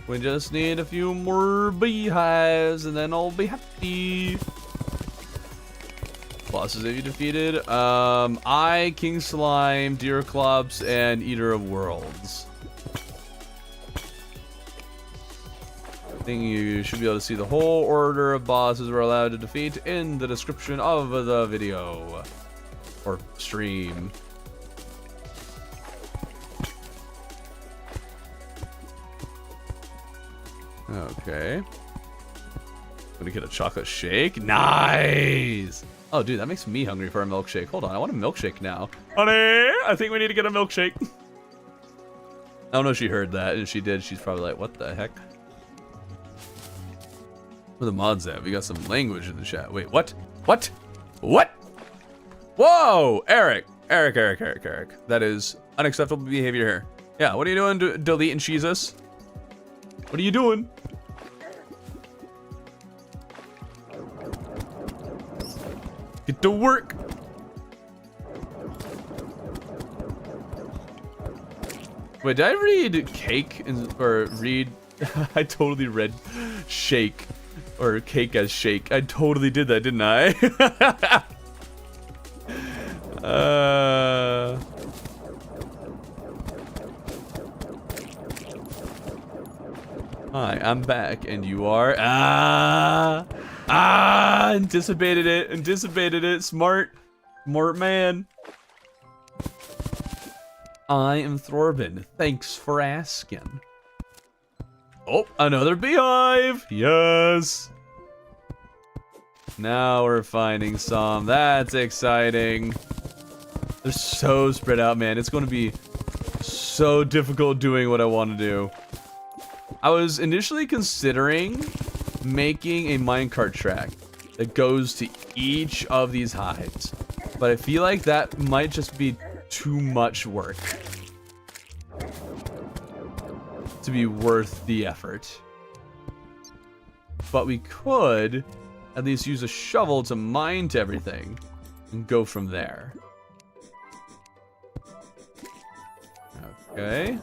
Speaker 1: We just need a few more beehives and then I'll be happy. Bosses have you defeated? I, King Slime, Deerclops, and Eater of Worlds. I think you should be able to see the whole order of bosses we're allowed to defeat in the description of the video. Or stream. Okay. Gonna get a chocolate shake. Nice! Oh, dude, that makes me hungry for a milkshake. Hold on, I want a milkshake now. Honey, I think we need to get a milkshake. I don't know if she heard that, and if she did, she's probably like, what the heck? Where the mods at? We got some language in the chat. Wait, what? What? What? Whoa! Eric. That is unacceptable behavior here. Yeah, what are you doing, Delete and Jesus? What are you doing? Get to work. Wait, did I read cake or read? I totally read shake or cake as shake. I totally did that, didn't I? Hi, I'm back, and you are anticipated it. Smart man. I am Thorbin. Thanks for asking. Oh, another beehive. Yes. Now we're finding some. That's exciting. They're so spread out, man. It's going to be so difficult doing what I want to do. I was initially considering making a minecart track that goes to each of these hives, but I feel like that might just be too much work to be worth the effort. But we could at least use a shovel to mine to everything. and go from there. Okay.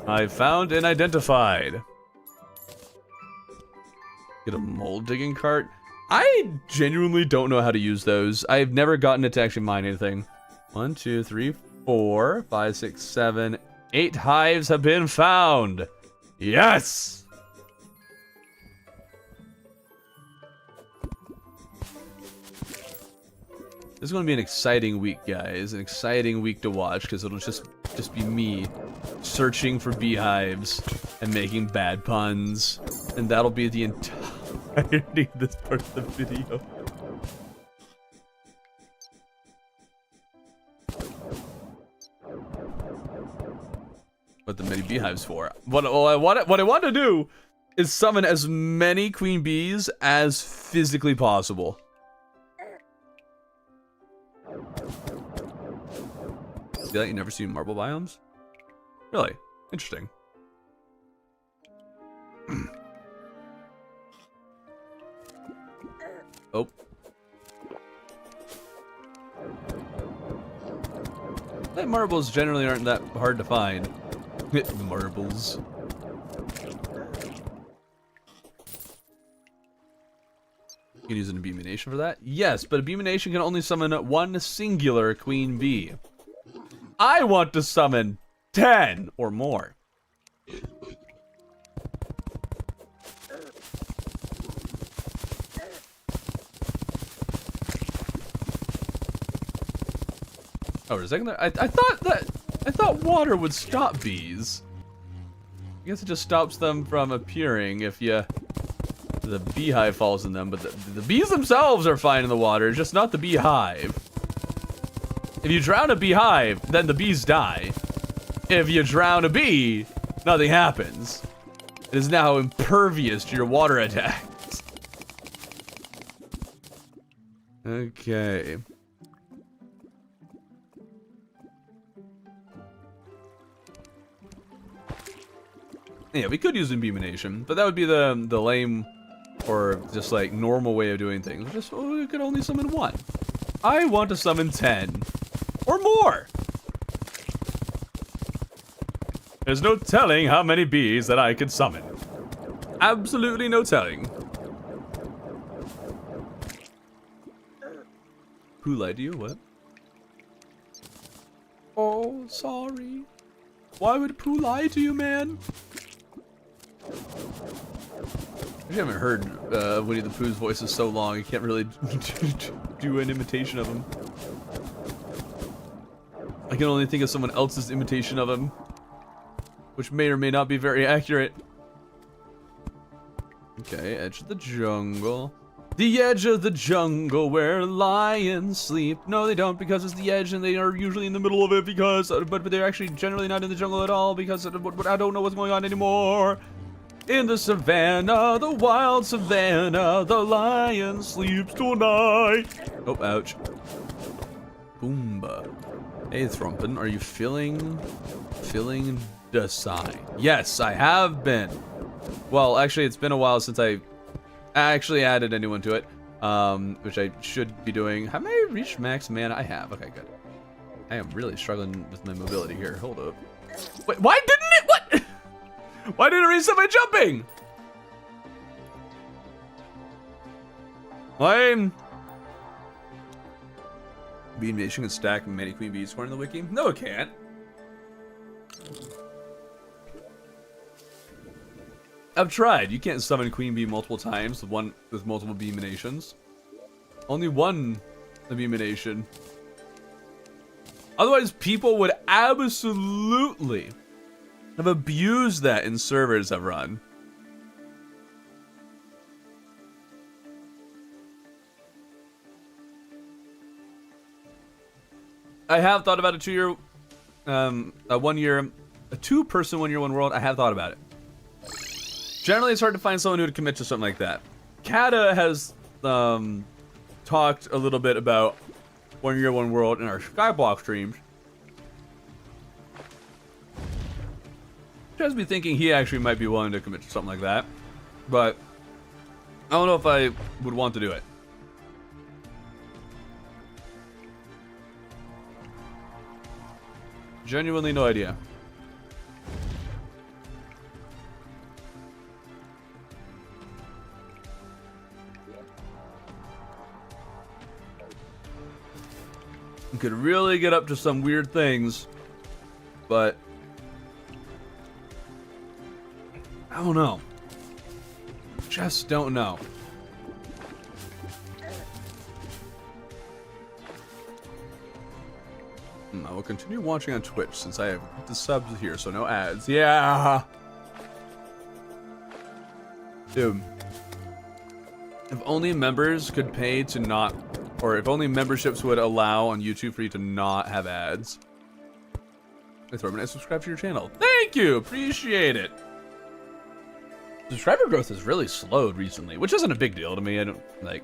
Speaker 1: I found and identified. Get a mold digging cart. I genuinely don't know how to use those. I've never gotten it to actually mine anything. 1, 2, 3, 4, 5, 6, 7, 8 hives have been found. Yes! This is going to be an exciting week, guys. An exciting week to watch because it'll just be me searching for beehives and making bad puns. And that'll be the entirety of this part of the video. What the many beehives for? What I want to do is summon as many queen bees as physically possible. See that? You never see marble biomes? Really? Interesting. Oh. That marbles generally aren't that hard to find. Marbles. You can use an Abeemination for that? Yes, but Abeemination can only summon one singular queen bee. I want to summon 10 or more. Oh, for a second there, I thought water would stop bees. I guess it just stops them from appearing if the beehive falls in them, but the bees themselves are fine in the water, just not the beehive. If you drown a beehive, then the bees die. If you drown a bee, nothing happens. It is now impervious to your water attacks. Okay. Yeah, we could use Abeemination, but that would be the lame or just like normal way of doing things. Just we could only summon one. I want to summon 10 or more. There's no telling how many bees that I could summon. Absolutely no telling. Who lied to you? What? Oh, sorry. Why would Pooh lie to you, man? I haven't heard Winnie the Pooh's voice in so long, I can't really do an imitation of him. I can only think of someone else's imitation of him, which may or may not be very accurate. Okay, edge of the jungle. The edge of the jungle where lions sleep. No, they don't, because it's the edge and they are usually in the middle of it because, but they're actually generally not in the jungle at all because I don't know what's going on anymore. In the savannah, the wild savannah, the lion sleeps tonight. Oh, ouch. Boomba. Hey, Thrumpin, are you feeling the sign? Yes, I have been. Well, actually, it's been a while since I actually added anyone to it, which I should be doing. Have I reached max mana? I have. Okay, good. I am really struggling with my mobility here. Hold up. Wait, why didn't it? What? Why didn't it reset my jumping? Lame. Bean Nation can stack many queen bees according to the wiki. No, it can't. I've tried. You can't summon queen bee multiple times with multiple Abeeminations. Only one Abeemination. Otherwise, people would absolutely have abused that in servers I've run. I have thought about a 2-year, a 1-year, a 2-person 1-year 1 world. I have thought about it. Generally, it's hard to find someone who would commit to something like that. Kata has talked a little bit about 1-year 1 world in our Skyblock streams. Which has me thinking he actually might be willing to commit to something like that. But I don't know if I would want to do it. Genuinely no idea. You could really get up to some weird things, but I don't know. Just don't know. I will continue watching on Twitch since I have the subs here, so no ads. Yeah! Dude. If only members could pay to not... Or if only memberships would allow on YouTube for you to not have ads. Hey Thorman, I subscribe to your channel. Thank you! Appreciate it! Subscriber growth has really slowed recently, which isn't a big deal to me. I don't, like...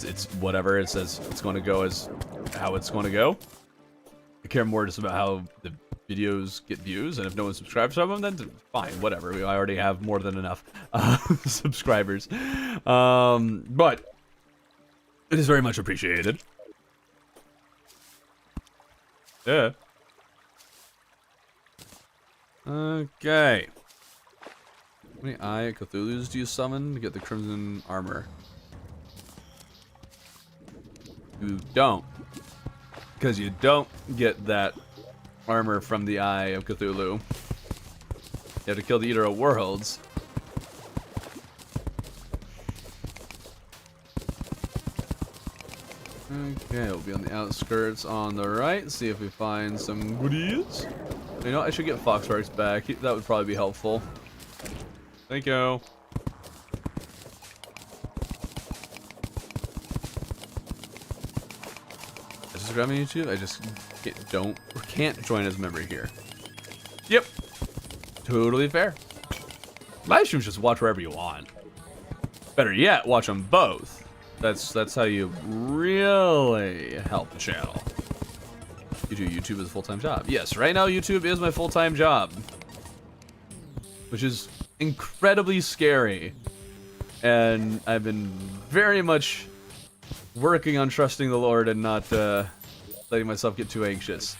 Speaker 1: It's whatever. It says it's going to go as how it's going to go. I care more just about how the videos get views, and if no one subscribes to them, then fine, whatever. I already have more than enough subscribers. But it is very much appreciated. Yeah. Okay. How many Eye of Cthulhu's do you summon to get the Crimson Armor? You don't. Because you don't get that armor from the Eye of Cthulhu. You have to kill the Eater of Worlds. Okay, we'll be on the outskirts on the right. See if we find some goodies. You know, I should get Foxparks back. That would probably be helpful. Thank you. Subscribe on YouTube. I just can't join as a member here. Yep. Totally fair. Live streams just watch wherever you want. Better yet, watch them both. That's how you really help the channel. You do YouTube as a full-time job. Yes, right now YouTube is my full-time job. Which is incredibly scary. And I've been very much working on trusting the Lord and not letting myself get too anxious.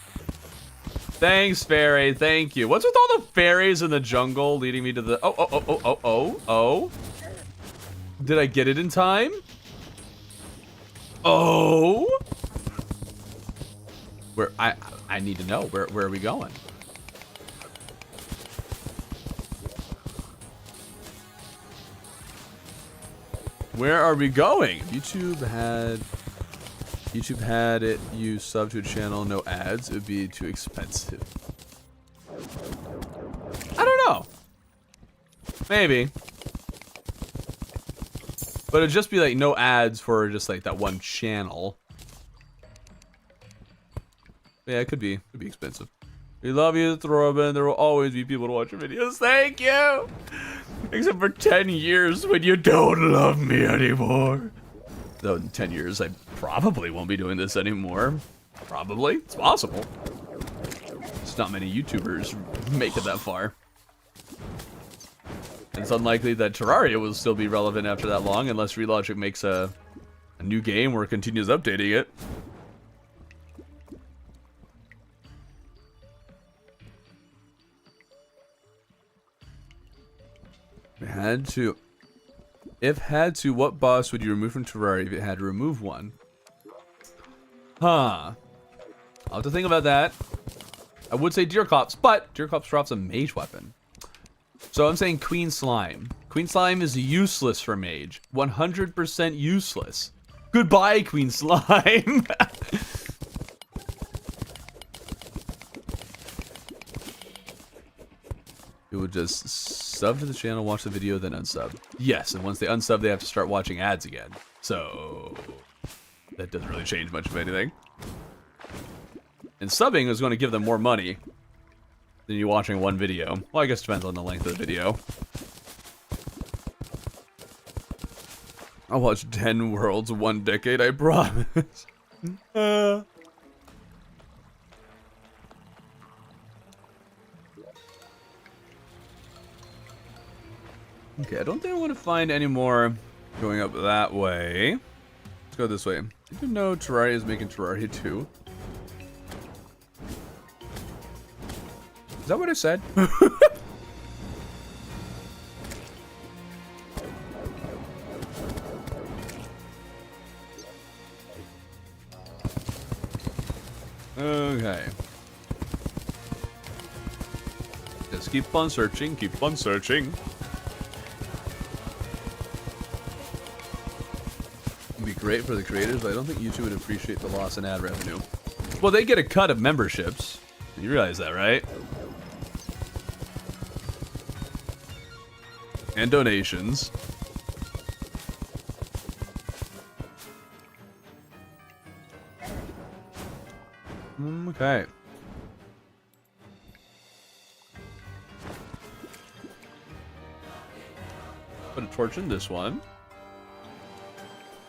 Speaker 1: Thanks, fairy. Thank you. What's with all the fairies in the jungle leading me to the... Oh. Did I get it in time? Oh. Where I need to know. Where are we going? Where are we going? If YouTube had it, you sub to a channel, no ads, it would be too expensive. I don't know. Maybe. But it'd just be like no ads for just like that one channel. Yeah, it could be expensive. We love you, Thorben. There will always be people to watch your videos. Thank you! Except for 10 years when you don't love me anymore. Though in 10 years, I probably won't be doing this anymore. Probably. It's possible. Just not many YouTubers make it that far. And it's unlikely that Terraria will still be relevant after that long unless Relogic makes a new game or continues updating it. If had to, what boss would you remove from Terraria if it had to remove one? Huh. I'll have to think about that. I would say Deerclops, but Deerclops drops a mage weapon. So I'm saying Queen Slime. Queen Slime is useless for mage. 100% useless. Goodbye, Queen Slime. It would just sub to the channel, watch the video, then unsub. Yes, and once they unsub, they have to start watching ads again. So that doesn't really change much of anything. And subbing is going to give them more money than you watching one video. Well, I guess it depends on the length of the video. I'll watch 10 worlds, 1 decade, I promise. Okay, I don't think I want to find any more going up that way. Let's go this way. Did you know Terraria is making Terraria 2? Is that what I said? Okay. Just keep on searching, keep on searching. It'd be great for the creators, but I don't think YouTube would appreciate the loss in ad revenue. Well, they get a cut of memberships. You realize that, right? And donations. Okay. Put a torch in this one.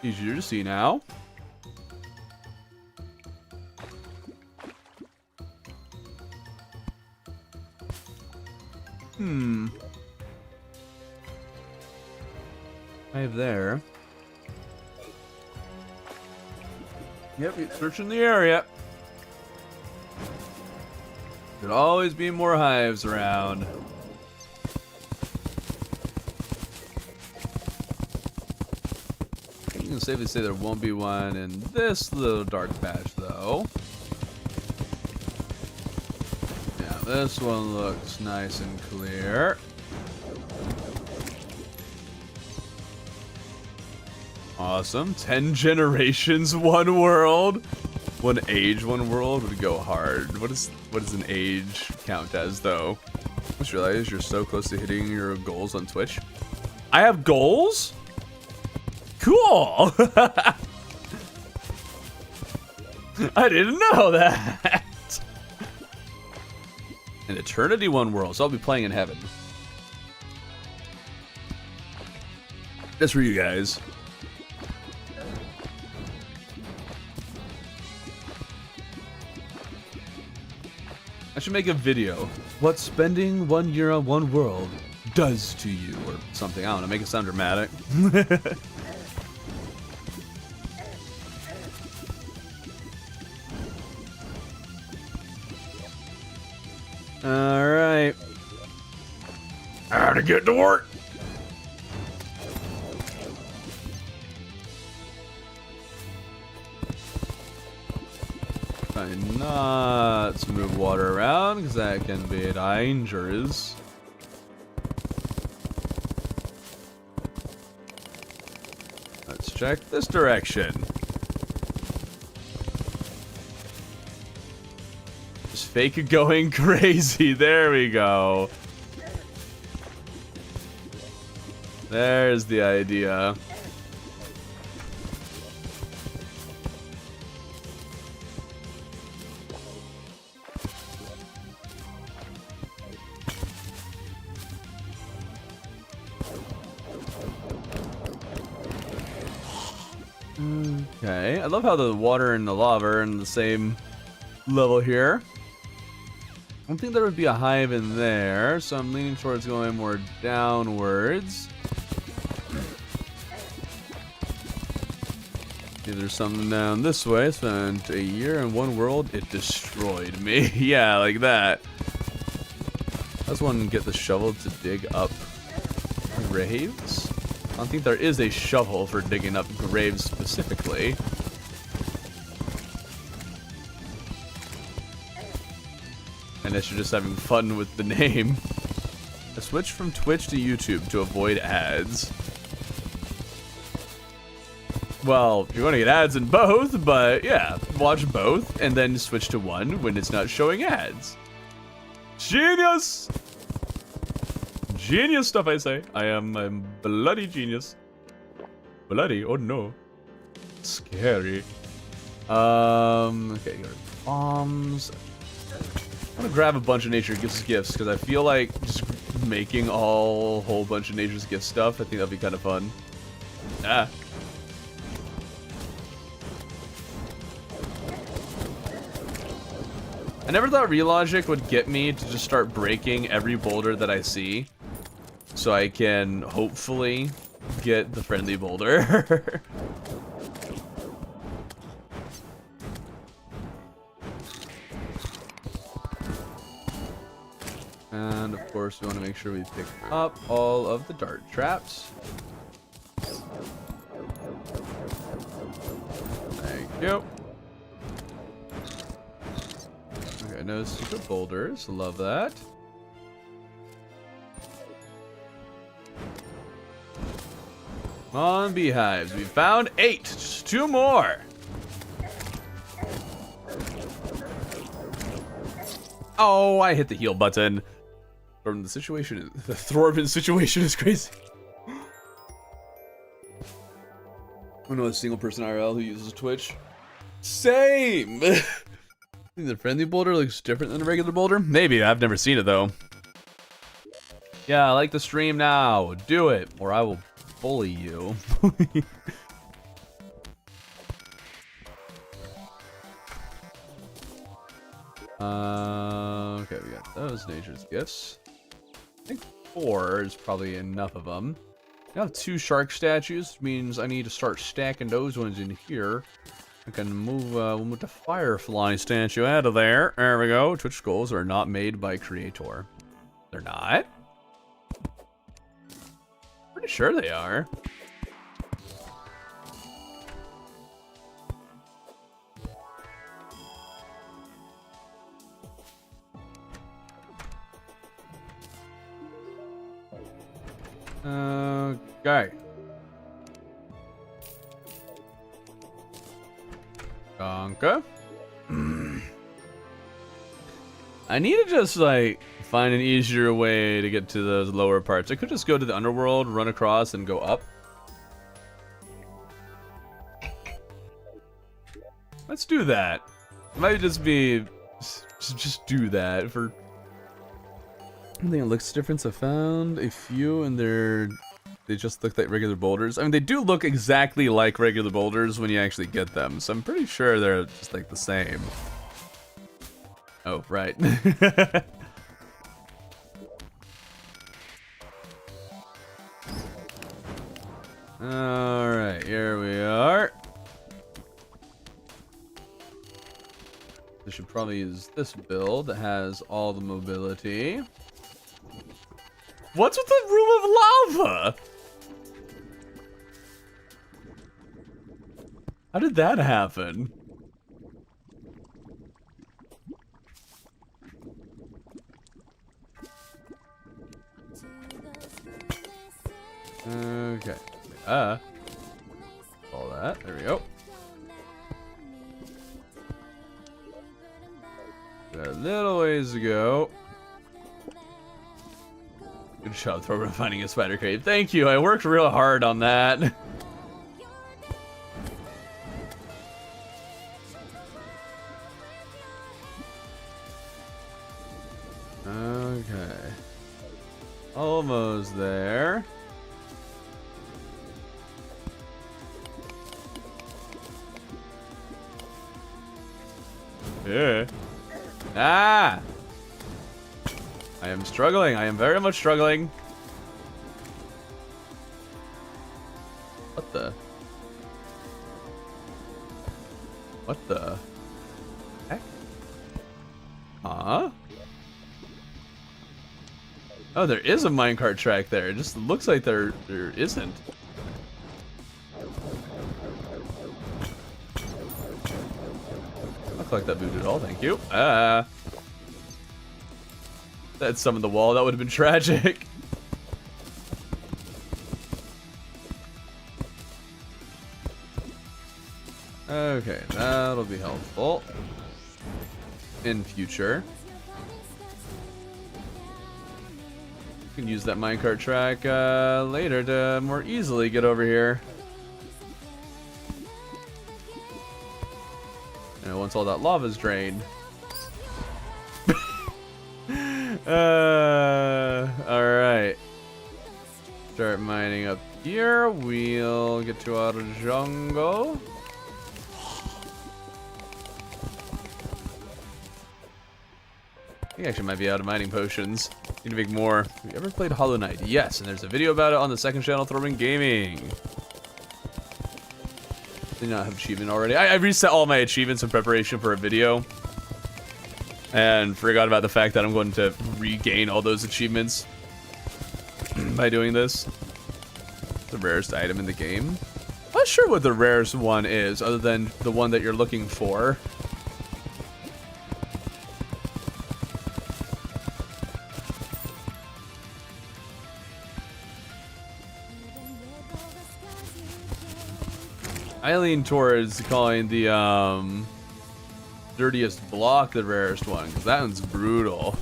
Speaker 1: Easier to see now. Hive there. Yep, you're searching the area. Could always be more hives around. You can safely say there won't be one in this little dark patch, though. Yeah, this one looks nice and clear. Awesome. 10 generations, one world. One age, one world would go hard. What does an age count as, though? I just realized you're so close to hitting your goals on Twitch. I have goals? Cool! I didn't know that. An eternity, one world. So I'll be playing in heaven. That's for you guys. I should make a video. What spending 1 year on one world does to you, or something. I don't know, make it sound dramatic. Alright. How to get to work. Try not to move water around, because that can be dangerous. Let's check this direction. Just fake it going crazy. There we go. There's the idea. Okay, I love how the water and the lava are in the same level here. I don't think there would be a hive in there, so I'm leaning towards going more downwards. See, there's something down this way. Spent a year in one world, it destroyed me. Yeah, like that. I just want to get the shovel to dig up graves. I don't think there is a shovel for digging up graves specifically. Unless you're just having fun with the name. I switched from Twitch to YouTube to avoid ads. Well, you're going to get ads in both, but yeah, watch both and then switch to one when it's not showing ads. Genius! Genius stuff, I say. I'm bloody genius. Bloody? Oh no. Scary. Okay, go to bombs. I'm gonna grab a bunch of nature gifts because I feel like just making a whole bunch of nature's gift stuff. I think that'd be kind of fun. Ah. I never thought Relogic would get me to just start breaking every boulder that I see, so I can hopefully get the friendly boulder. First, we want to make sure we pick up all of the dart traps. Thank you. Okay, no secret boulders. Love that. Come on, beehives. We found 8. Just 2 more. Oh, I hit the heal button. From the situation, the Thorben situation is crazy. I know a single person IRL who uses Twitch. Same. I think the friendly boulder looks different than a regular boulder. Maybe, I've never seen it though. Yeah, I like the stream now. Do it, or I will bully you. Okay, we got those nature's gifts. I think 4 is probably enough of them. I have 2 shark statues, which means I need to start stacking those ones in here. I can move, we'll move the firefly statue out of there. There we go. Twitch skulls are not made by Creator. They're not? Pretty sure they are. Okay. Donka. I need to just like find an easier way to get to those lower parts. I could just go to the underworld, run across, and go up. Let's do that. It might just be just do that for. I think it looks different. I found a few, and they just look like regular boulders. I mean, they do look exactly like regular boulders when you actually get them, so I'm pretty sure they're just like the same. Oh, right. Alright, here we are. We should probably use this build that has all the mobility. What's with the room of lava? How did that happen? Okay. All that. There we go. Got a little ways to go. Good job, Thorben, finding a spider cave. Thank you. I worked real hard on that. Okay. Almost there. Yeah. Ah! I am struggling. I am very much struggling. What the? What the heck? Huh? Oh, there is a minecart track there. It just looks like there isn't. Not like that moved at all, thank you. Ah. That's some of the wall. That would have been tragic. Okay, that'll be helpful in future. You can use that minecart track later to more easily get over here. And once all that lava's drained. Alright. Start mining up here. We'll get to our jungle. I think I actually might be out of mining potions. Need to make more. Have you ever played Hollow Knight? Yes, and there's a video about it on the second channel, Thorben Gaming. Did not have achievement already. I reset all my achievements in preparation for a video. And forgot about the fact that I'm going to regain all those achievements by doing this. The rarest item in the game. Not sure what the rarest one is, other than the one that you're looking for. I lean towards calling the dirtiest block the rarest one, because that one's brutal.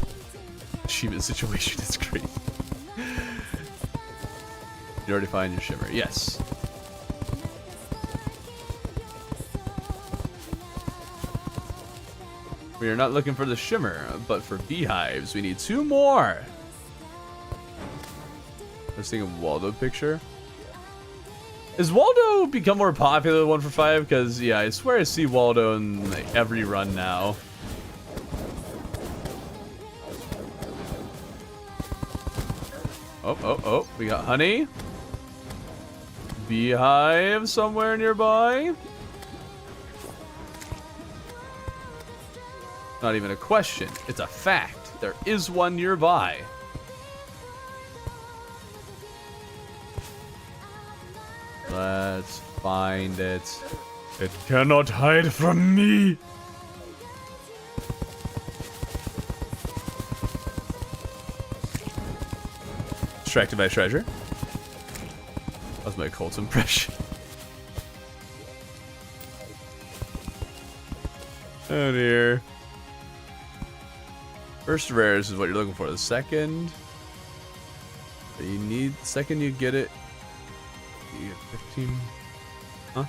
Speaker 1: Achievement situation is great. You already find your shimmer. Yes. We are not looking for the shimmer, but for beehives. We need 2 more. I was thinking Waldo picture. Has Waldo become more popular than 1 for 5? Because, yeah, I swear I see Waldo in like, every run now. Oh, we got honey. Beehive somewhere nearby. Not even a question. It's a fact. There is one nearby. Let's find it. It cannot hide from me. Distracted by treasure. That was my cult impression. Oh dear. First rares is what you're looking for. The second, you need. Second, you get it. You get 15. Huh?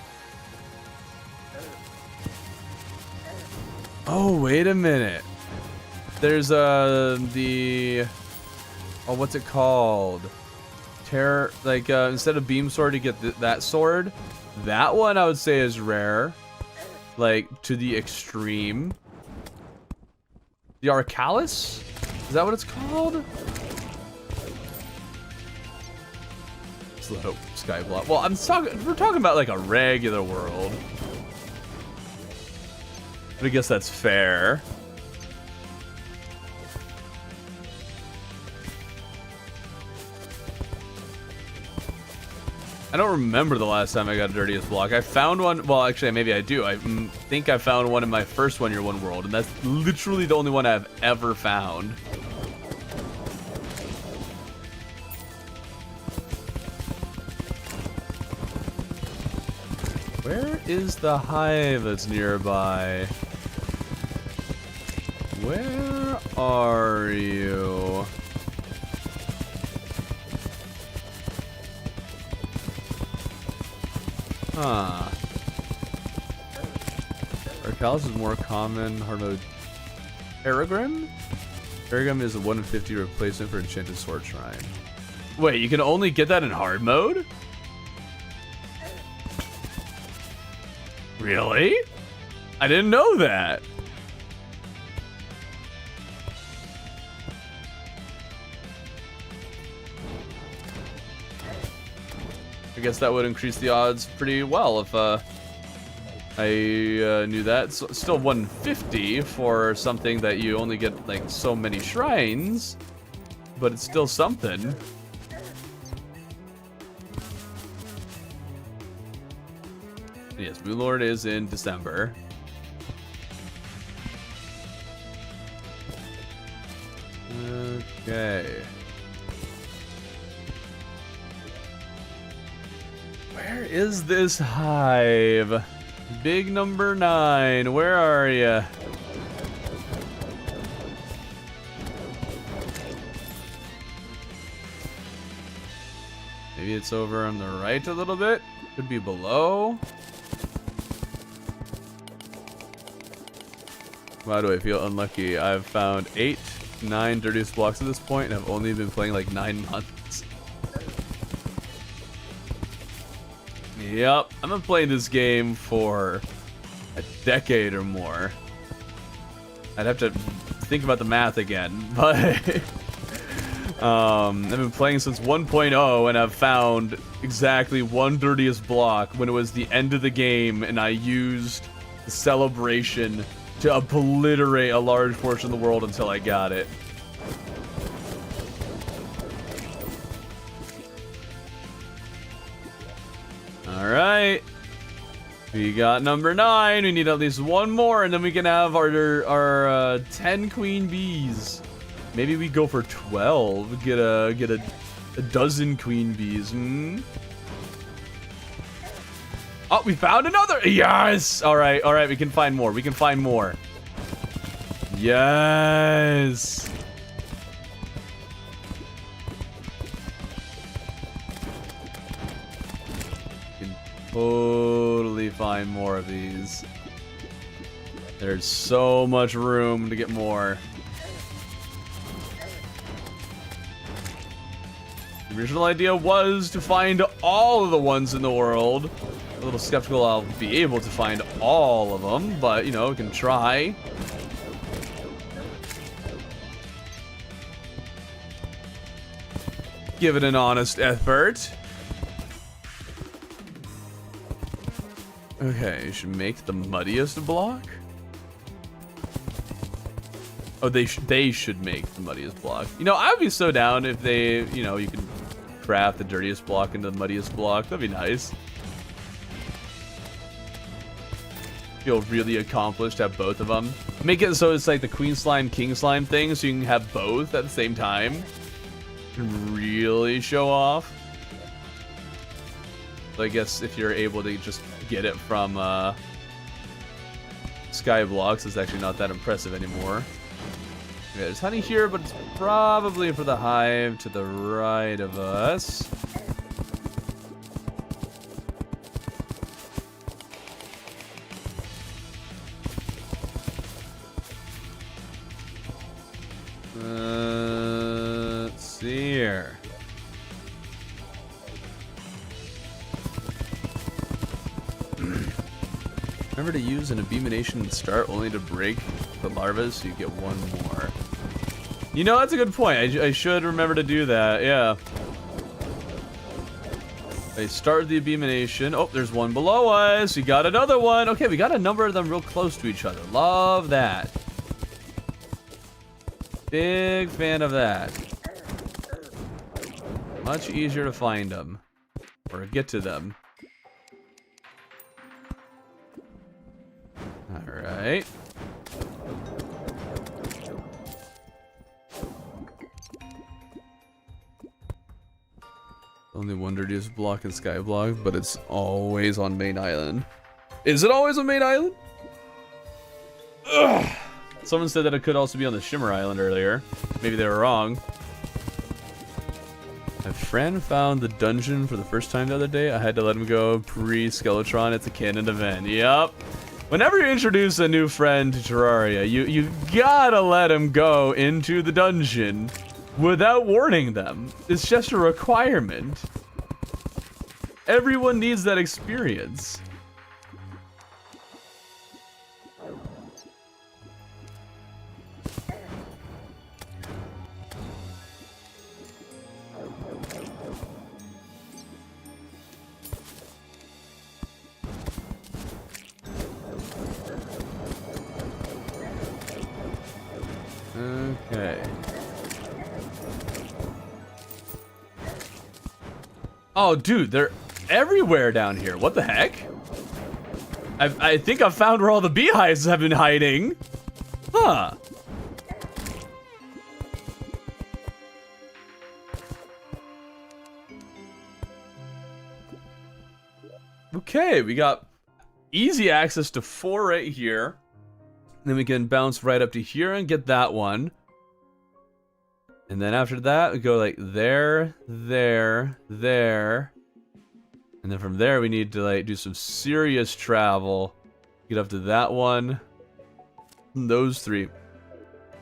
Speaker 1: Oh, wait a minute. There's the. Oh, what's it called? Like instead of beam sword, you get that sword. That one I would say is rare, like to the extreme. The Arcalis? Is that what it's called? Slow Skyblock. Well, we're talking about like a regular world. But I guess that's fair. I don't remember the last time I got a dirtiest block. I found one. Well, actually, maybe I do. I think I found one in my first 1 year 1 world, and that's literally the only one I've ever found. Where is the hive that's nearby? Where are you? Huh. Arcalis is more common. Hard mode. Peregrine? Peregrine is a 1 in 50 replacement for Enchanted Sword Shrine. Wait, you can only get that in hard mode? Really? I didn't know that. I guess that would increase the odds pretty well if I knew that. So, still 150 for something that you only get like so many shrines, but it's still something. Yes, Moonlord is in December. Okay. Where is this hive? Big number 9, where are you? Maybe it's over on the right a little bit. Could be below. Why do I feel unlucky? I've found 8, 9 dirtiest blocks at this point, and I've only been playing like 9 months. Yep, I've been playing this game for a decade or more. I'd have to think about the math again, but I've been playing since 1.0, and I've found exactly 1 dirtiest block when it was the end of the game, and I used the celebration to obliterate a large portion of the world until I got it. Alright. We got number 9. We need at least one more, and then we can have our 10 queen bees. Maybe we go for 12. Get a dozen queen bees. Hmm? Oh, we found another. Yes. All right. All right. We can find more. We can find more. Yes. We can totally find more of these. There's so much room to get more. The original idea was to find all of the ones in the world. A little skeptical I'll be able to find all of them, but, you know, we can try. Give it an honest effort. Okay, you should make the muddiest block. Oh, they should make the muddiest block. You know, I'd be so down if they, you know, you can craft the dirtiest block into the muddiest block. That'd be nice. Feel really accomplished to have both of them. Make it so it's like the queen slime, king slime thing, so you can have both at the same time. And really show off. So I guess if you're able to just get it from sky blocks, it's actually not that impressive anymore. Okay, there's honey here, but it's probably for the hive to the right of us. Let's see here. Remember to use an abomination at the start, only to break the larvae, so you get one more. You know, that's a good point. I should remember to do that. Yeah. I start the abomination. Oh, there's one below us. We got another one. Okay, we got a number of them real close to each other. Love that. Big fan of that. Much easier to find them. Or get to them. Alright. Only one dirtiest block in Skyblock, but it's always on Main Island. Is it always on Main Island? Ugh. Someone said that it could also be on the Shimmer Island earlier. Maybe they were wrong. My friend found the dungeon for the first time the other day. I had to let him go pre-Skeletron. It's a canon event. Yep. Whenever you introduce a new friend to Terraria, you gotta let him go into the dungeon without warning them. It's just a requirement. Everyone needs that experience. Okay. Oh, dude, they're everywhere down here. What the heck? I think I've found where all the beehives have been hiding. Huh. Okay, we got easy access to 4 right here. Then we can bounce right up to here and get that one. And then after that, we go like there, there, there. And then from there, we need to like do some serious travel. Get up to that one. And those 3. We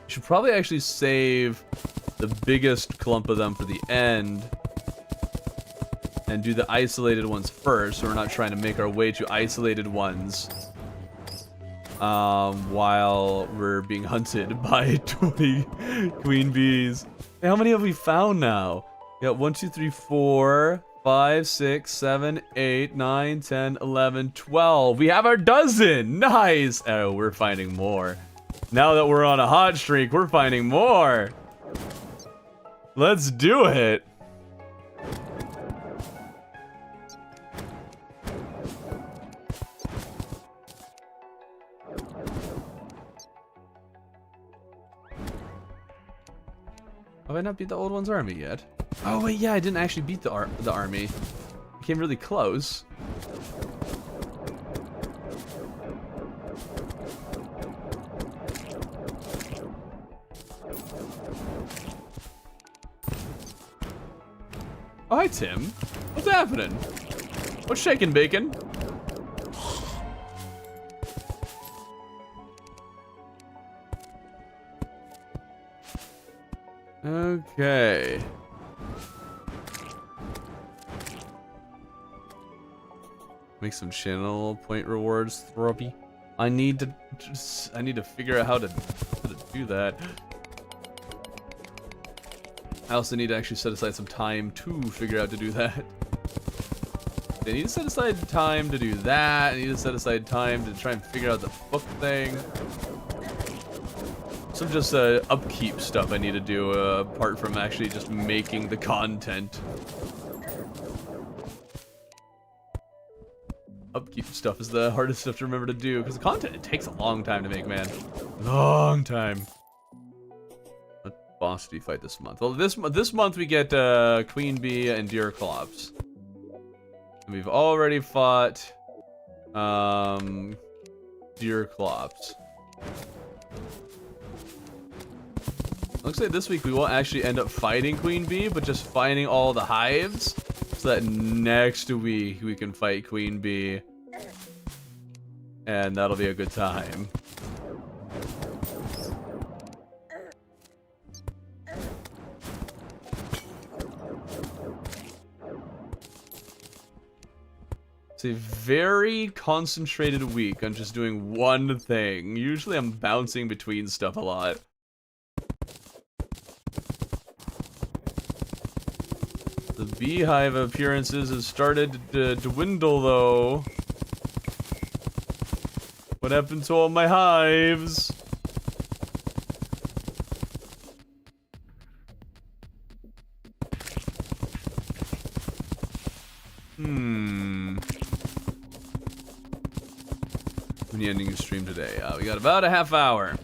Speaker 1: should probably actually save the biggest clump of them for the end. And do the isolated ones first, so we're not trying to make our way to isolated ones. While we're being hunted by 20 queen bees. Hey, how many have we found now? We got 1, 2, 3, 4, 5, 6, 7, 8, 9, 10, 11, 12. We have our dozen. Nice. Oh, we're finding more. Now that we're on a hot streak, we're finding more. Let's do it. Have I not beat the old one's army yet? Oh wait, yeah, I didn't actually beat the army. I came really close. Oh, hi, Tim. What's happening? What's shaking, bacon? Okay. Make some channel point rewards, Throppy. I need to figure out how to do that. I also need to actually set aside some time to figure out to do that. I need to set aside time to do that. I need to set aside time to try and figure out the book thing. Some just upkeep stuff I need to do apart from actually just making the content. Upkeep stuff is the hardest stuff to remember to do because the content, it takes a long time to make, man. Long time. What boss do you fight this month? Well, this month we get Queen Bee and Deerclops. And we've already fought Deerclops. Looks like this week we won't actually end up fighting Queen Bee, but just finding all the hives, so that next week we can fight Queen Bee. And that'll be a good time. It's a very concentrated week on just doing one thing. Usually I'm bouncing between stuff a lot. The beehive appearances have started to dwindle, though. What happened to all my hives? When are you ending your stream today? We got about a half hour.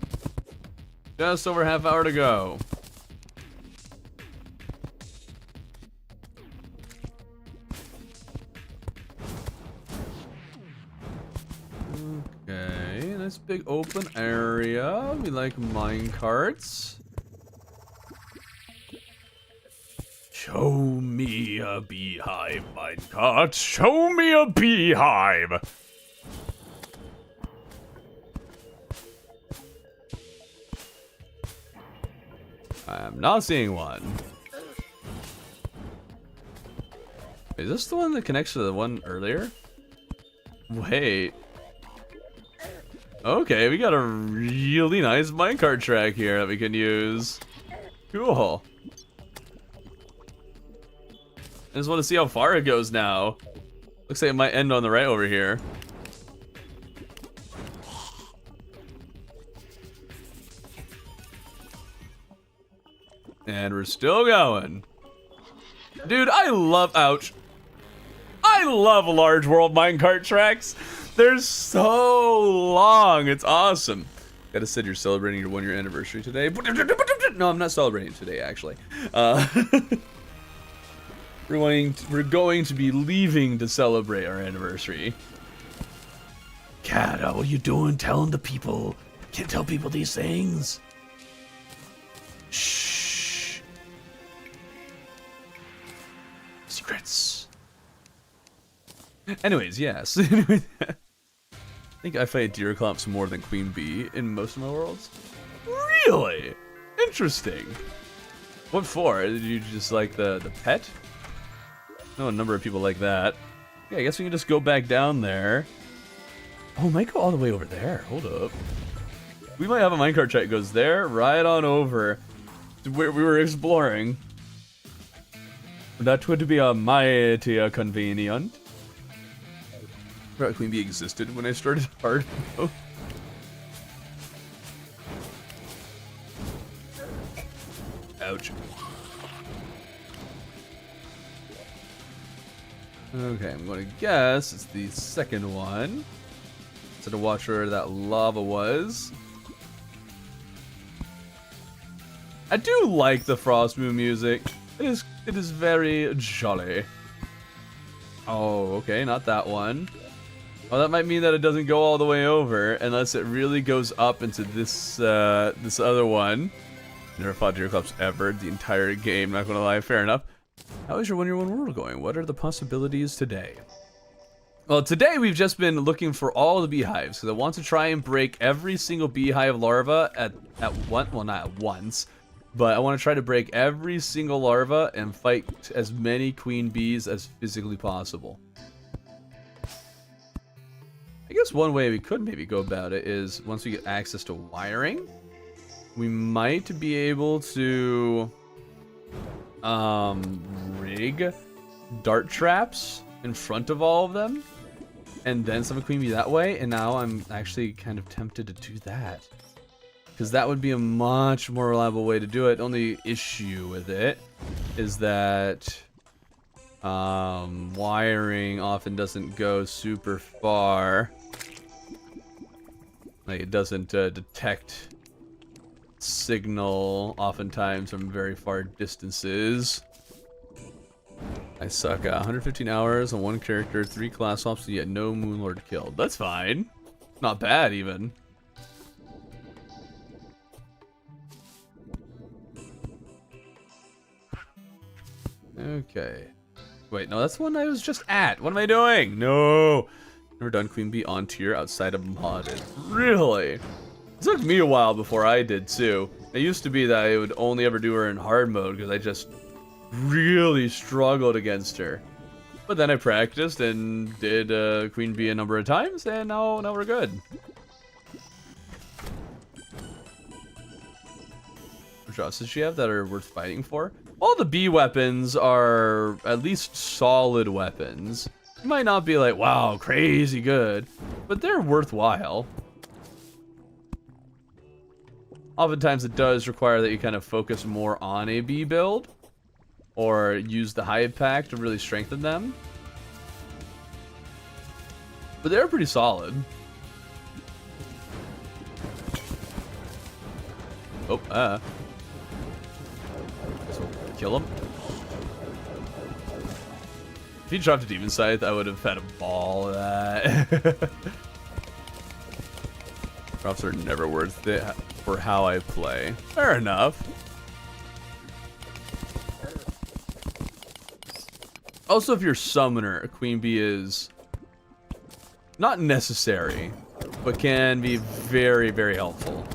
Speaker 1: Just over a half hour to go. Okay, nice big open area. We like minecarts. Show me a beehive, minecart. Show me a beehive. I'm not seeing one. Is this the one that connects to the one earlier? Wait. Okay, we got a really nice minecart track here that we can use. Cool. I just want to see how far it goes now. Looks like it might end on the right over here. And we're still going. Dude, I love, ouch. I love large world minecart tracks. They're so long. It's awesome. Gotta said you're celebrating your 1-year anniversary today. No, I'm not celebrating today, actually. We're going to be leaving to celebrate our anniversary. Cat, what are you doing telling the people? Can't tell people these things. Shh. Secrets. Anyways, yes. I think I fight Deerclops more than Queen Bee in most of my worlds. Really? Interesting. What for? Did you just like the pet? No, a number of people like that. Yeah, I guess we can just go back down there. Oh, might go all the way over there. Hold up. We might have a minecart track that goes there, right on over to where we were exploring. That would be a mighty convenient. I forgot Queen Bee existed when I started hard mode. Ouch. Okay, I'm going to guess it's the second one. So to watch where that lava was. I do like the Frost Moon music. It is very jolly. Oh, okay, not that one. Well, that might mean that it doesn't go all the way over unless it really goes up into this this other one. Never fought Deerclops ever the entire game, not gonna lie, fair enough. How is your 1 year 1 world going? What are the possibilities today? Well, today we've just been looking for all the beehives, because I want to try and break every single beehive larva at one, well, not at once, but I want to try to break every single larva and fight as many queen bees as physically possible. I guess one way we could maybe go about it is once we get access to wiring, we might be able to rig dart traps in front of all of them and then summon queen bee that way. And now I'm actually kind of tempted to do that because that would be a much more reliable way to do it. Only issue with it is that wiring often doesn't go super far. Like it doesn't detect signal oftentimes from very far distances. I suck. 115 hours on one character, 3 class swaps, yet no Moonlord killed. That's fine. Not bad even. Okay. Wait, no, that's the one I was just at. What am I doing? No. Never done Queen Bee on tier outside of modded. Really? It took me a while before I did too. It used to be that I would only ever do her in hard mode because I just really struggled against her. But then I practiced and did Queen Bee a number of times, and now we're good. What jobs does she have that are worth fighting for? All the bee weapons are at least solid weapons. You might not be like, wow, crazy good, but they're worthwhile. Oftentimes it does require that you kind of focus more on a bee build or use the hive pack to really strengthen them. But they're pretty solid. Oh, guess we'll kill him. If he dropped a Demon Scythe, I would have had a ball of that. Drops are never worth it for how I play. Fair enough. Also, if you're summoner, a Queen Bee is not necessary, but can be very, very helpful.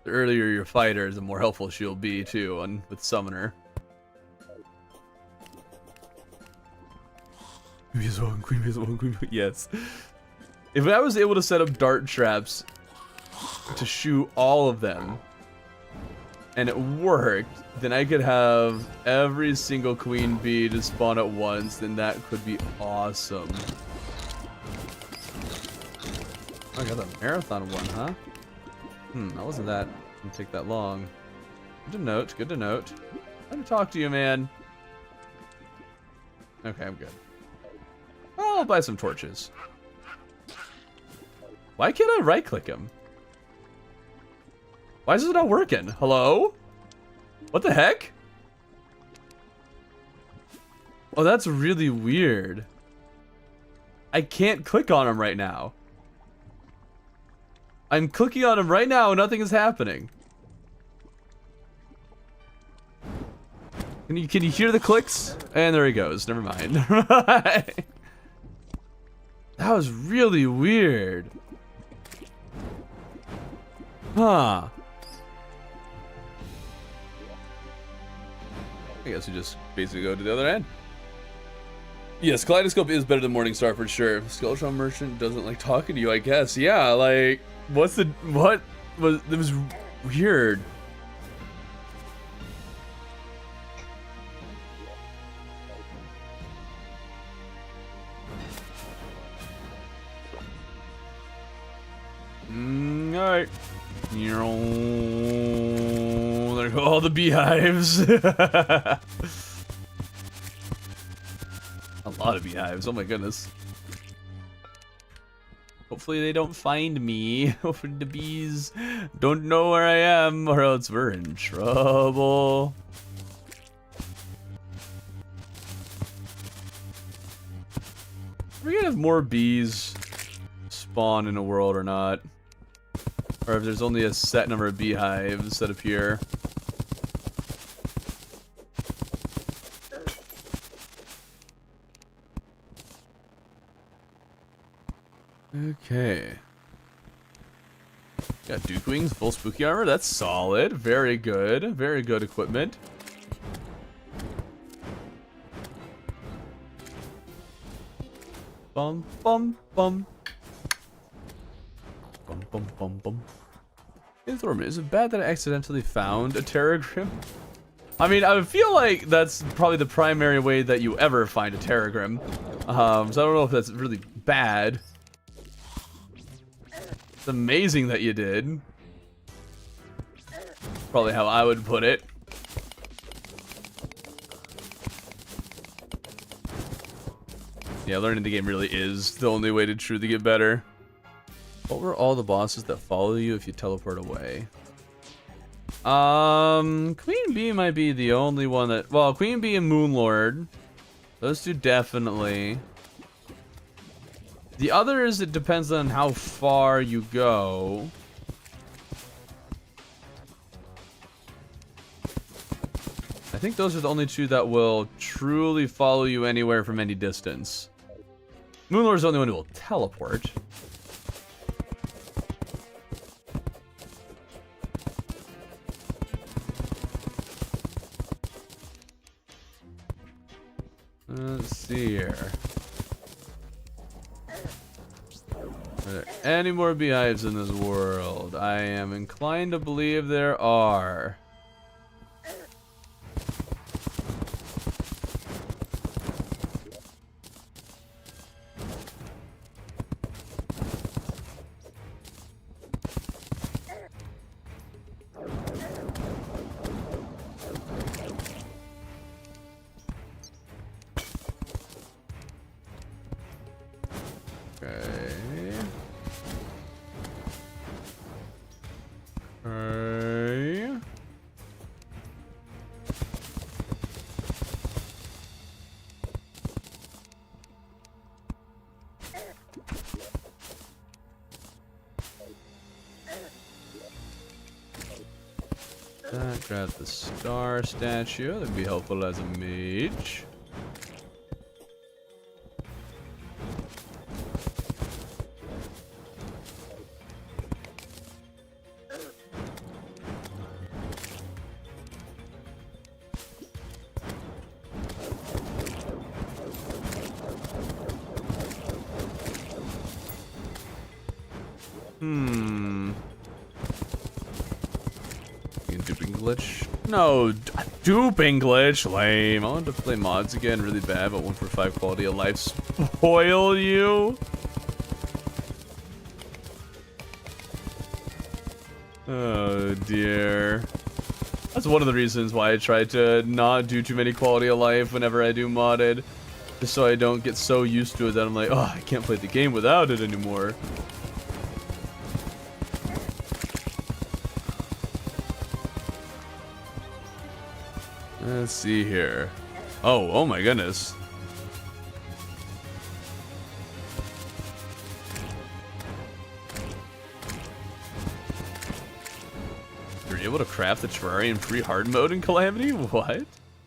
Speaker 1: The earlier your fighter, the more helpful she'll be too, and with summoner. Queen Bee is one, Queen Bee is one, Queen Bee. Yes. If I was able to set up dart traps to shoot all of them, and it worked, then I could have every single Queen Bee to spawn at once, then that could be awesome. Oh, I got that marathon one, huh? That wasn't that. Didn't take that long. Good to note, good to note. Let me talk to you, man. Okay, I'm good. I'll buy some torches. Why can't I right-click him? Why is it not working? Hello? What the heck? Oh, that's really weird. I can't click on him right now. I'm clicking on him right now and nothing is happening. Can you hear the clicks? And there he goes. Never mind. That was really weird. Huh. I guess we just basically go to the other end. Yes, Kaleidoscope is better than Morningstar for sure. Skeletron Merchant doesn't like talking to you, I guess. Yeah, like, it was weird. There go all the beehives. A lot of beehives. Oh my goodness. Hopefully they don't find me. Hopefully the bees don't know where I am, or else we're in trouble. We're gonna have more bees spawn in a world or not. Or if there's only a set number of beehives that appear. Okay. Got Duke Wings, full spooky armor. That's solid. Very good. Very good equipment. Bum, bum, bum. Bum, bum, bum, bum. Hey, Thorman, is it bad that I accidentally found a Terragrim? I mean, I feel like that's probably the primary way that you ever find a Terragrim. So I don't know if that's really bad. It's amazing that you did. Probably how I would put it. Yeah, learning the game really is the only way to truly get better. What were all the bosses that follow you if you teleport away? Queen Bee might be the only one that... Well, Queen Bee and Moonlord. Those two definitely. The others, it depends on how far you go. I think those are the only two that will truly follow you anywhere from any distance. Moonlord's the only one who will teleport. Let's see here. Are there any more beehives in this world? I am inclined to believe there are. Grab the star statue. That'd be helpful as a mage. No, duping glitch, lame. I wanted to play mods again really bad, but 1 for 5 quality of life spoil you. Oh dear. That's one of the reasons why I try to not do too many quality of life whenever I do modded. Just so I don't get so used to it that I'm like, oh, I can't play the game without it anymore. Let's see here. Oh my goodness. You're able to craft the Terrarian free hard mode in Calamity? What?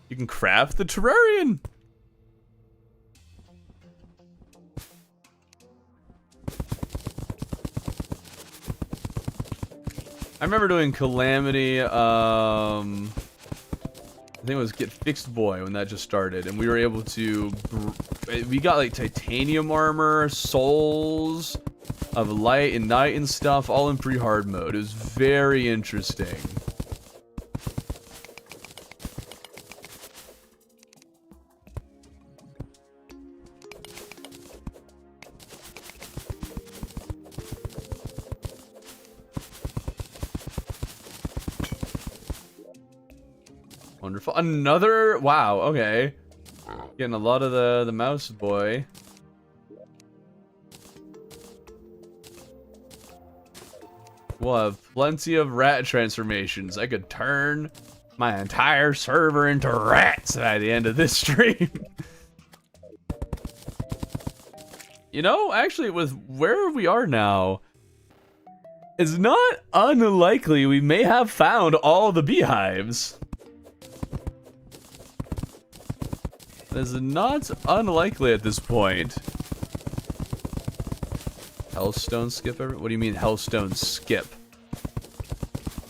Speaker 1: You can craft the Terrarian! I remember doing Calamity, I think it was Get Fixed Boy when that just started, and we were able to... We got like titanium armor, souls of light and night and stuff, all in pre-hard mode. It was very interesting. wonderful. Another, wow, okay. Getting a lot of the mouse boy. We'll have plenty of rat transformations. I could turn my entire server into rats by the end of this stream. You know, actually, with where we are now, it's not unlikely we may have found all the beehives. It's not unlikely at this point. Hellstone skip? What do you mean Hellstone skip?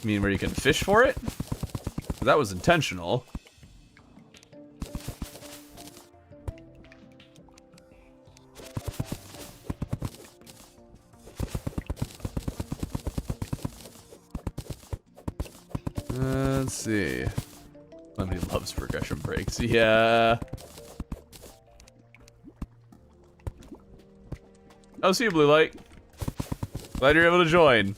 Speaker 1: You mean where you can fish for it? That was intentional. Let's see. Somebody loves progression breaks. Yeah. Oh, see you, Blue Light. Glad you're able to join.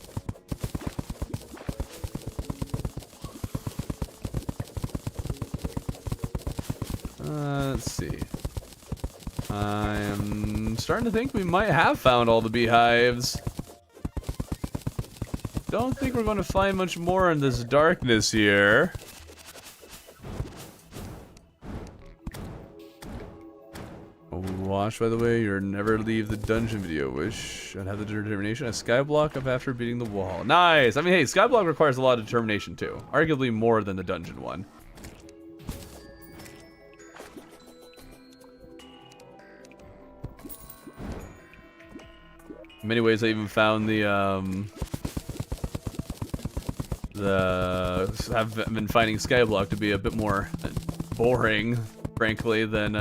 Speaker 1: Let's see. I'm starting to think we might have found all the beehives. Don't think we're going to find much more in this darkness here. Watch, by the way, you'll never leave the dungeon video. Wish I'd have the determination. A skyblock up after beating the wall. Nice! I mean, hey, skyblock requires a lot of determination, too. Arguably more than the dungeon one. In many ways, I even found I've been finding skyblock to be a bit more boring, frankly, than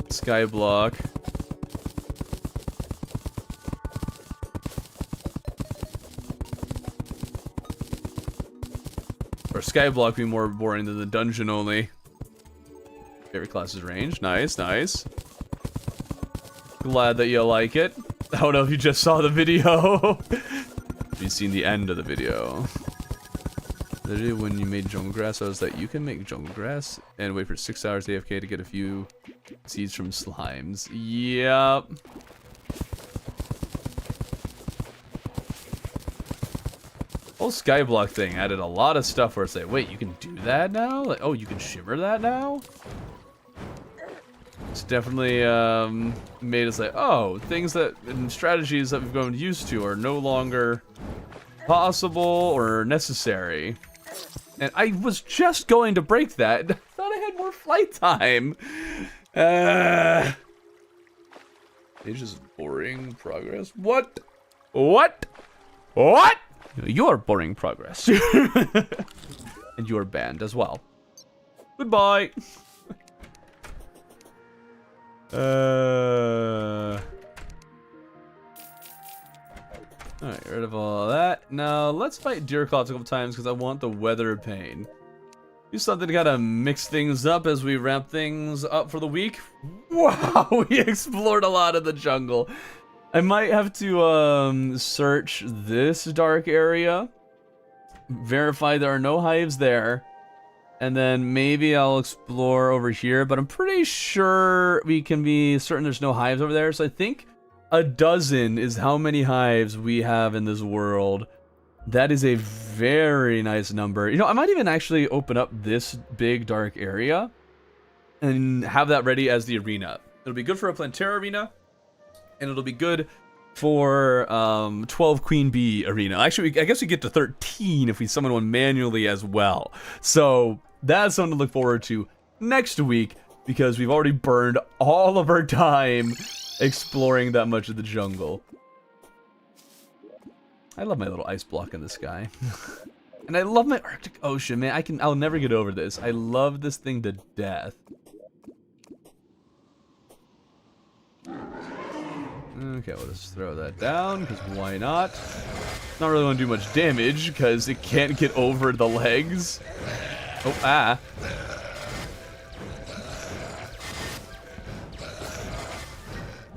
Speaker 1: skyblock. Or skyblock be more boring than the dungeon only. Favorite class is range. Nice, nice. Glad that you like it. I don't know if you just saw the video. You've seen the end of the video. Literally, when you made jungle grass, I was like, you can make jungle grass and wait for 6 hours AFK to get a few seeds from slimes. Yep. Whole skyblock thing added a lot of stuff where it's like, wait, you can do that now? Like, oh, you can shimmer that now? It's definitely made us like, oh, things that and strategies that we've grown used to are no longer possible or necessary. And I was just going to break that. I thought I had more flight time. It's just boring progress. What? What? What? You're boring progress. And you're banned as well. Goodbye. Alright, rid of all that. Now, let's fight Deerclops a couple times because I want the weather pane. Do something to kind of mix things up as we wrap things up for the week. Wow, we explored a lot of the jungle. I might have to search this dark area, verify there are no hives there, and then maybe I'll explore over here, but I'm pretty sure we can be certain there's no hives over there, so I think a dozen is how many hives we have in this world. That is a very nice number. You know, I might even actually open up this big dark area and have that ready as the arena. It'll be good for a Plantera arena, and it'll be good for 12 Queen Bee arena. Actually, I guess we get to 13 if we summon one manually as well. So that's something to look forward to next week, because we've already burned all of our time exploring that much of the jungle. I love my little ice block in the sky. And I love my Arctic Ocean, man. I'll never get over this. I love this thing to death. Okay, we'll just throw that down, because why not? Not really want to do much damage, because it can't get over the legs. Oh, ah.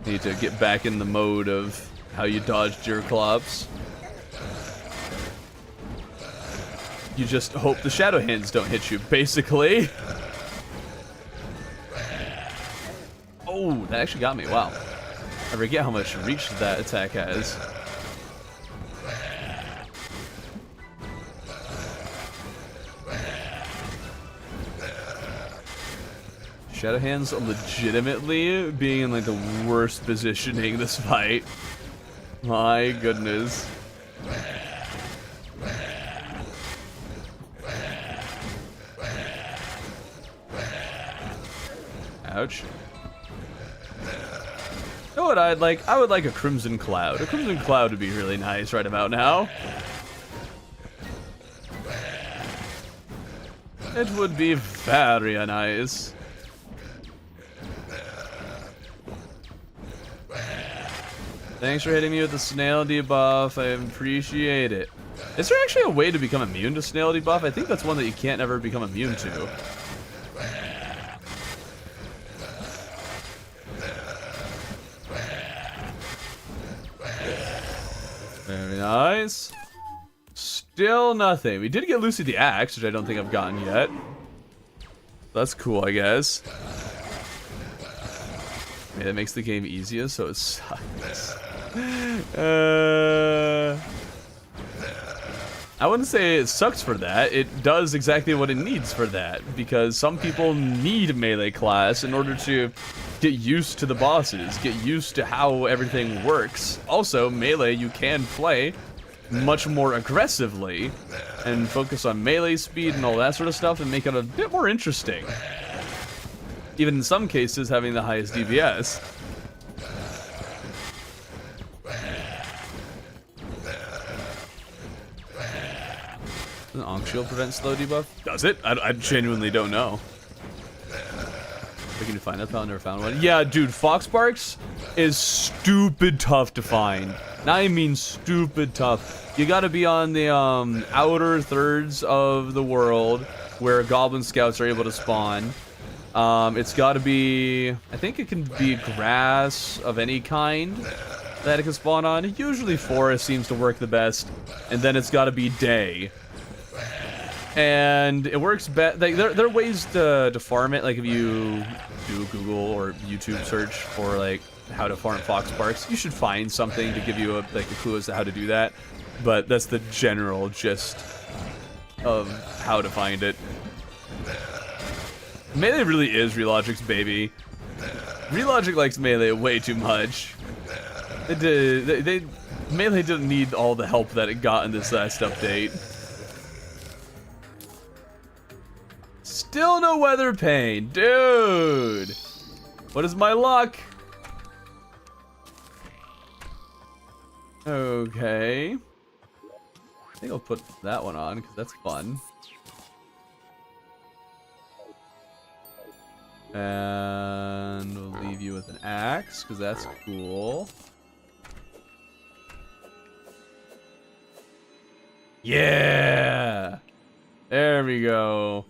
Speaker 1: Need to get back in the mode of how you dodge Deerclops. you just hope the shadow hands don't hit you, basically. Oh, that actually got me. Wow. I forget how much reach that attack has. Shadow hands legitimately being in like the worst positioning this fight. My goodness. Ouch. You know what I'd like? I would like a Crimson Cloud. A Crimson Cloud would be really nice right about now. It would be very nice. Thanks for hitting me with the snail debuff. I appreciate it. Is there actually a way to become immune to snail debuff? I think that's one that you can't ever become immune to. Very nice. Still nothing. We did get Lucy the Axe, which I don't think I've gotten yet. That's cool, I guess. Yeah, that makes the game easier, so it sucks. I wouldn't say it sucks for that. It does exactly what it needs for that, because some people need melee class in order to get used to the bosses, get used to how everything works. Also, melee you can play much more aggressively and focus on melee speed and all that sort of stuff and make it a bit more interesting. Even in some cases, having the highest DPS. Does an Ankh Shield prevent slow debuff? Does it? I genuinely don't know. Can you find that? I've never found one. Yeah, dude, Foxbarks is stupid tough to find. Now I mean stupid tough. You gotta be on the outer thirds of the world where Goblin Scouts are able to spawn. It's gotta be... I think it can be grass of any kind that it can spawn on. Usually forest seems to work the best. And then it's gotta be day. And it works best. Like, there are ways to farm it. Like if you do a Google or YouTube search for like how to farm Foxbarks, you should find something to give you a clue as to how to do that. But that's the general gist of how to find it. Melee really is Relogic's baby. Relogic likes melee way too much. Melee didn't need all the help that it got in this last update. Still no weather pane, dude. What is my luck? Okay. I think I'll put that one on because that's fun. And we'll leave you with an axe because that's cool. Yeah. There we go.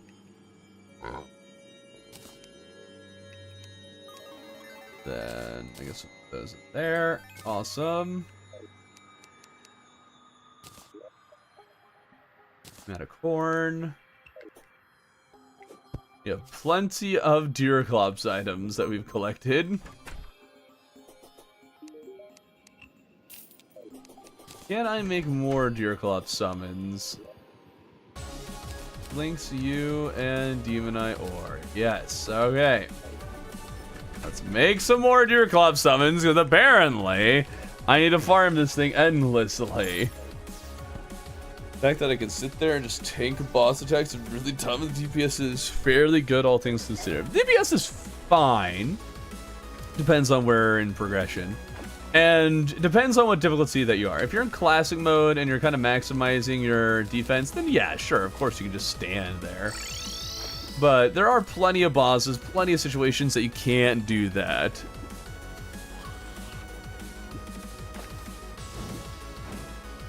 Speaker 1: Then I guess we'll put those in there. Awesome. Out of corn. You have plenty of Deerclops items that we've collected. Can I make more Deerclops summons? Links you and Demon Eye Ore. Yes, okay. Let's make some more Deerclops summons, because apparently I need to farm this thing endlessly. The fact that I can sit there and just tank boss attacks is really dumb. The DPS is fairly good, all things considered. The DPS is fine. Depends on where in progression. And depends on what difficulty that you are. If you're in classic mode and you're kind of maximizing your defense, then yeah, sure, of course you can just stand there. But there are plenty of bosses, plenty of situations that you can't do that.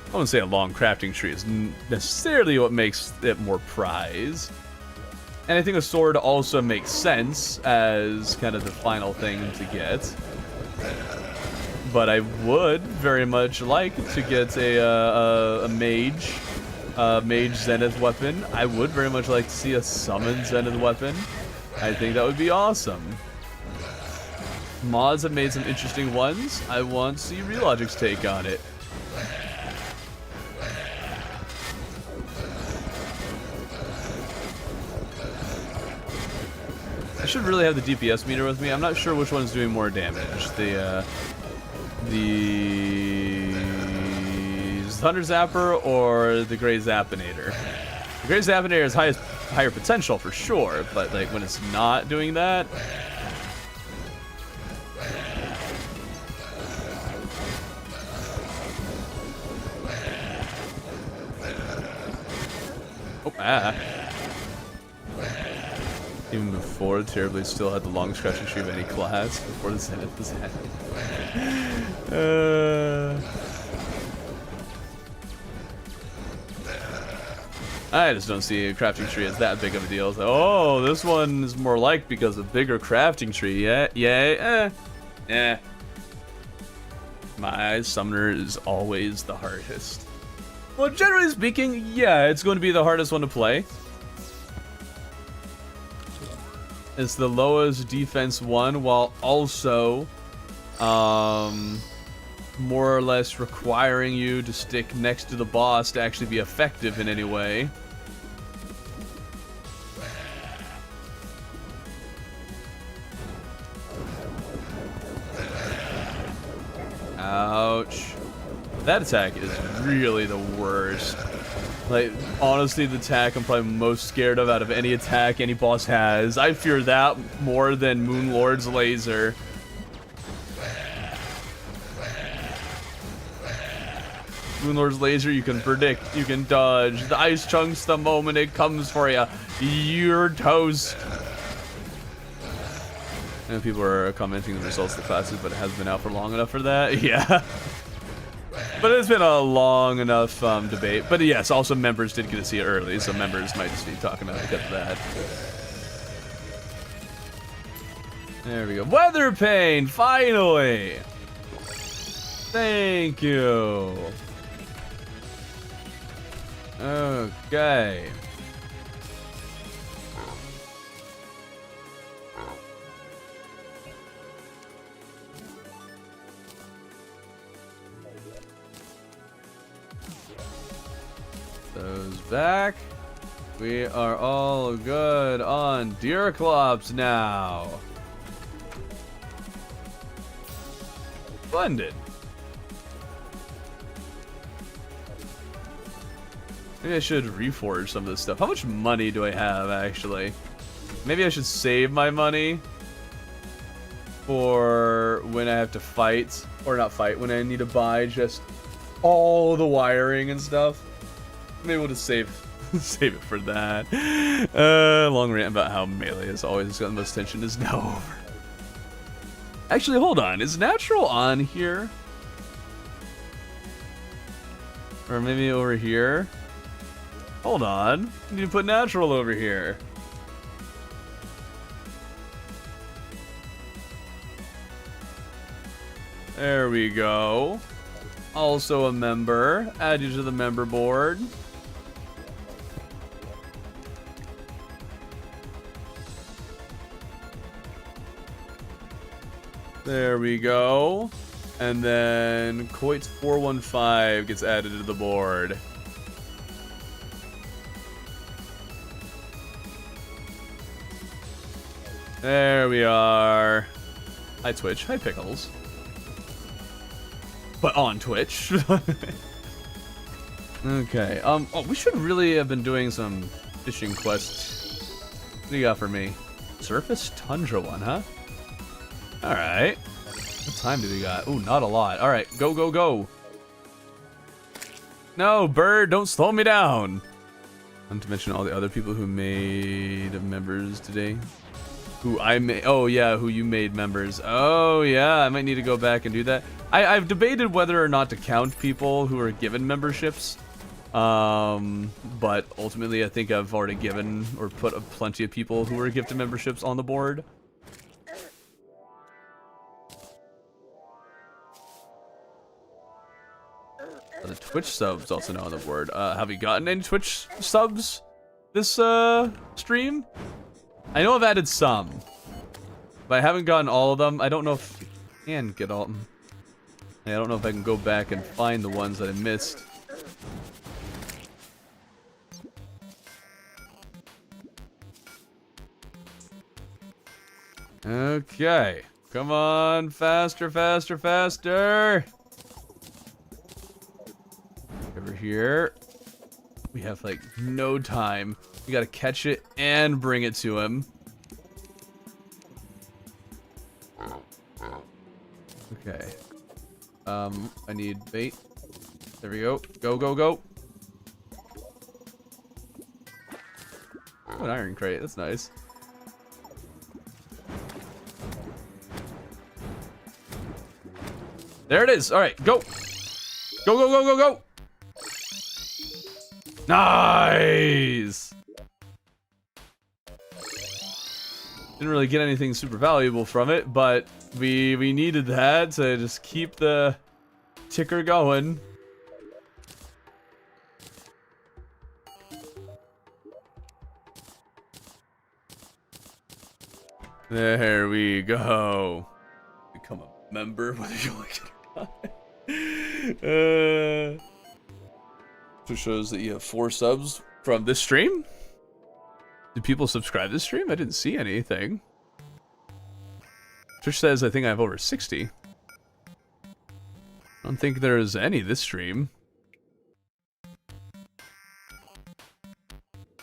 Speaker 1: I wouldn't say a long crafting tree is necessarily what makes it more prized. And I think a sword also makes sense as kind of the final thing to get. But I would very much like to get a mage mage zenith weapon. I would very much like to see a summoned zenith weapon. I think that would be awesome. Mods have made some interesting ones. I want to see Relogic's take on it. I should really have the DPS meter with me. I'm not sure which one's doing more damage. The Thunder Zapper or the Grey Zappinator. The Grey Zappinator has higher potential for sure, but like when it's not doing that. Oh, ah. Even before, Terribly still had the longest crouching tree of any class before the Zenith was added. I just don't see a crafting tree as that big of a deal. So, oh, this one is more like because of bigger crafting tree. Yeah. My summoner is always the hardest. Well, generally speaking, yeah, it's going to be the hardest one to play. It's the lowest defense one, while also more or less requiring you to stick next to the boss to actually be effective in any way. Ouch. That attack is really the worst. Like, honestly, the attack I'm probably most scared of out of any attack any boss has. I fear that more than Moonlord's laser. Moonlord's laser, you can predict, you can dodge. The ice chunks the moment it comes for you. You're toast. I know people are commenting the results of the classes, but it hasn't been out for long enough for that. Yeah. But it's been a long enough debate. But yes, also members did get to see it early, so members might just be talking about it because of that. There we go. Weather Pain, finally! Thank you. Okay. Those back. We are all good on Deerclops now. Splendid. Maybe I should reforge some of this stuff. How much money do I have, actually? Maybe I should save my money for when I have to fight. Or not fight, when I need to buy just all the wiring and stuff. Maybe we'll just save it for that. Long rant about how melee has always got the most tension is now over. Actually, hold on. Is natural on here? Or maybe over here? Hold on. I need to put natural over here. There we go. Also a member. Add you to the member board. There we go. And then Coit415 gets added to the board. There we are. Hi Twitch. Hi Pickles. But on Twitch. Okay. Oh, we should really have been doing some fishing quests. What do you got for me? Surface Tundra one, huh? Alright. What time do we got? Ooh, not a lot. Alright, go, go, go. No, bird, don't slow me down. Not to mention all the other people who made members today. Who I made. Oh, yeah, who you made members. Oh, yeah, I might need to go back and do that. I've debated whether or not to count people who are given memberships. But ultimately, I think I've already given or put plenty of people who are gifted memberships on the board. The Twitch subs also now on the board. Have you gotten any Twitch subs this stream? I know I've added some, but I haven't gotten all of them. I don't know if you can get all of them. I don't know if I can go back and find the ones that I missed. Okay. Come on, faster, faster, faster. Over here. We have like no time. We gotta catch it and bring it to him. Okay. I need bait. There we go. Go, go, go. Oh, an iron crate. That's nice. There it is. All right, go. Go, go, go, go, go. Nice. Didn't really get anything super valuable from it, but we needed that to just keep the ticker going. There we go. Become a member whether you like it or not. So shows that you have 4 subs from this stream. Did people subscribe this stream? I didn't see anything. Twitch says I think I have over 60. I don't think there's any this stream.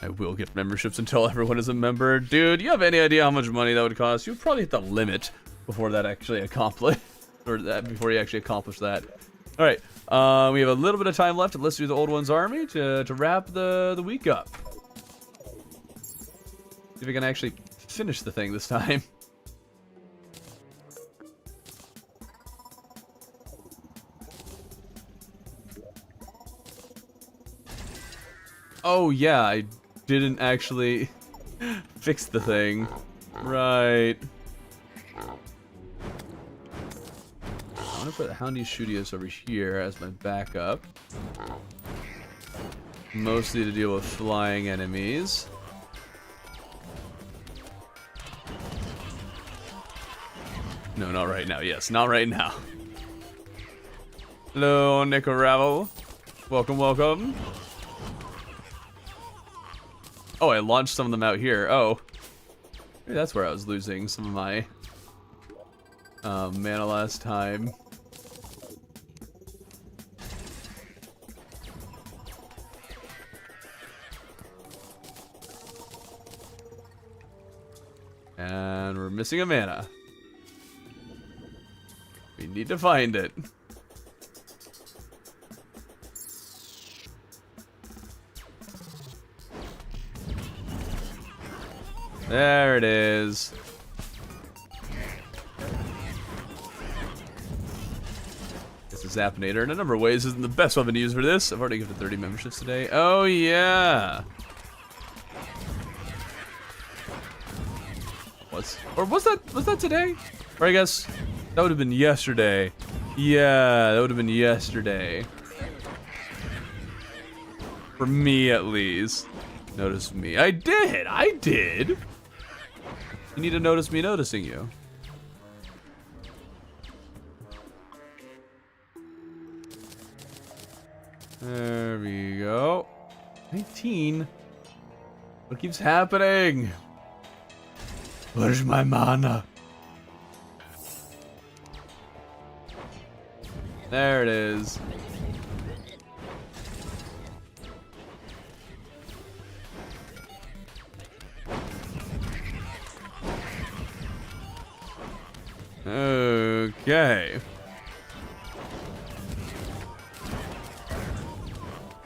Speaker 1: I will get memberships until everyone is a member. Dude, you have any idea how much money that would cost? You'd probably hit the limit before that actually accomplished, or that before you actually accomplish that. All right, we have a little bit of time left. Let's do the Old One's Army to wrap the week up. See if we can actually finish the thing this time. Oh yeah, I didn't actually fix the thing. Right. I'm gonna put the Houndy Shootius over here as my backup. Mostly to deal with flying enemies. No, not right now. Yes, not right now. Hello, Nicaravo. Welcome, welcome. Oh, I launched some of them out here. Oh. Maybe that's where I was losing some of my mana last time. And we're missing a mana. We need to find it. There it is. This is Zapinator in a number of ways isn't the best weapon to use for this. I've already given 30 memberships today. Oh yeah. Was that today? Or I guess that would have been yesterday. Yeah, that would have been yesterday. For me at least. Notice me. I did. You need to notice me noticing you. There we go. 19. What keeps happening? Where's my mana? There it is. Okay.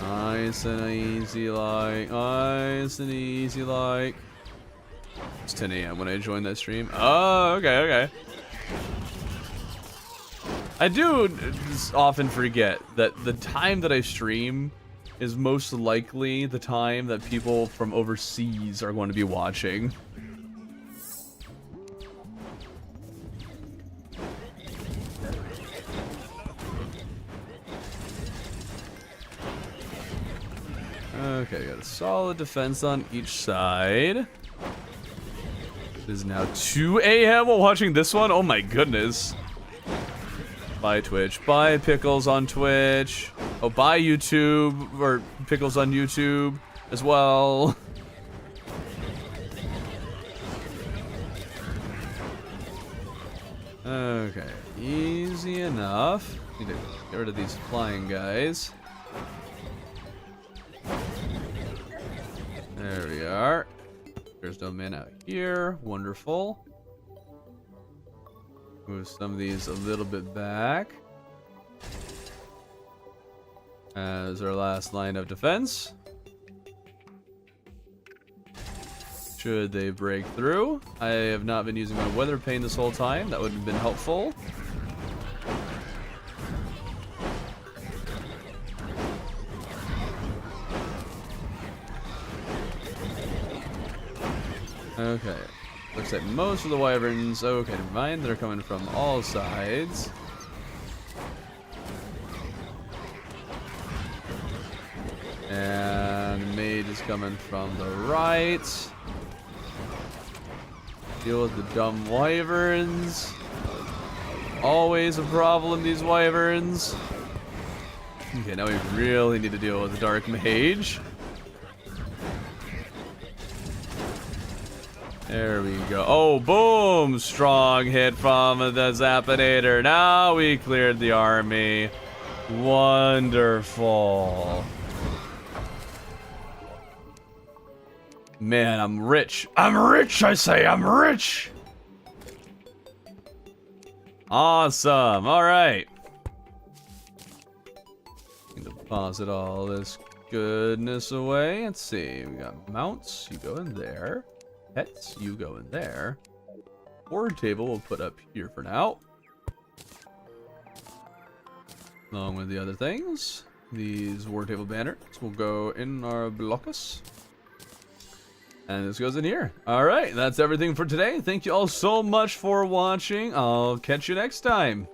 Speaker 1: Nice and easy like. Nice and easy like. It's 10 a.m. when I joined that stream. Oh, okay. I do just often forget that the time that I stream is most likely the time that people from overseas are going to be watching. Okay, got a solid defense on each side. It is now 2 a.m. while watching this one. Oh my goodness. Bye Twitch. Bye Pickles on Twitch. Oh, bye YouTube. Or Pickles on YouTube as well. Okay, easy enough. Need to get rid of these flying guys. There we are. There's no man out here. Wonderful. Move some of these a little bit back. As our last line of defense. Should they break through? I have not been using my weather pane this whole time. That would have been helpful. Okay. Looks like most of the wyverns. Okay, never mind. They're coming from all sides. And mage is coming from the right. Deal with the dumb wyverns. Always a problem, these wyverns. Okay, now we really need to deal with the dark mage. There we go. Oh, boom! Strong hit from the Zapinator. Now we cleared the army. Wonderful. Man, I'm rich. I'm rich, I say. I'm rich. Awesome. All right. Need to deposit all this goodness away. Let's see. We got mounts. You go in there. Pets. You go in there. Board table we'll put up here for now. Along with the other things. These war table banners will go in our blockus. And this goes in here. Alright, that's everything for today. Thank you all so much for watching. I'll catch you next time.